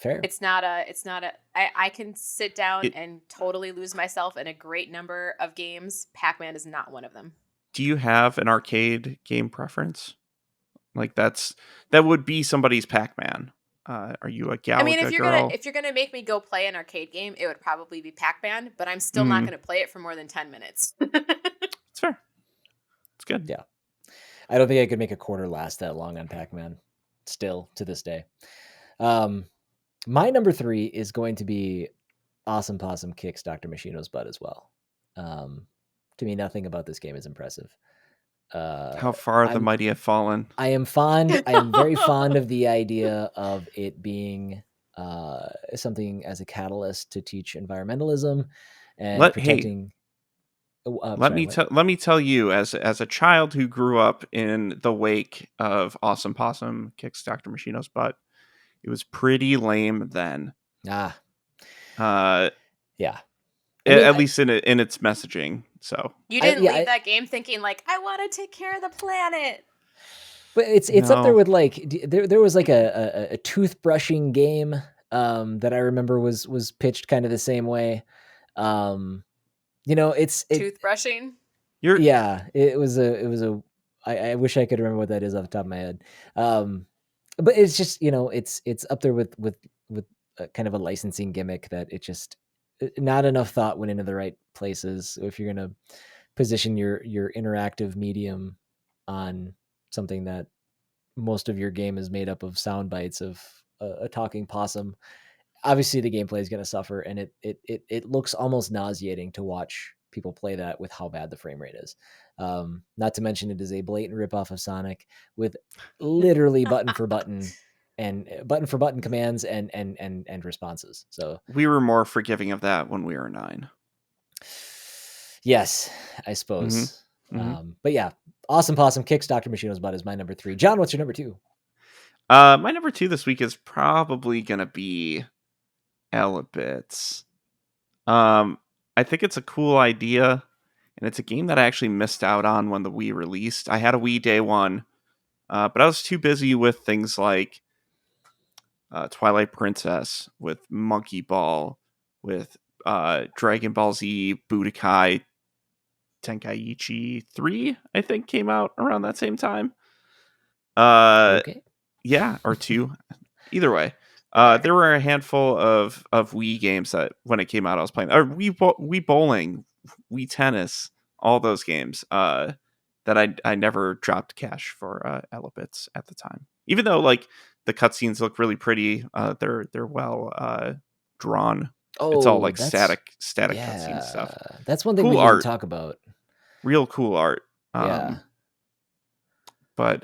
fair. I can sit down and totally lose myself in a great number of games. Pac-Man is not one of them. Do you have an arcade game preference? Like that would be somebody's Pac-Man. Are you a Galaga I mean, if girl? you're gonna make me go play an arcade game, it would probably be Pac-Man, but I'm still not gonna play it for more than 10 minutes. It's fair. It's good. Yeah. I don't think I could make a quarter last that long on Pac-Man. Still to this day. My number 3 is going to be Awesome Possum kicks Dr. Machino's butt as well. To me, nothing about this game is impressive. How far the mighty have fallen. I am very fond of the idea of it being something as a catalyst to teach environmentalism and protecting. Let me tell you, as a child who grew up in the wake of Awesome Possum kicks Dr. Machino's butt, it was pretty lame then. Yeah. At least in its messaging. So you didn't leave that game thinking like, I want to take care of the planet. But it's up there with like there was like a toothbrushing game that I remember was pitched kind of the same way. It's toothbrushing. It was a. I wish I could remember what that is off the top of my head. But it's just it's up there with kind of a licensing gimmick that it just not enough thought went into the right places. If you're gonna position your interactive medium on something that most of your game is made up of sound bites of a talking possum, obviously the gameplay is going to suffer, and it looks almost nauseating to watch people play that with how bad the frame rate is. Not to mention it is a blatant ripoff of Sonic with literally button for button commands and responses. So we were more forgiving of that when we were 9. Yes, I suppose. Mm-hmm. But yeah, Awesome Possum Kicks Dr. Machino's Butt is my number 3. John, what's your number 2? My number 2 this week is probably gonna be Elebits. I think it's a cool idea, and it's a game that I actually missed out on when the Wii released. I had a Wii day one, but I was too busy with things like Twilight Princess, with Monkey Ball, with Dragon Ball Z Budokai Tenkaichi 3, I think, came out around that same time. Okay. Yeah, or 2. Either way. There were a handful of Wii games that when it came out I was playing. Or Wii Bowling, Wii Tennis, all those games that I never dropped cash for Elebits at the time. Even though like the cutscenes look really pretty, they're well drawn. It's all like static cutscene stuff. That's one thing Cool we art. didn't talk about. Real cool art. Yeah. But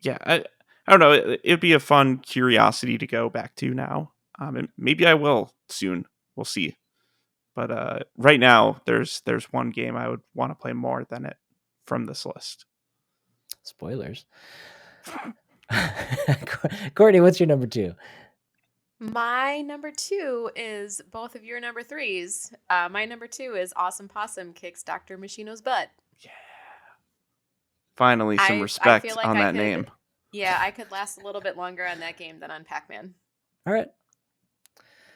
yeah, I don't know. It'd be a fun curiosity to go back to now. And maybe I will soon. We'll see. But right now, there's one game I would want to play more than it from this list. Spoilers. Courtney, what's your number 2? My number 2 is both of your number 3s. My number 2 is Awesome Possum Kicks Dr. Machino's Butt. Yeah. Finally, some respect feel like on I that could- name. Yeah, I could last a little bit longer on that game than on Pac-Man. All right.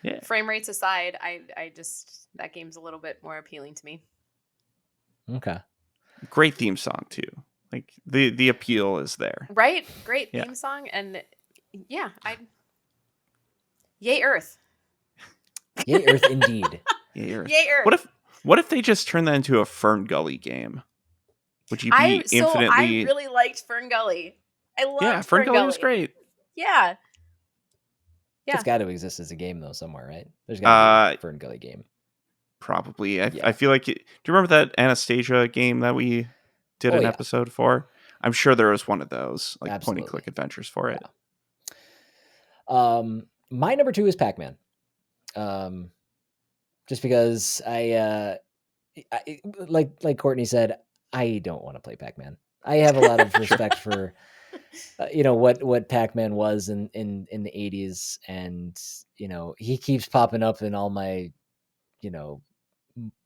Yeah. Frame rates aside, I just that game's a little bit more appealing to me. Okay. Great theme song too. Like the appeal is there. Right? Great Yeah. theme song, and yeah, Yay Earth. Yay, Earth, indeed. Yeah. Yay Earth. What if they just turned that into a Fern Gully game? Would you be I infinitely? really liked Fern Gully. I loved Yeah, Fern Gully was great. Yeah. Yeah. It's got to exist as a game though somewhere, right? There's got to be a Fern Gully game. Probably. I feel like. Do you remember that Anastasia game that we did an episode for? I'm sure there was one of those, like point and click adventures for it. Yeah. My number 2 is Pac-Man. Just because I like Courtney said, I don't want to play Pac-Man. I have a lot of respect for what Pac-Man was in the 80s, and he keeps popping up in all my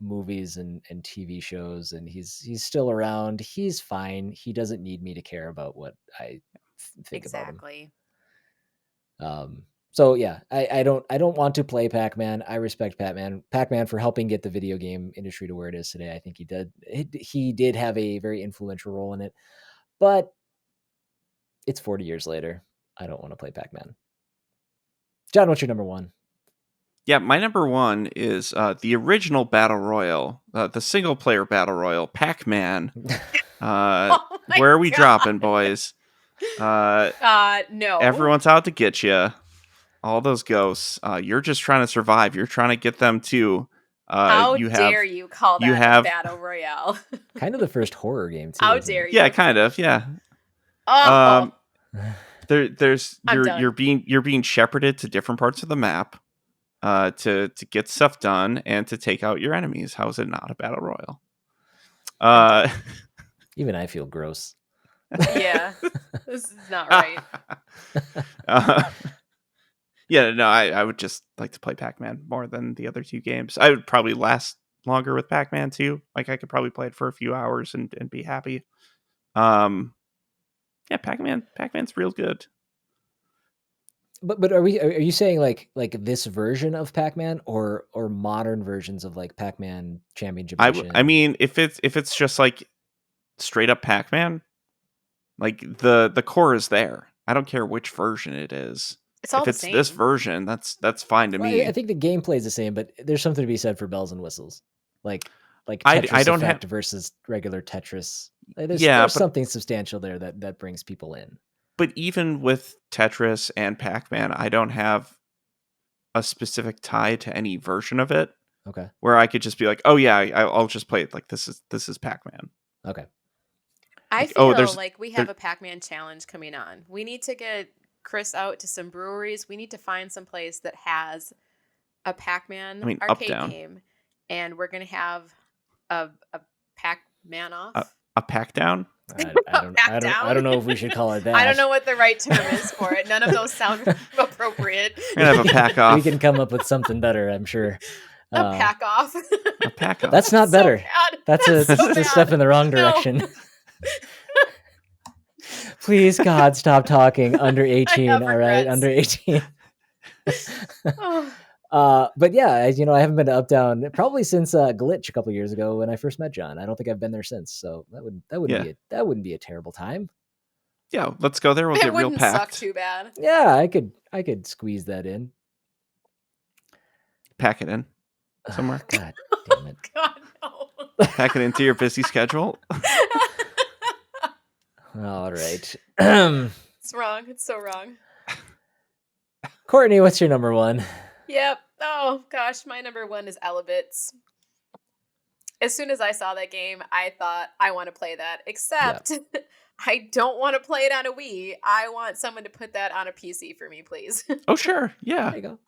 movies and TV shows, and he's still around. He's fine. He doesn't need me to care about what I think about him. Exactly. So yeah, I don't want to play Pac-Man. I respect Pac-Man for helping get the video game industry to where it is today. I think he did have a very influential role in it, but it's 40 years later. I don't want to play Pac-Man. John, what's your number 1? Yeah, my number 1 is the original Battle Royale, the single player Battle Royale, Pac-Man. Where are we dropping, boys? No. Everyone's out to get you. All those ghosts. You're just trying to survive. You're trying to get them too. How dare you call that a battle royale? Kind of the first horror game too. How dare you? Yeah, kind of. Yeah. Oh. You're being shepherded to different parts of the map, to get stuff done and to take out your enemies. How is it not a battle royale? Even I feel gross. Yeah, this is not right. Yeah, no, I would just like to play Pac-Man more than the other 2 games. I would probably last longer with Pac-Man too. Like I could probably play it for a few hours and be happy. Yeah, Pac-Man's real good. But are you saying like this version of Pac-Man or modern versions of like Pac-Man Championship Edition? I mean, if it's just like straight up Pac-Man, like the core is there. I don't care which version it is. It's all if the it's same. this version, that's fine to me. I think the gameplay is the same, but there's something to be said for bells and whistles, like I Tetris don't effect versus regular Tetris. There's something substantial there that brings people in. But even with Tetris and Pac-Man, I don't have a specific tie to any version of it. Okay. Where I could just be like, oh yeah, I'll just play it like this is Pac-Man. Okay. I feel like we have a Pac-Man challenge coming on. We need to get Chris out to some breweries. We need to find some place that has a Pac-Man arcade game, and we're gonna have a Pac-Man off. A pack down? I don't know if we should call it that. I don't know what the right term is for it. None of those sound appropriate. We're gonna have a pack off. We can come up with something better, I'm sure. A pack off. A pack off. That's not So better. bad. That's a step in the wrong direction. No. Please, God, stop talking. Under 18, have all right? regrets. Under 18. Oh, But yeah, I haven't been to Uptown probably since Glitch a couple years ago when I first met John. I don't think I've been there since, so that wouldn't be a terrible time. Yeah, let's go there. We'll it get real wouldn't suck packed. too bad. Yeah, I could squeeze that in. Pack it in somewhere. God damn it. God, no. Pack it into your busy schedule. All right. It's wrong. It's so wrong. Courtney, what's your number one? Yep. Oh gosh, my number one is Elebits. As soon as I saw that game, I thought I want to play that. Except I don't want to play it on a Wii. I want someone to put that on a PC for me, please. Oh, sure. Yeah. There you go.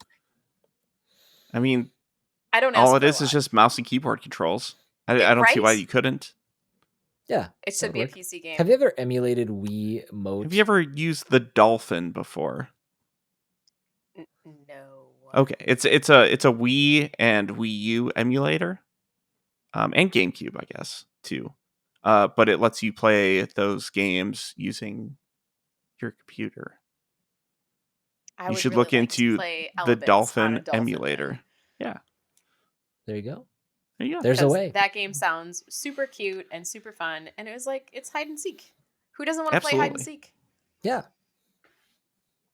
I mean, I don't. all ask it for a is lot. just mouse and keyboard controls. I don't see why Right? you couldn't. Yeah. It should that'd be a work. PC game. Have you ever emulated Wii mode? Have you ever used the Dolphin before? No. Okay, it's a Wii and Wii U emulator, and GameCube, I guess too. But it lets you play those games using your computer. I You would should really look like to into play the Elebits on a Dolphin Dolphin emulator. then. Yeah, There you go. there you go. There's a 'Cause way. That game sounds super cute and super fun, and it was like it's hide and seek. Who doesn't want to play hide and Absolutely. seek? Yeah.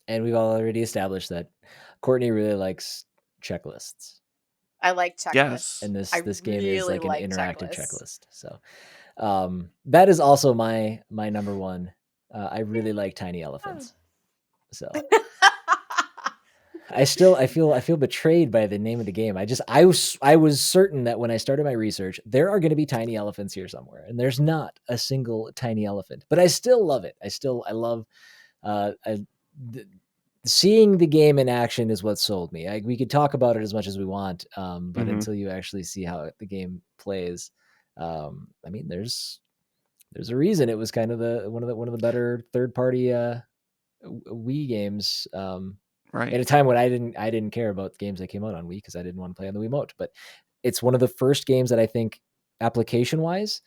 And we've already established that Courtney really likes checklists. I like checklists. Yes. And I this game is really like an like interactive checklists. checklist. So that is also my number one. I really like tiny elephants. So I feel betrayed by the name of the game. I was certain that when I started my research, there are going to be tiny elephants here somewhere, and there's not a single tiny elephant. But I still love it. I love seeing the game in action is what sold me. We could talk about it as much as we want, but Mhm. until you actually see how the game plays, I mean, there's a reason it was kind of one of the better third party Wii games. Right. At a time when I didn't care about games that came out on Wii because I didn't want to play on the Wiimote. But it's one of the first games that I think application wise,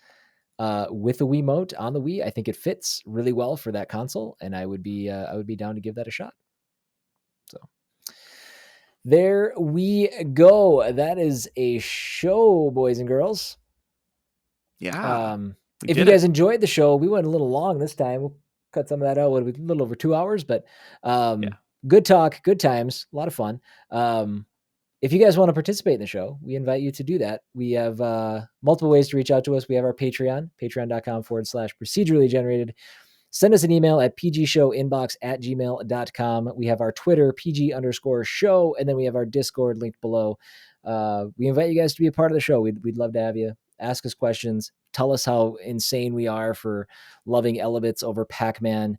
with the Wiimote on the Wii, I think it fits really well for that console, and I would be down to give that a shot. So there we go. That is a show, boys and girls. Yeah. we If you did it. guys enjoyed the show, we went a little long this time. We'll cut some of that out. A little over 2 hours, but good talk, good times, a lot of fun. If you guys want to participate in the show, we invite you to do that. We have multiple ways to reach out to us. We have our Patreon, patreon.com/procedurally generated. Send us an email at pgshowinbox@gmail.com. We have our Twitter, PG_show, and then we have our Discord linked below. We invite you guys to be a part of the show. We'd love to have you. Ask us questions. Tell us how insane we are for loving Elebits over Pac-Man.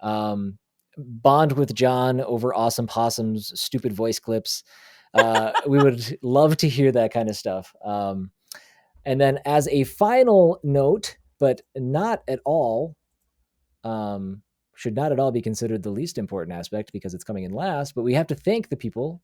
Bond with John over Awesome Possum's stupid voice clips. We would love to hear that kind of stuff. And then as a final note, but not at all, should not at all be considered the least important aspect because it's coming in last, but we have to thank the people.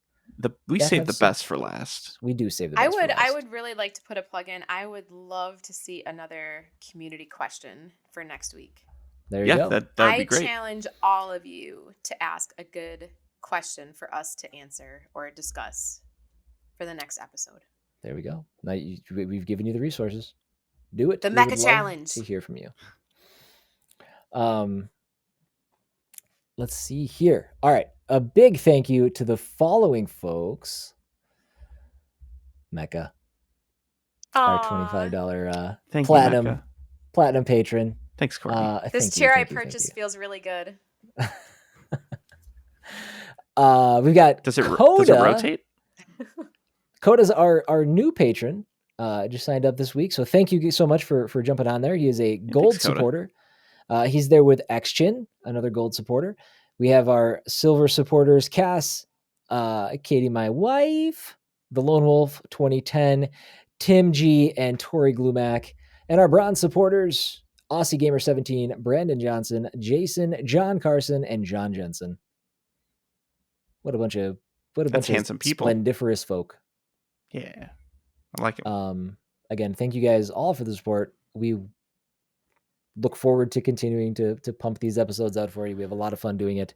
We that saved have the some- best for last. We do save the best for I last. would really like to put a plug in. I would love to see another community question for next week. There you Yeah, go. that would be I great. challenge all of you to ask a good question for us to answer or discuss for the next episode. There we go. Now we've given you the resources. Do it. The We would Mecha love Challenge. to hear from you. Let's see here. All right. A big thank you to the following folks. Mecha, our Aw. $25 Thank platinum you, Mecca. platinum patron. Thanks, Courtney. This thank you, chair I thank you, thank purchased you. feels really good. We've got Does it Coda. rotate? Coda's our new patron. Just signed up this week, so thank you so much for jumping on there. He is a gold thanks, Coda. supporter. He's there with XChin, another gold supporter. We have our silver supporters: Cass, Katie, my wife, the Lone Wolf 2010, Tim G, and Tori Glumac. And our bronze supporters, Aussie Gamer 17, Brandon Johnson, Jason, John Carson, and John Jensen. What a bunch of handsome people. Splendiferous folk. Yeah. I like it. Again, thank you guys all for the support. We look forward to continuing to pump these episodes out for you. We have a lot of fun doing it.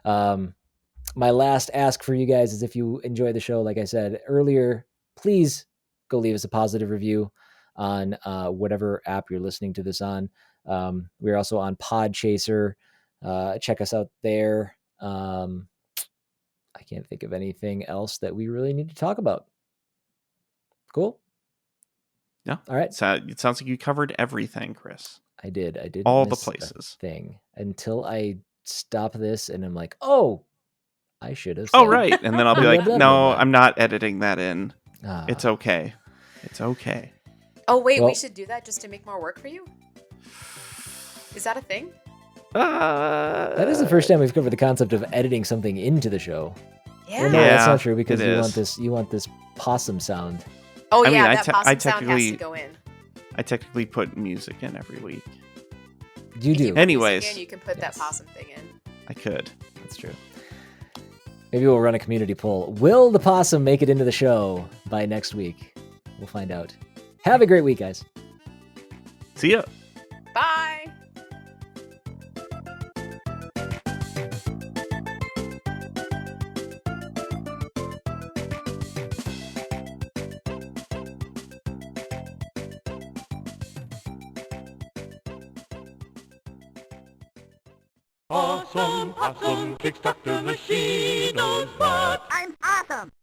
My last ask for you guys is if you enjoy the show, like I said earlier, please go leave us a positive review on whatever app you're listening to this on. We're also on Podchaser. Check us out there. I can't think of anything else that we really need to talk about. Cool. Yeah. All right. So it sounds like you covered everything, Chris. I did. All the miss places. a thing until I stop this and I'm like, oh, I should have. Oh, right. And then I'll be like, Blah, blah, no, blah. I'm not editing that in. Ah. It's okay. It's okay. Oh, wait, Well- we should do that just to make more work for you? Is that a thing? That is the first time we've covered the concept of editing something into the show. Yeah. Well, no, that's Yeah, not true because it you want this possum sound. Oh, I mean, yeah, I that te- I possum sound has to technically- go in. I technically put music in every week. You If do. you put Anyways. music in, you can put Yes. that possum thing in. I could. That's true. Maybe we'll run a community poll. Will the possum make it into the show by next week? We'll find out. Have a great week, guys. See ya. Bye. Possum, possum kicks Dr. Machino's butt. I'm awesome.